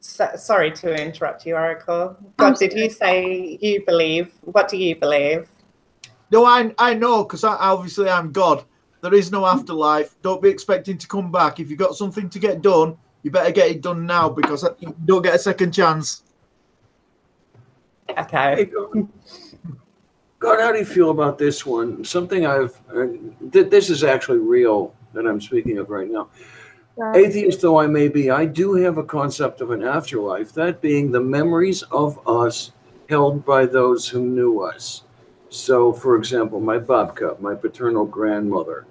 Sorry to interrupt you, Oracle. God, did you say you believe? What do you believe? No, I know, because obviously I'm God. There is no afterlife. Don't be expecting to come back. If you've got something to get done, you better get it done now, because you don't get a second chance. Okay. Hey, God, how do you feel about this one? Something this is actually real that I'm speaking of right now. Atheist though I may be, I do have a concept of an afterlife, that being the memories of us held by those who knew us. So, for example, my babka, my paternal grandmother,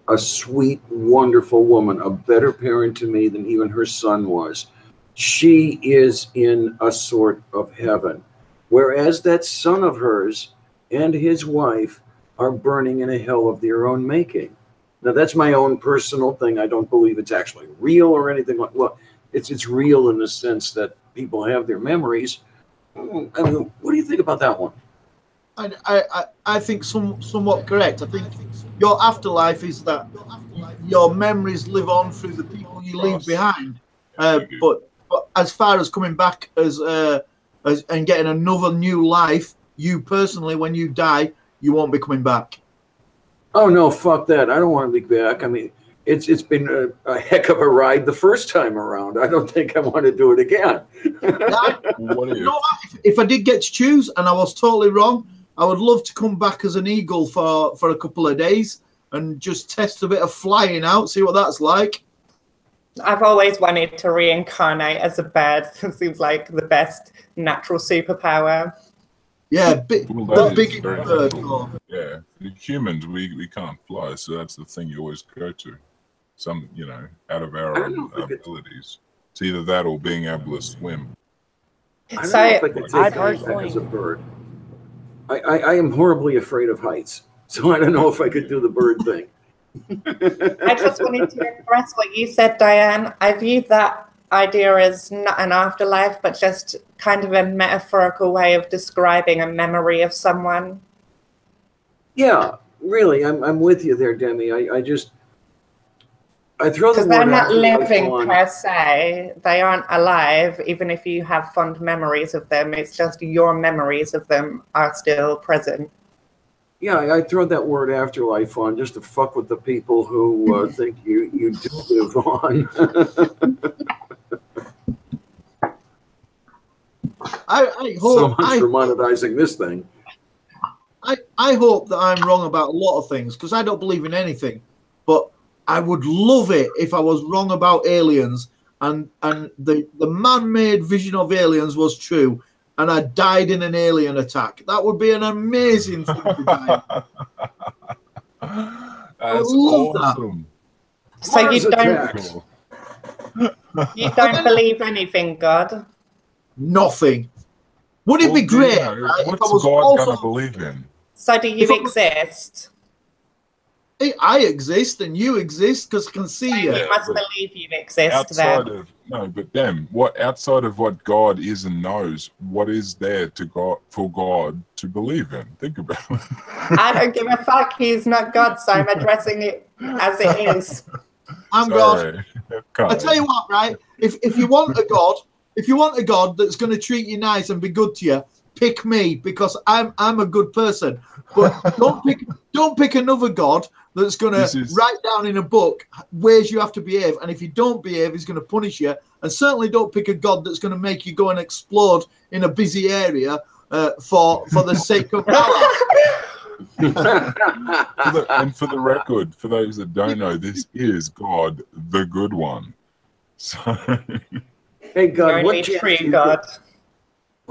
a sweet, wonderful woman, a better parent to me than even her son was. She is in a sort of heaven, whereas that son of hers and his wife are burning in a hell of their own making. Now, that's my own personal thing. I don't believe it's actually real or anything like. Well, it's real in the sense that people have their memories. I mean, what do you think about that one? I think somewhat correct. I think your afterlife is that your memories live on through the people you leave behind. But as far as coming back as and getting another new life, you personally, when you die, you won't be coming back. Oh no, fuck that! I don't want to be back. I mean, it's been a heck of a ride the first time around. I don't think I want to do it again. If I did get to choose and I was totally wrong, I would love to come back as an eagle for a couple of days and just test a bit of flying out, see what that's like. I've always wanted to reincarnate as a bird. It seems like the best natural superpower. Yeah, big bird. Yeah, the humans, we can't fly, so that's the thing you always go to. Some, you know, out of our abilities. It's either that or being able to swim. I personally, as a bird, I am horribly afraid of heights, so I don't know if I could do the bird thing. I just wanted to express what you said, Diane. I view that idea as not an afterlife, but just kind of a metaphorical way of describing a memory of someone. Yeah, really, I'm with you there, Demi. I throw the word because they're not living on. per se. They aren't alive, even if you have fond memories of them. It's just your memories of them are still present. Yeah, I throw that word afterlife on just to fuck with the people who think you do live on. I hope, so much for monetizing this thing. I hope that I'm wrong about a lot of things because I don't believe in anything. But I would love it if I was wrong about aliens and the man-made vision of aliens was true and I died in an alien attack. That would be an amazing thing to die. That's awesome. That. So you don't believe anything, God? Nothing. Would it be great? Yeah, right, what's God going to believe in? So do you exist? I exist and you exist because I can see you. You must believe you exist outside then. Of no, but damn, outside of what God is and knows, what is there for God to believe in? Think about it. I don't give a fuck. He's not God, so I'm addressing it as it is. I'm God. I tell you what, right? If you want a God, that's going to treat you nice and be good to you, pick me because I'm a good person. But don't pick another God that's going to write down in a book ways you have to behave, and if you don't behave, he's going to punish you. And certainly don't pick a God that's going to make you go and explode in a busy area for the sake of Allah. And for the record, for those that don't know, this is God, the good one. So, hey God, what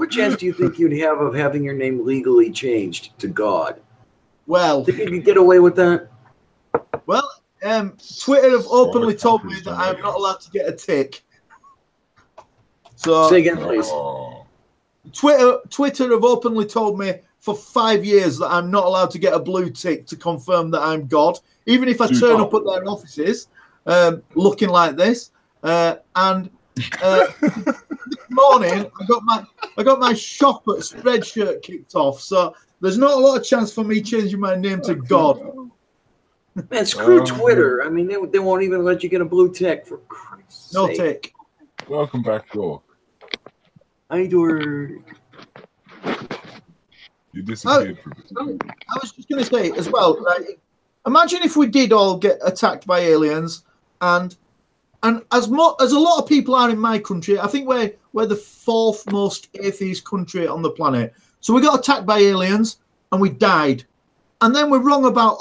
chance do you think you'd have of having your name legally changed to God? Well, think you could get away with that? Well, Twitter have openly told me that I'm not allowed to get a tick. So say again, please. Twitter have openly told me for 5 years that I'm not allowed to get a blue tick to confirm that I'm God, even if I turn up at their offices looking like this. And this morning I got my shop at Spreadshirt kicked off, so there's not a lot of chance for me changing my name to God. Man, screw Twitter. I mean, they won't even let you get a blue tick, for Christ's sake. No tick. Welcome back, Dork. I do. You disappeared from it. I was just going to say as well, right? Imagine if we did all get attacked by aliens, and as a lot of people are in my country, I think we're the fourth most atheist country on the planet. So we got attacked by aliens and we died. And then we're wrong about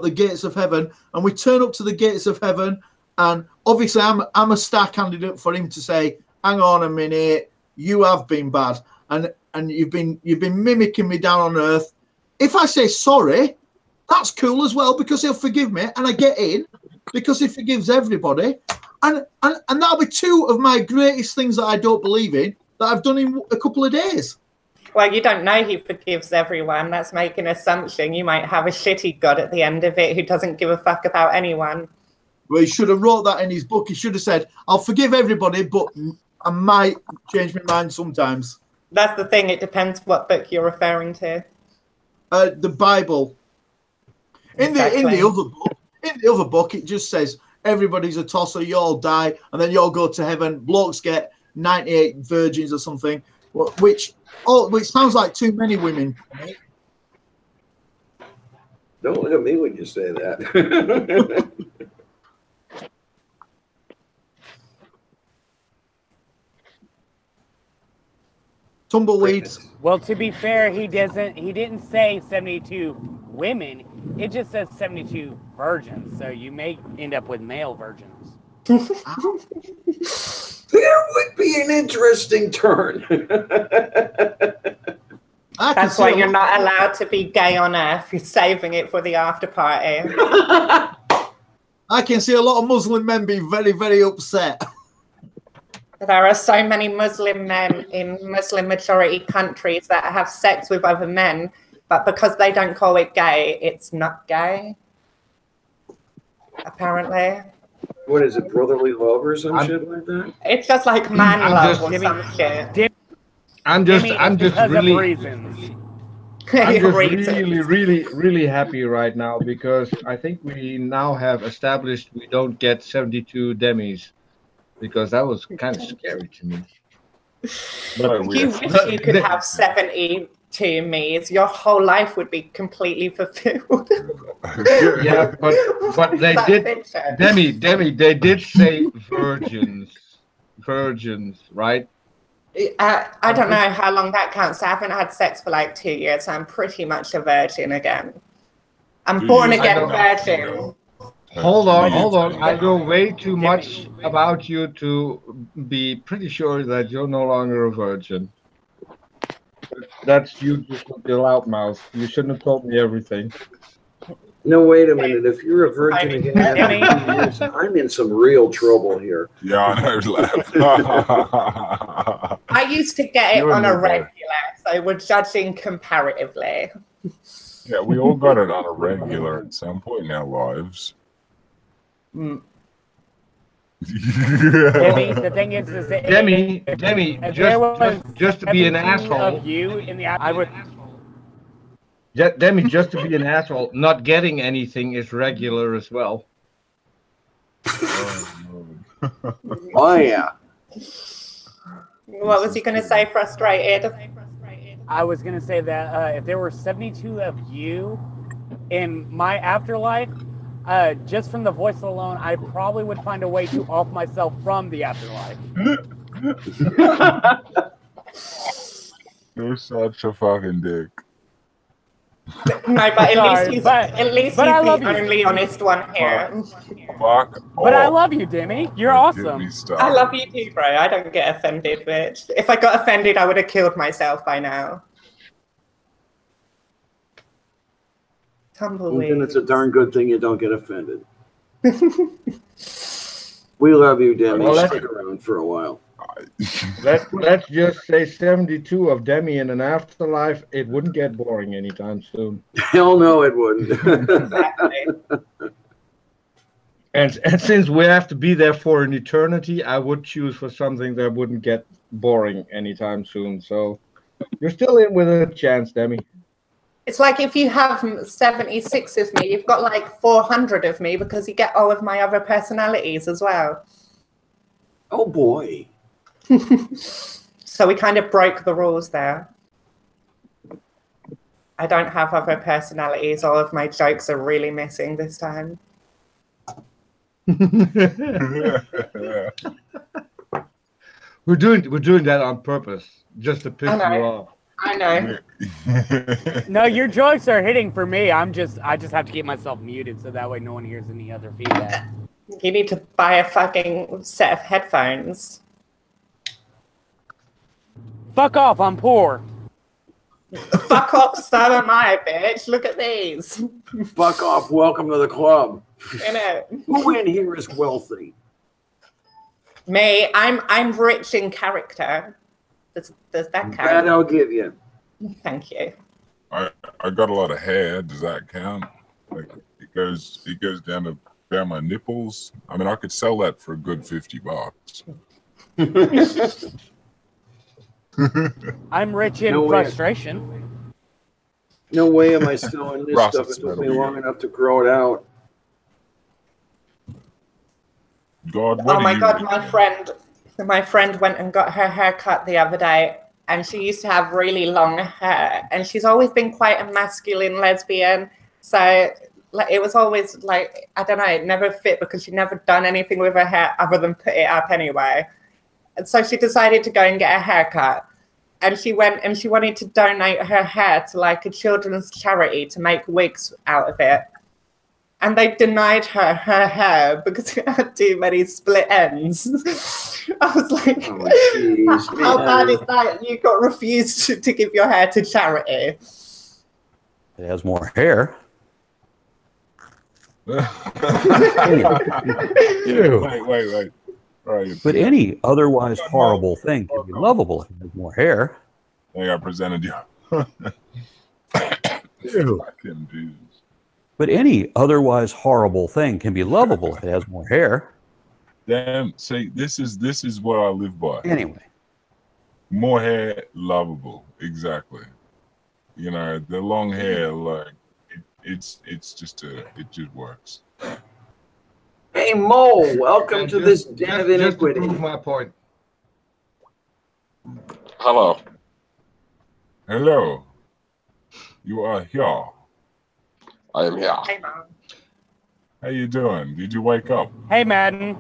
the gates of heaven, and we turn up to the gates of heaven, and obviously I'm a star candidate for him to say, hang on a minute, you have been bad, and you've been mimicking me down on earth. If I say sorry, that's cool as well because he'll forgive me and I get in because he forgives everybody. And that'll be two of my greatest things that I don't believe in that I've done in a couple of days. Well, you don't know he forgives everyone. That's making an assumption. You might have a shitty God at the end of it who doesn't give a fuck about anyone. Well, he should have wrote that in his book. He should have said, I'll forgive everybody, but I might change my mind sometimes. That's the thing. It depends what book you're referring to. The Bible. Exactly. In the other book, it just says everybody's a tosser, you all die, and then you all go to heaven. Blokes get 98 virgins or something. which sounds like too many women. Right? Don't look at me when you say that. Tumbleweeds. Well, to be fair, he didn't say 72 women. It just says 72 virgins. So you may end up with male virgins. There would be an interesting turn. That's why you're not allowed to be gay on Earth. You're saving it for the after party. I can see a lot of Muslim men be very, very upset. There are so many Muslim men in Muslim majority countries that have sex with other men, but because they don't call it gay, it's not gay. Apparently. What is it, brotherly love or some shit like that? It's just like man love or some shit. I'm just really happy right now because I think we now have established we don't get 72 demis, because that was kind of scary to me. But you wish you could have 72 me's. Your whole life would be completely fulfilled. Yeah, but they did, Demi, they did say virgins, right? I don't know how long that counts. I haven't had sex for like 2 years, so I'm pretty much a virgin again. I'm born again virgin. Hold on. I know way too much about you to be pretty sure that you're no longer a virgin. That's you just with your loud mouth. You shouldn't have told me everything. No, wait a minute. If you're a virgin again, I'm in some real trouble here. Yeah, I know. I used to get it on a regular, so we're judging comparatively. Yeah, we all got it on a regular at some point in our lives. Demi, the thing is that Demi, just to be an asshole. Of you in the I would. Demi, just to be an asshole, not getting anything is regular as well. Oh yeah. What was he going to say? Frustrated. I was going to say that if there were 72 of you in my afterlife, just from the voice alone, I probably would find a way to off myself from the afterlife. You're such a fucking dick. No, but at least he's the only honest one here. Fuck. But I love you, Demi. You're awesome. I love you too, bro. I don't get offended, bitch. If I got offended, I would have killed myself by now. Tumbleweed. And it's a darn good thing you don't get offended. We love you, Demi. Well, stick around for a while. Let's just say 72 of Demi in an afterlife. It wouldn't get boring anytime soon. Hell no, it wouldn't. Exactly. And since we have to be there for an eternity, I would choose for something that wouldn't get boring anytime soon. So you're still in with a chance, Demi. It's like if you have 76 of me, you've got like 400 of me because you get all of my other personalities as well. Oh boy. So we kind of broke the rules there. I don't have other personalities. All of my jokes are really missing this time. We're doing that on purpose, just to piss you off. I know. No, your jokes are hitting for me. I just have to keep myself muted so that way no one hears any other feedback. You need to buy a fucking set of headphones. Fuck off, I'm poor. Fuck off, so am I, bitch. Look at these. Fuck off, welcome to the club. You know. Who in here is wealthy? Me, I'm rich in character. Does that count? That I'll give you. Thank you. I got a lot of hair. Does that count? Like it goes down my nipples. I mean, I could sell that for a good $50. I'm rich in frustration. No way am I selling this stuff. It took me long enough to grow it out. God, oh my God, my friend went and got her hair cut the other day, and she used to have really long hair, and she's always been quite a masculine lesbian. So like it was always like, I don't know, it never fit because she'd never done anything with her hair other than put it up anyway. And so she decided to go and get a haircut. And she went and she wanted to donate her hair to like a children's charity to make wigs out of it. And they denied her hair because it had too many split ends. I was like, how bad is that? You got refused to give your hair to charity. It has more hair. Wait. Right. But any otherwise horrible thing can be lovable if it has more hair. I think I presented you. Ew. Fucking Jesus. But any otherwise horrible thing can be lovable if it has more hair. Damn, see, this is what I live by. Anyway. More hair, lovable. Exactly. You know, the long hair, like it just works. Hey Mo, welcome to this den of iniquity. Just to prove my point. Hello. Hello. You are here. I am here. Hey, Mom. How you doing? Did you wake up? Hey, Madden.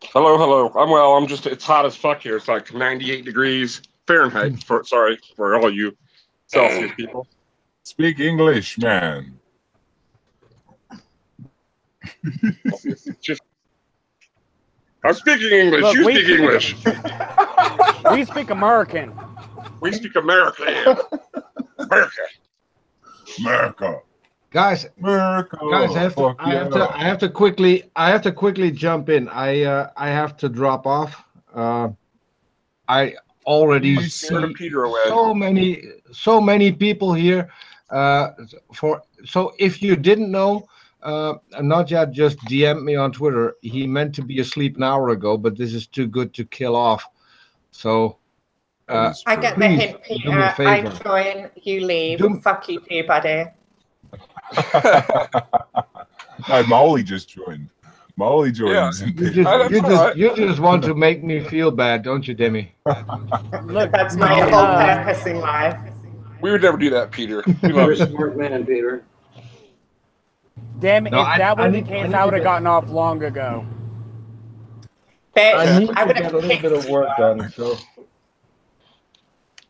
Hello, hello. I'm well. I'm just, it's hot as fuck here. It's like 98 degrees Fahrenheit. Sorry for all you Celsius people. Speak English, man. I'm speaking English. Look, you speak English. We speak American. We speak American. America. America. Guys, America. guys, I have to quickly jump in. I have to drop off. I already see Peter away. so many people here. So if you didn't know, NotJah just DM'd me on Twitter. He meant to be asleep an hour ago, but this is too good to kill off. So I get the hint, Peter. I join, you leave. Fuck you too, buddy. No, Molly just joined. Molly joins. Yeah. You just want to make me feel bad, don't you, Demi? Look, that's my whole purpose in life. We would never do that, Peter. You're a smart man, Peter. Damn it, if that was the case, I would have gotten off long ago. I need to get a little bit of work done, so.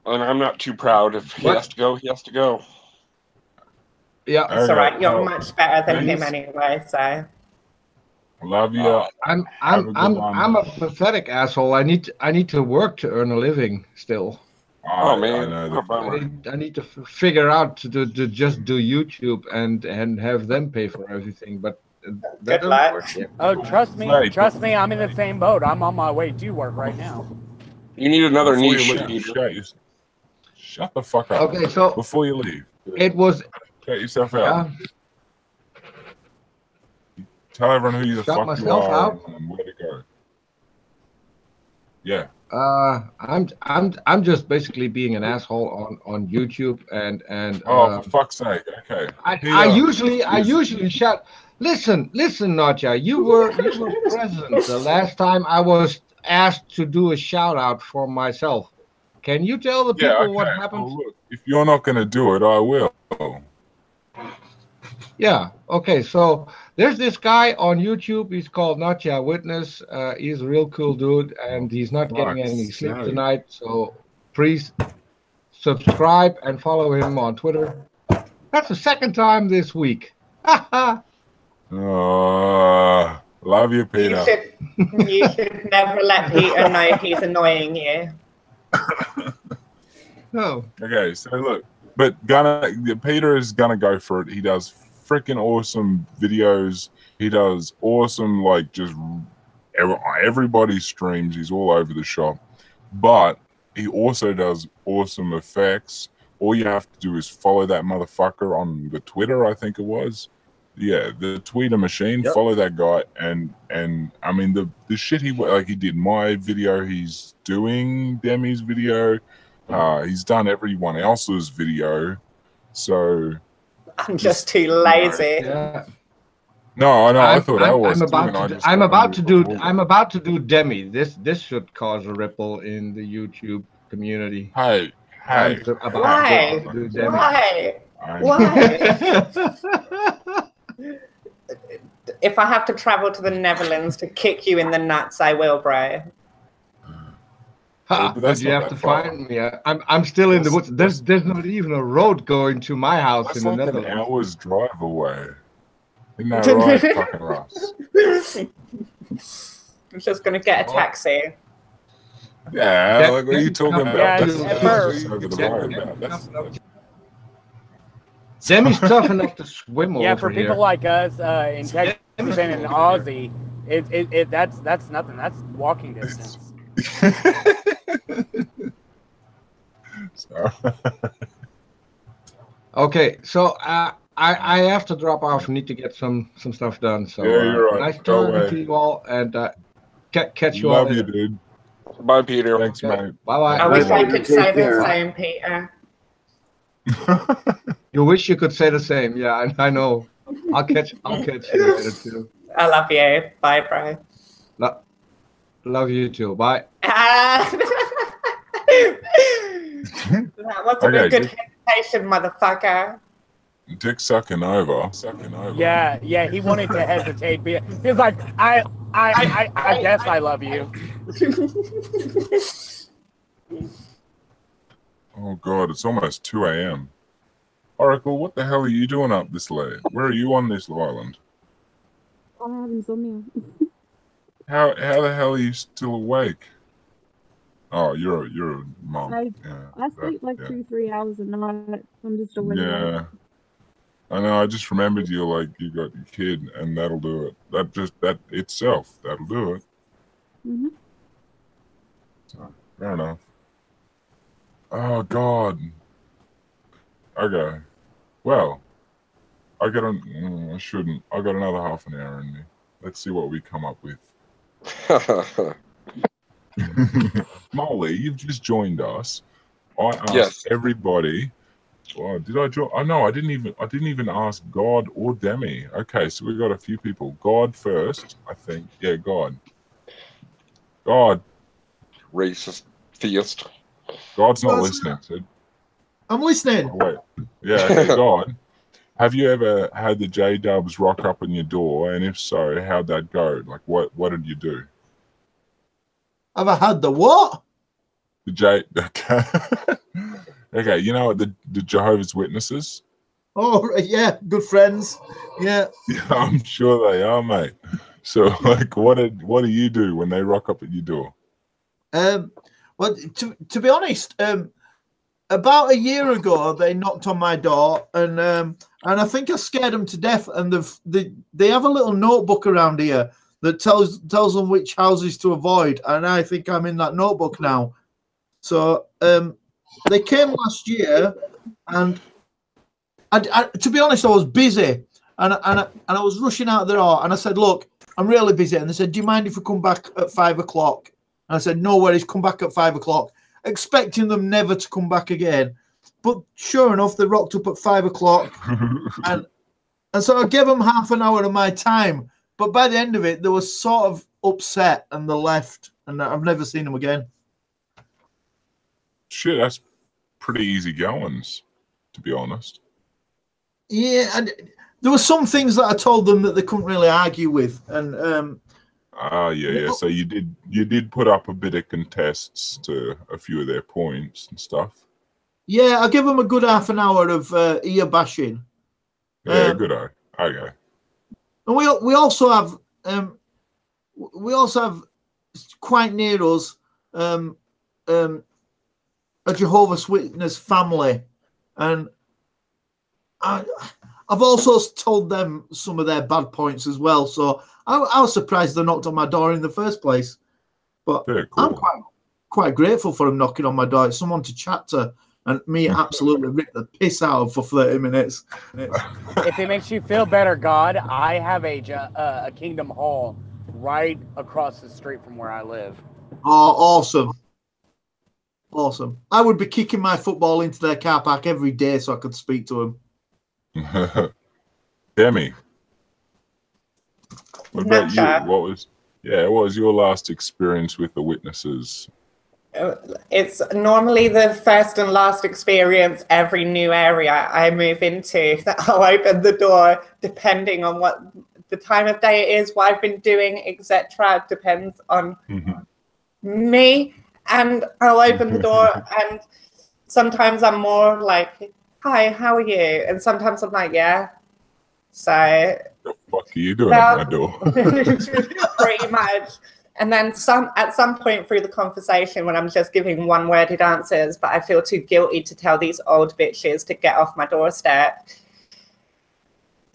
And I'm not too proud. If he has to go, he has to go. Yeah, it's all right. You're much better than him anyway, so. Love you. I'm a pathetic asshole. I need to work to earn a living still. Oh man, I need to figure out to just do YouTube and have them pay for everything. But that doesn't work yet. Oh, trust me, I'm in the same boat. I'm on my way to work right now. You need another Before niche. Shut the fuck up. Okay, so before you leave, it was. Shut yourself out. Tell everyone who the fuck you are and where to go. Yeah. I'm just basically being an asshole on YouTube and oh, for fuck's sake. Okay. I usually shout. Listen, NotJah, you were present the last time I was asked to do a shout out for myself. Can you tell the people what happened? Well, look, if you're not going to do it, I will. Yeah. Okay. So there's this guy on YouTube. He's called NotJah Witness. He's a real cool dude, and he's not getting any sleep tonight. So please subscribe and follow him on Twitter. That's the second time this week. Love you, Peter. You should never let Peter know he's annoying you. No. Okay, so look, but Peter is gonna go for it. He does freaking awesome videos. He does awesome, like, just everybody's streams. He's all over the shop, but he also does awesome effects. All you have to do is follow that motherfucker on the Twitter, I think it was. Yeah, the Tweeter machine. Yep. Follow that guy, and I mean the shit he did my video. He's doing Demi's video. He's done everyone else's video. So I'm just too lazy. Yeah. No, I know. I thought I was. I'm about to do Demi. This should cause a ripple in the YouTube community. Hey. Why? If I have to travel to the Netherlands to kick you in the nuts, I will, bro. But you have to find me. I'm still in the woods. There's not even a road going to my house in the Netherlands. An hour's drive away. Isn't that right, fucking Ross? I'm just gonna get a taxi. Yeah, like what are you talking about? Yeah, Demi's tough enough to swim over here. Yeah, for people like us in Texas and in Aussie, that's nothing. That's walking distance. Okay, so I have to drop off. I need to get some stuff done. So yeah, you're right. Nice talking to you all, and catch you all. Love you, dude. Bye, Peter. Thanks, mate. Bye. I wish I could say the same, Peter. You wish you could say the same. Yeah, I know. I'll catch you later too. I love you. Bye, bro. Love you too. Bye. That wasn't a good hesitation, motherfucker. Dick sucking over. Yeah, he wanted to hesitate. But he's like, I guess I love you. Oh God, it's almost 2 a.m. Oracle, what the hell are you doing up this late? Where are you on this island? I have insomnia. How the hell are you still awake? Oh, you're a mom. I sleep like 2-3 hours a night. I'm just awake. Yeah. I know, I just remembered you got your kid, and that'll do it. That itself, that'll do it. Mm-hmm. So, fair enough. Oh God. Okay. Well, I shouldn't. I got another half an hour in me. Let's see what we come up with. Molly, you've just joined us. I asked everybody. Well, did I join? Oh no, I didn't even ask God or Demi. Okay, so we got a few people. God first, I think. Yeah, God. Racist theist. God's not listening, Sid. I'm listening. Oh, wait. Yeah, okay, God. Have you ever had the J-Dubs rock up on your door? And if so, how'd that go? Like, what did you do? Have I had the what? The J. Okay. Okay, you know the Jehovah's Witnesses? Oh, yeah, good friends. Yeah. Yeah, I'm sure they are, mate. So, like, what do you do when they rock up at your door? Well, to be honest, about a year ago they knocked on my door, and I think I scared them to death. And they have a little notebook around here that tells them which houses to avoid, and I think I'm in that notebook now. So they came last year, and I to be honest, I was busy, and I was rushing out the door, and I said, "Look, I'm really busy," and they said, "Do you mind if we come back at 5 o'clock?" And I said, "No worries, come back at 5 o'clock," expecting them never to come back again. But sure enough, they rocked up at 5 o'clock, and so I gave them half an hour of my time. But by the end of it, they were sort of upset, and they left, and I've never seen them again. Shit, that's pretty easy goings, to be honest. Yeah, and there were some things that I told them that they couldn't really argue with, and yeah. So you did put up a bit of contests to a few of their points and stuff. Yeah, I give them a good half an hour of ear bashing. Yeah, good eye. Okay. And we also have quite near us a Jehovah's Witness family, and I've also told them some of their bad points as well. So I was surprised they knocked on my door in the first place. But cool. I'm quite grateful for them knocking on my door. It's someone to chat to, and me absolutely rip the piss out of for 30 minutes. If it makes you feel better, God, I have a Kingdom Hall right across the street from where I live. Oh, awesome. Awesome. I would be kicking my football into their car park every day so I could speak to them. Demi, what about you? What was your last experience with the witnesses? It's normally the first and last experience every new area I move into that I'll open the door, depending on what the time of day it is, what I've been doing, etc. Depends on me, and I'll open the door, and sometimes I'm more like, "Hi, how are you?" And sometimes I'm like, "Yeah." So the fuck are you doing at my door? Pretty much. And then at some point through the conversation when I'm just giving one-worded answers, but I feel too guilty to tell these old bitches to get off my doorstep,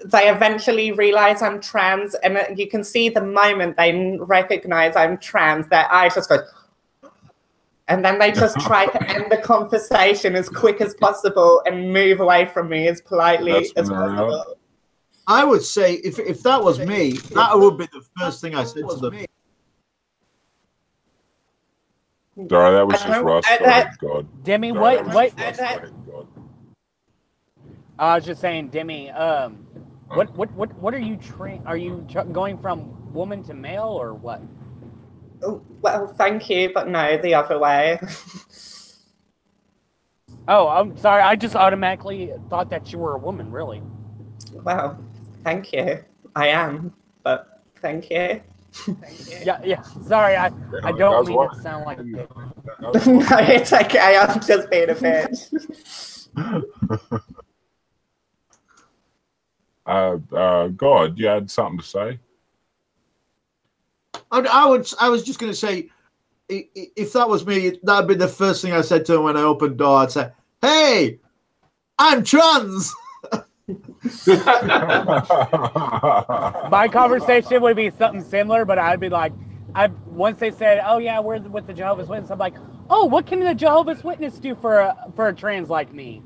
they eventually realize I'm trans, and you can see the moment they recognize I'm trans, their eyes just go, and then they just try to end the conversation as quick as possible and move away from me as politely as possible. I would say if that was me, that would be the first thing I said to them. Sorry, that was just Russ. God. Demi, Sorry, what? God. I was just saying, Demi. What are you Are you going from woman to male or what? Oh, well, thank you, but no, the other way. Oh, I'm sorry. I just automatically thought that you were a woman. Really? Well, thank you. I am, but thank you. Yeah. Sorry, I don't mean to sound like. No, it's okay. I'm just being a bitch. God, you had something to say? I was just going to say, if that was me, that'd be the first thing I said to him when I opened the door. I'd say, "Hey, I'm trans." My conversation would be something similar, but I'd be like, once they said, "Oh yeah, we're with the Jehovah's Witness," I'm like, "Oh, what can the Jehovah's Witness do for a trans like me?"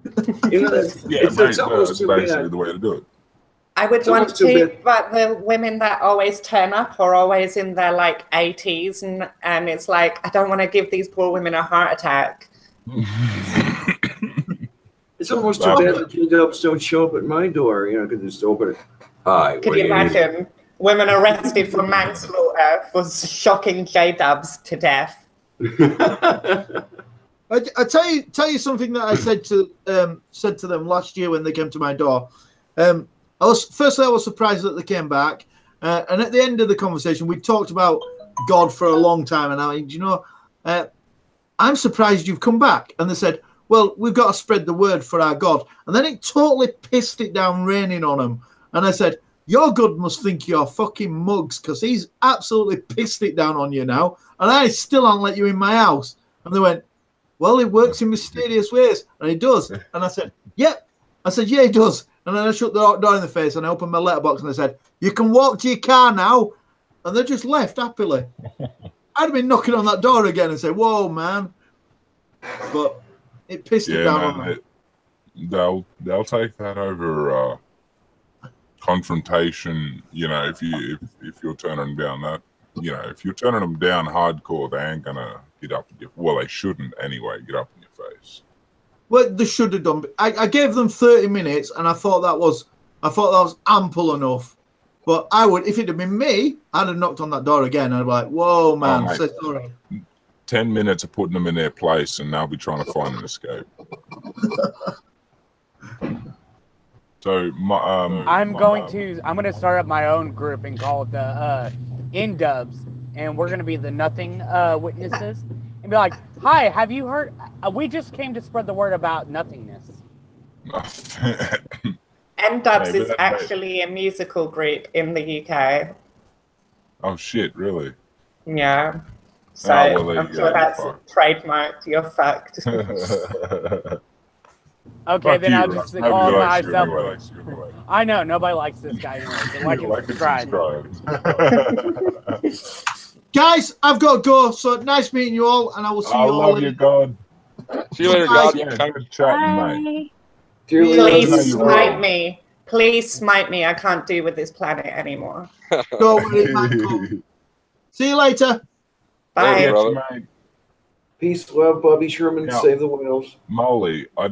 It's basically the way to do it. I would want to, but the women that always turn up are always in their like 80s, and it's like, I don't want to give these poor women a heart attack. It's almost too bad that J-dubs don't show up at my door, because just open it. Hi. Can you imagine women arrested for manslaughter for shocking J-dubs to death? I tell you something that I said to them last year when they came to my door. I was surprised that they came back, and at the end of the conversation, we talked about God for a long time, and I'm surprised you've come back. And they said, "Well, we've got to spread the word for our God." And then it totally pissed it down raining on them. And I said, "Your God must think you're fucking mugs, because he's absolutely pissed it down on you now, and I still haven't let you in my house." And they went, "Well, he works in mysterious ways." And he does. And I said, "Yep." I said, "Yeah, he does." And then I shut the door in the face and I opened my letterbox and I said, "You can walk to your car now." And they just left happily. I'd have been knocking on that door again and say, "Whoa, man." But it pissed it down on them. They'll take that over confrontation. If you're turning down that, if you're turning them down hardcore, they ain't gonna get up. Well, they shouldn't anyway. Get up in your face. Well, they should have done. I gave them 30 minutes, and I thought that was ample enough. But I would, if it had been me, I'd have knocked on that door again. I'd be like, "Whoa, man!" Oh, sorry. 10 minutes of putting them in their place, and they'll be trying to find an escape. So, I'm going to start up my own group and call it the N-Dubs, and we're going to be the Nothing Witnesses, and be like, "Hi, have you heard? We just came to spread the word about nothingness." N-Dubs is actually a musical group in the UK. Oh shit! Really? Yeah. So I'm sure that's trademarked. You're fucked. Okay, then I'll just call myself. I know nobody likes this guy anyway. So like and subscribe. Guys, I've got to go. So nice meeting you all, and I will see you all. I love you, God. See you later, God. Good chatting, mate. Please smite me. Please smite me. I can't do with this planet anymore. Don't worry, Michael. See you later. Bye. Mate. Peace, love, Bobby Sherman. Now, save the whales. Molly, I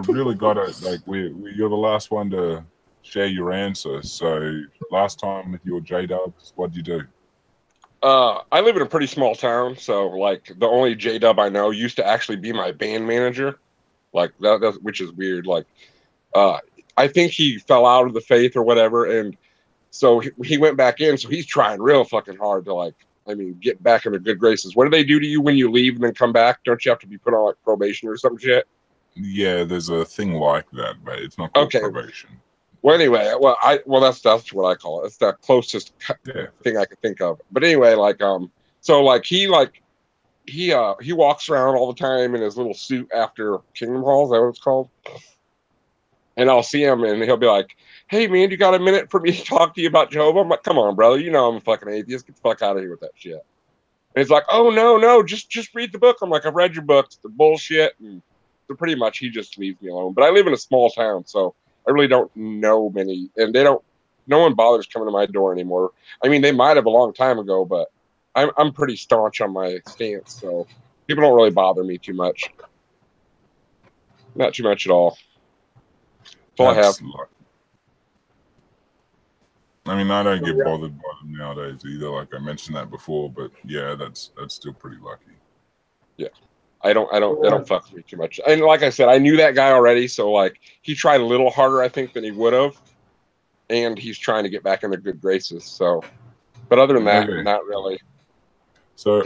really got to, you're the last one to share your answer. So last time with your J-Dubs, what'd you do? I live in a pretty small town, so like the only J-Dub I know used to actually be my band manager, like that, which is weird. Like, I think he fell out of the faith or whatever, and so he went back in. So he's trying real fucking hard to get back in the good graces. What do they do to you when you leave and then come back? Don't you have to be put on like probation or some shit? Yeah, there's a thing like that, but it's not called probation. Well, anyway, that's what I call it. It's the closest thing I could think of. But anyway, he walks around all the time in his little suit after Kingdom Hall. Is that what it's called? And I'll see him, and he'll be like, "Hey, man, you got a minute for me to talk to you about Jehovah?" I'm like, "Come on, brother. You know I'm a fucking atheist. Get the fuck out of here with that shit." And he's like, "Oh no, just read the book." I'm like, "I've read your books. They're bullshit." And so pretty much he just leaves me alone. But I live in a small town, so I really don't know many, and no one bothers coming to my door anymore. I mean, they might have a long time ago, but I'm pretty staunch on my stance, so people don't really bother me too much. Not too much at all. That's all I have. I mean, I don't get bothered by them nowadays either. Like I mentioned that before, but yeah, that's still pretty lucky. Yeah. They don't fuck with me too much. And like I said, I knew that guy already, so like he tried a little harder, I think, than he would have. And he's trying to get back in the good graces. So, but other than that, not really. So,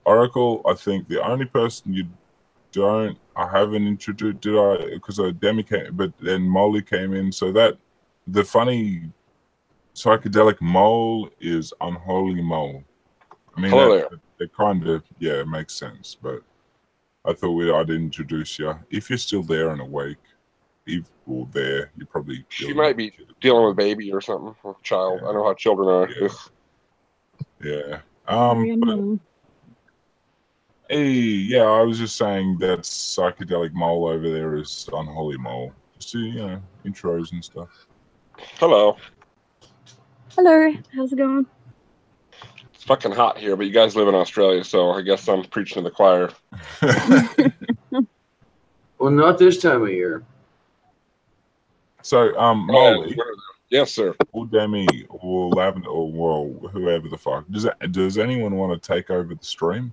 Oracle, I think the only person I haven't introduced, because Demi came, but then Molly came in. So that the funny psychedelic mole is Unholy Mole. I mean, it kind of, it makes sense, but I thought I'd introduce you. If you're still there and awake, you probably... She might be dealing with a baby or something, or a child. I know how children are. Yeah. I was just saying that psychedelic mole over there is Unholy Mole. Just to, intros and stuff. Hello. Hello. How's it going? It's fucking hot here, but you guys live in Australia, so I guess I'm preaching to the choir. Well, not this time of year. So, Molly. Yes, sir. Or Demi, or Lavender, or whoever the fuck. Does anyone want to take over the stream?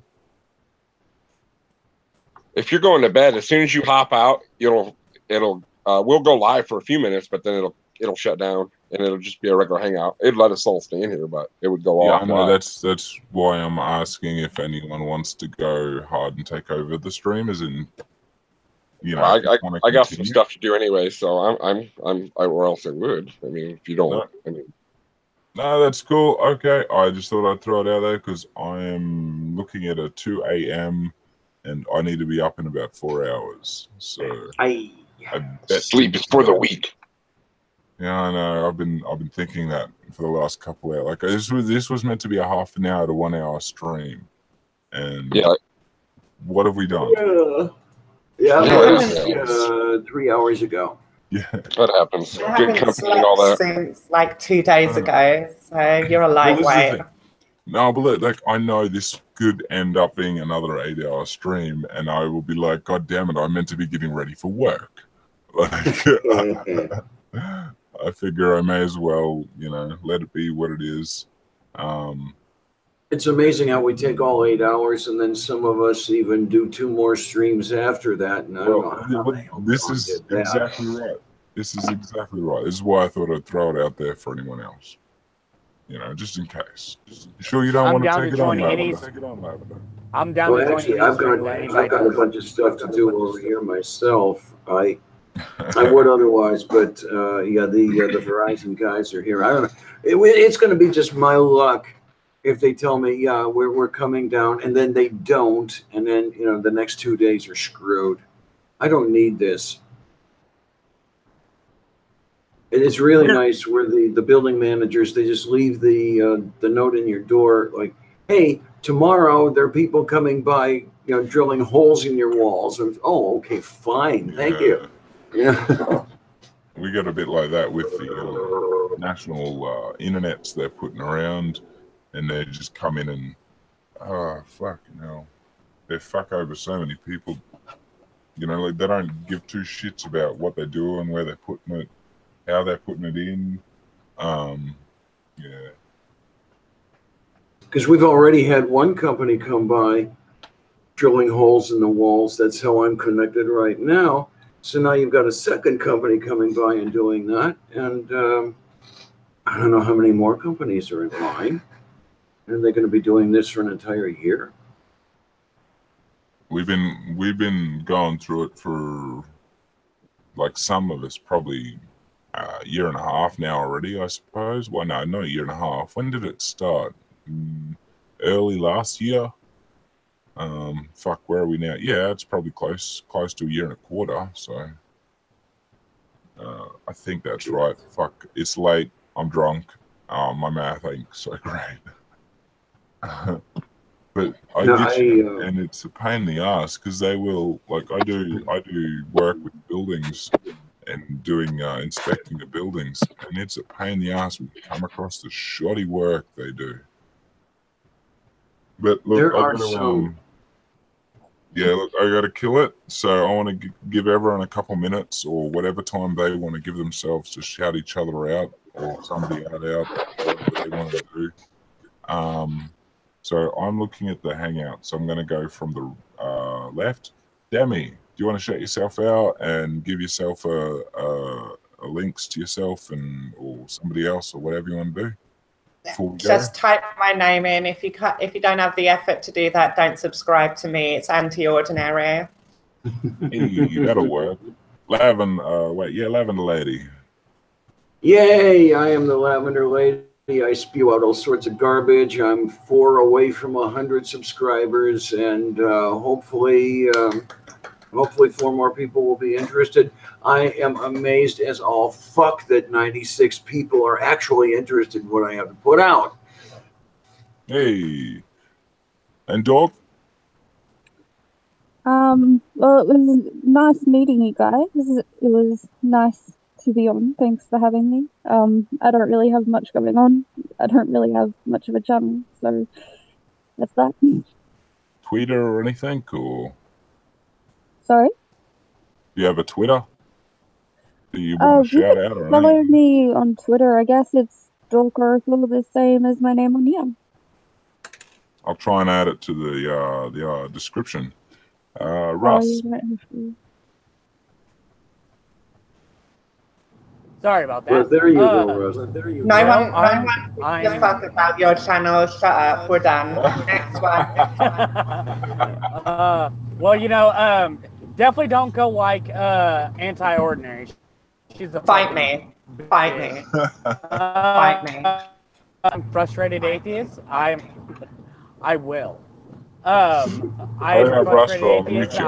If you're going to bed, as soon as you hop out, we'll go live for a few minutes, but then it'll shut down and it'll just be a regular hangout. It'd let us all stay in here, but it would go off. Yeah, I know. That's why I'm asking if anyone wants to go hard and take over the stream, as in, I got some stuff to do anyway, so or else I would. I mean, if you don't, No, that's cool. Okay, I just thought I'd throw it out there because I am looking at a 2 a.m. and I need to be up in about 4 hours. So I bet sleep is for the weak. Yeah, I know. I've been thinking that for the last couple of hours. Like this was meant to be a half an hour to 1 hour stream, and what have we done? Yeah, 3 hours ago. Yeah, that happens. I haven't slept since like 2 days ago, so you're a lightweight. No, but look, I know this could end up being another 8 hour stream, and I will be like, God damn it, I'm meant to be getting ready for work. Like, I figure I may as well, let it be what it is. It's amazing how we take all 8 hours, and then some of us even do 2 more streams after that. And this is exactly right. This is exactly right. This is why I thought I'd throw it out there for anyone else. Just in case. You sure you don't want to take it on, Lavender? I'm down to join any. I've got a bunch of stuff to do over here myself. I would otherwise, but the Verizon guys are here. I don't know. It's going to be just my luck if they tell me, we're coming down, and then they don't, and then the next 2 days are screwed. I don't need this. And it's really nice where the building managers, they just leave the note in your door like, hey, tomorrow there are people coming by, drilling holes in your walls. And, oh, okay, fine, thank you. Yeah. We got a bit like that with the national internets they're putting around, and they just come in and they fuck over so many people. Like they don't give 2 shits about what they're doing, where they're putting it, how they're putting it in. Because we've already had one company come by drilling holes in the walls. That's how I'm connected right now. So now you've got a second company coming by and doing that. And I don't know how many more companies are in line. And they're going to be doing this for an entire year. We've been going through it for, like, some of us probably a year and a half now already, I suppose. Well, no, not a year and a half. When did it start? Early last year. Fuck, where are we now? Yeah, it's probably close to a year and a quarter. So I think that's right. Fuck, it's late. I'm drunk. My math ain't so great. But I get you, and it's a pain in the ass because they will, like, I do work with buildings and doing inspecting the buildings, and it's a pain in the ass when you come across the shoddy work they do. But look, I gotta kill it. So I want to give everyone a couple minutes or whatever time they want to give themselves to shout each other out or somebody out, whatever they want to do. So I'm looking at the Hangout. So I'm going to go from the left. Demi, do you want to shout yourself out and give yourself a links to yourself and or somebody else or whatever you want to do? Just type my name in. If you don't have the effort to do that, don't subscribe to me. It's anti-ordinary. Hey, that'll work. Lavender Lady. Yay! I am the Lavender Lady. I spew out all sorts of garbage. I'm 4 away from 100 subscribers, and hopefully 4 more people will be interested. I am amazed as all fuck that 96 people are actually interested in what I have to put out. Hey, and Dog? Well, it was nice meeting you guys. It was nice to be on. Thanks for having me. I don't really have much going on. I don't really have much of a channel, so that's that. Twitter or anything, or? Sorry? Do you have a Twitter? Do you want to shout out or follow anything? me on Twitter. I guess it's Dorkaracle, the same as my name on here. I'll try and add it to the description. Russ. Sorry about that. Well, there you go, Russ. There you go. No one gives a fuck about your channel. Shut up. We're done. Next one. Well, definitely don't go like anti-ordinary. She's a Fight me. Fight me. Fight me. I'm frustrated atheist. I will. I'm a frustrated atheist.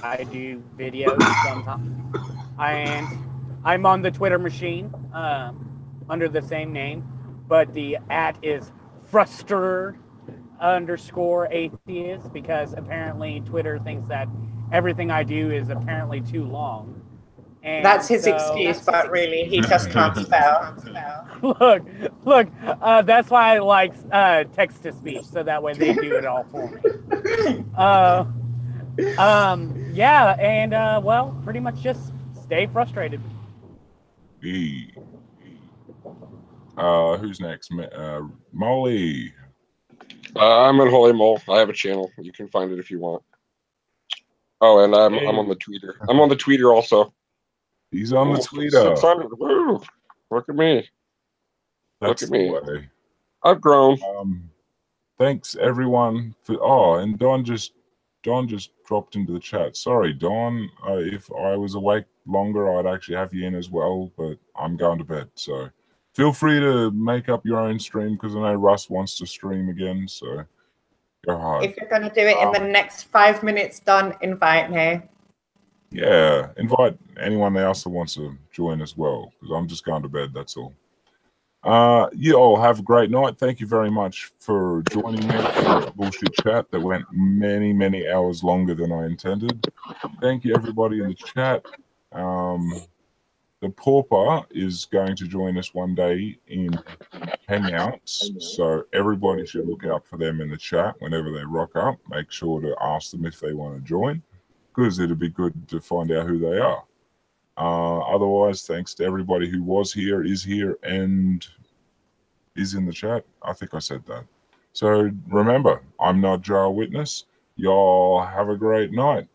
I do videos sometimes, and I'm on the Twitter machine under the same name, but the @ is fruster_atheist because apparently Twitter thinks that everything I do is apparently too long. And that's his excuse, but really he just can't spell. Look, that's why I like text to speech, so that way they do it all for me. Yeah, and well, pretty much just stay frustrated. Who's next? Molly. I'm in Holy Mole. I have a channel. You can find it if you want. Oh, and I'm on the Tweeter. I'm on the Tweeter also. He's on the Tweeter. 600. Woo. Look at me. That's Look at me. The way. I've grown. Thanks everyone for. And Don just dropped into the chat. Sorry, Don. If I was awake longer, I'd actually have you in as well. But I'm going to bed, so feel free to make up your own stream because I know Russ wants to stream again. So go hard. If you're going to do it in the next 5 minutes, Don, invite me. Yeah, invite anyone else that wants to join as well because I'm just going to bed. That's all. You all have a great night. Thank you very much for joining me for a bullshit chat that went many, many hours longer than I intended. Thank you, everybody in the chat. The Pauper is going to join us one day in Hangouts, so everybody should look out for them in the chat whenever they rock up. Make sure to ask them if they want to join, because it'd be good to find out who they are. Otherwise, thanks to everybody who was here, is here, and is in the chat. I think I said that. So remember, I'm NotJah Witness. Y'all have a great night.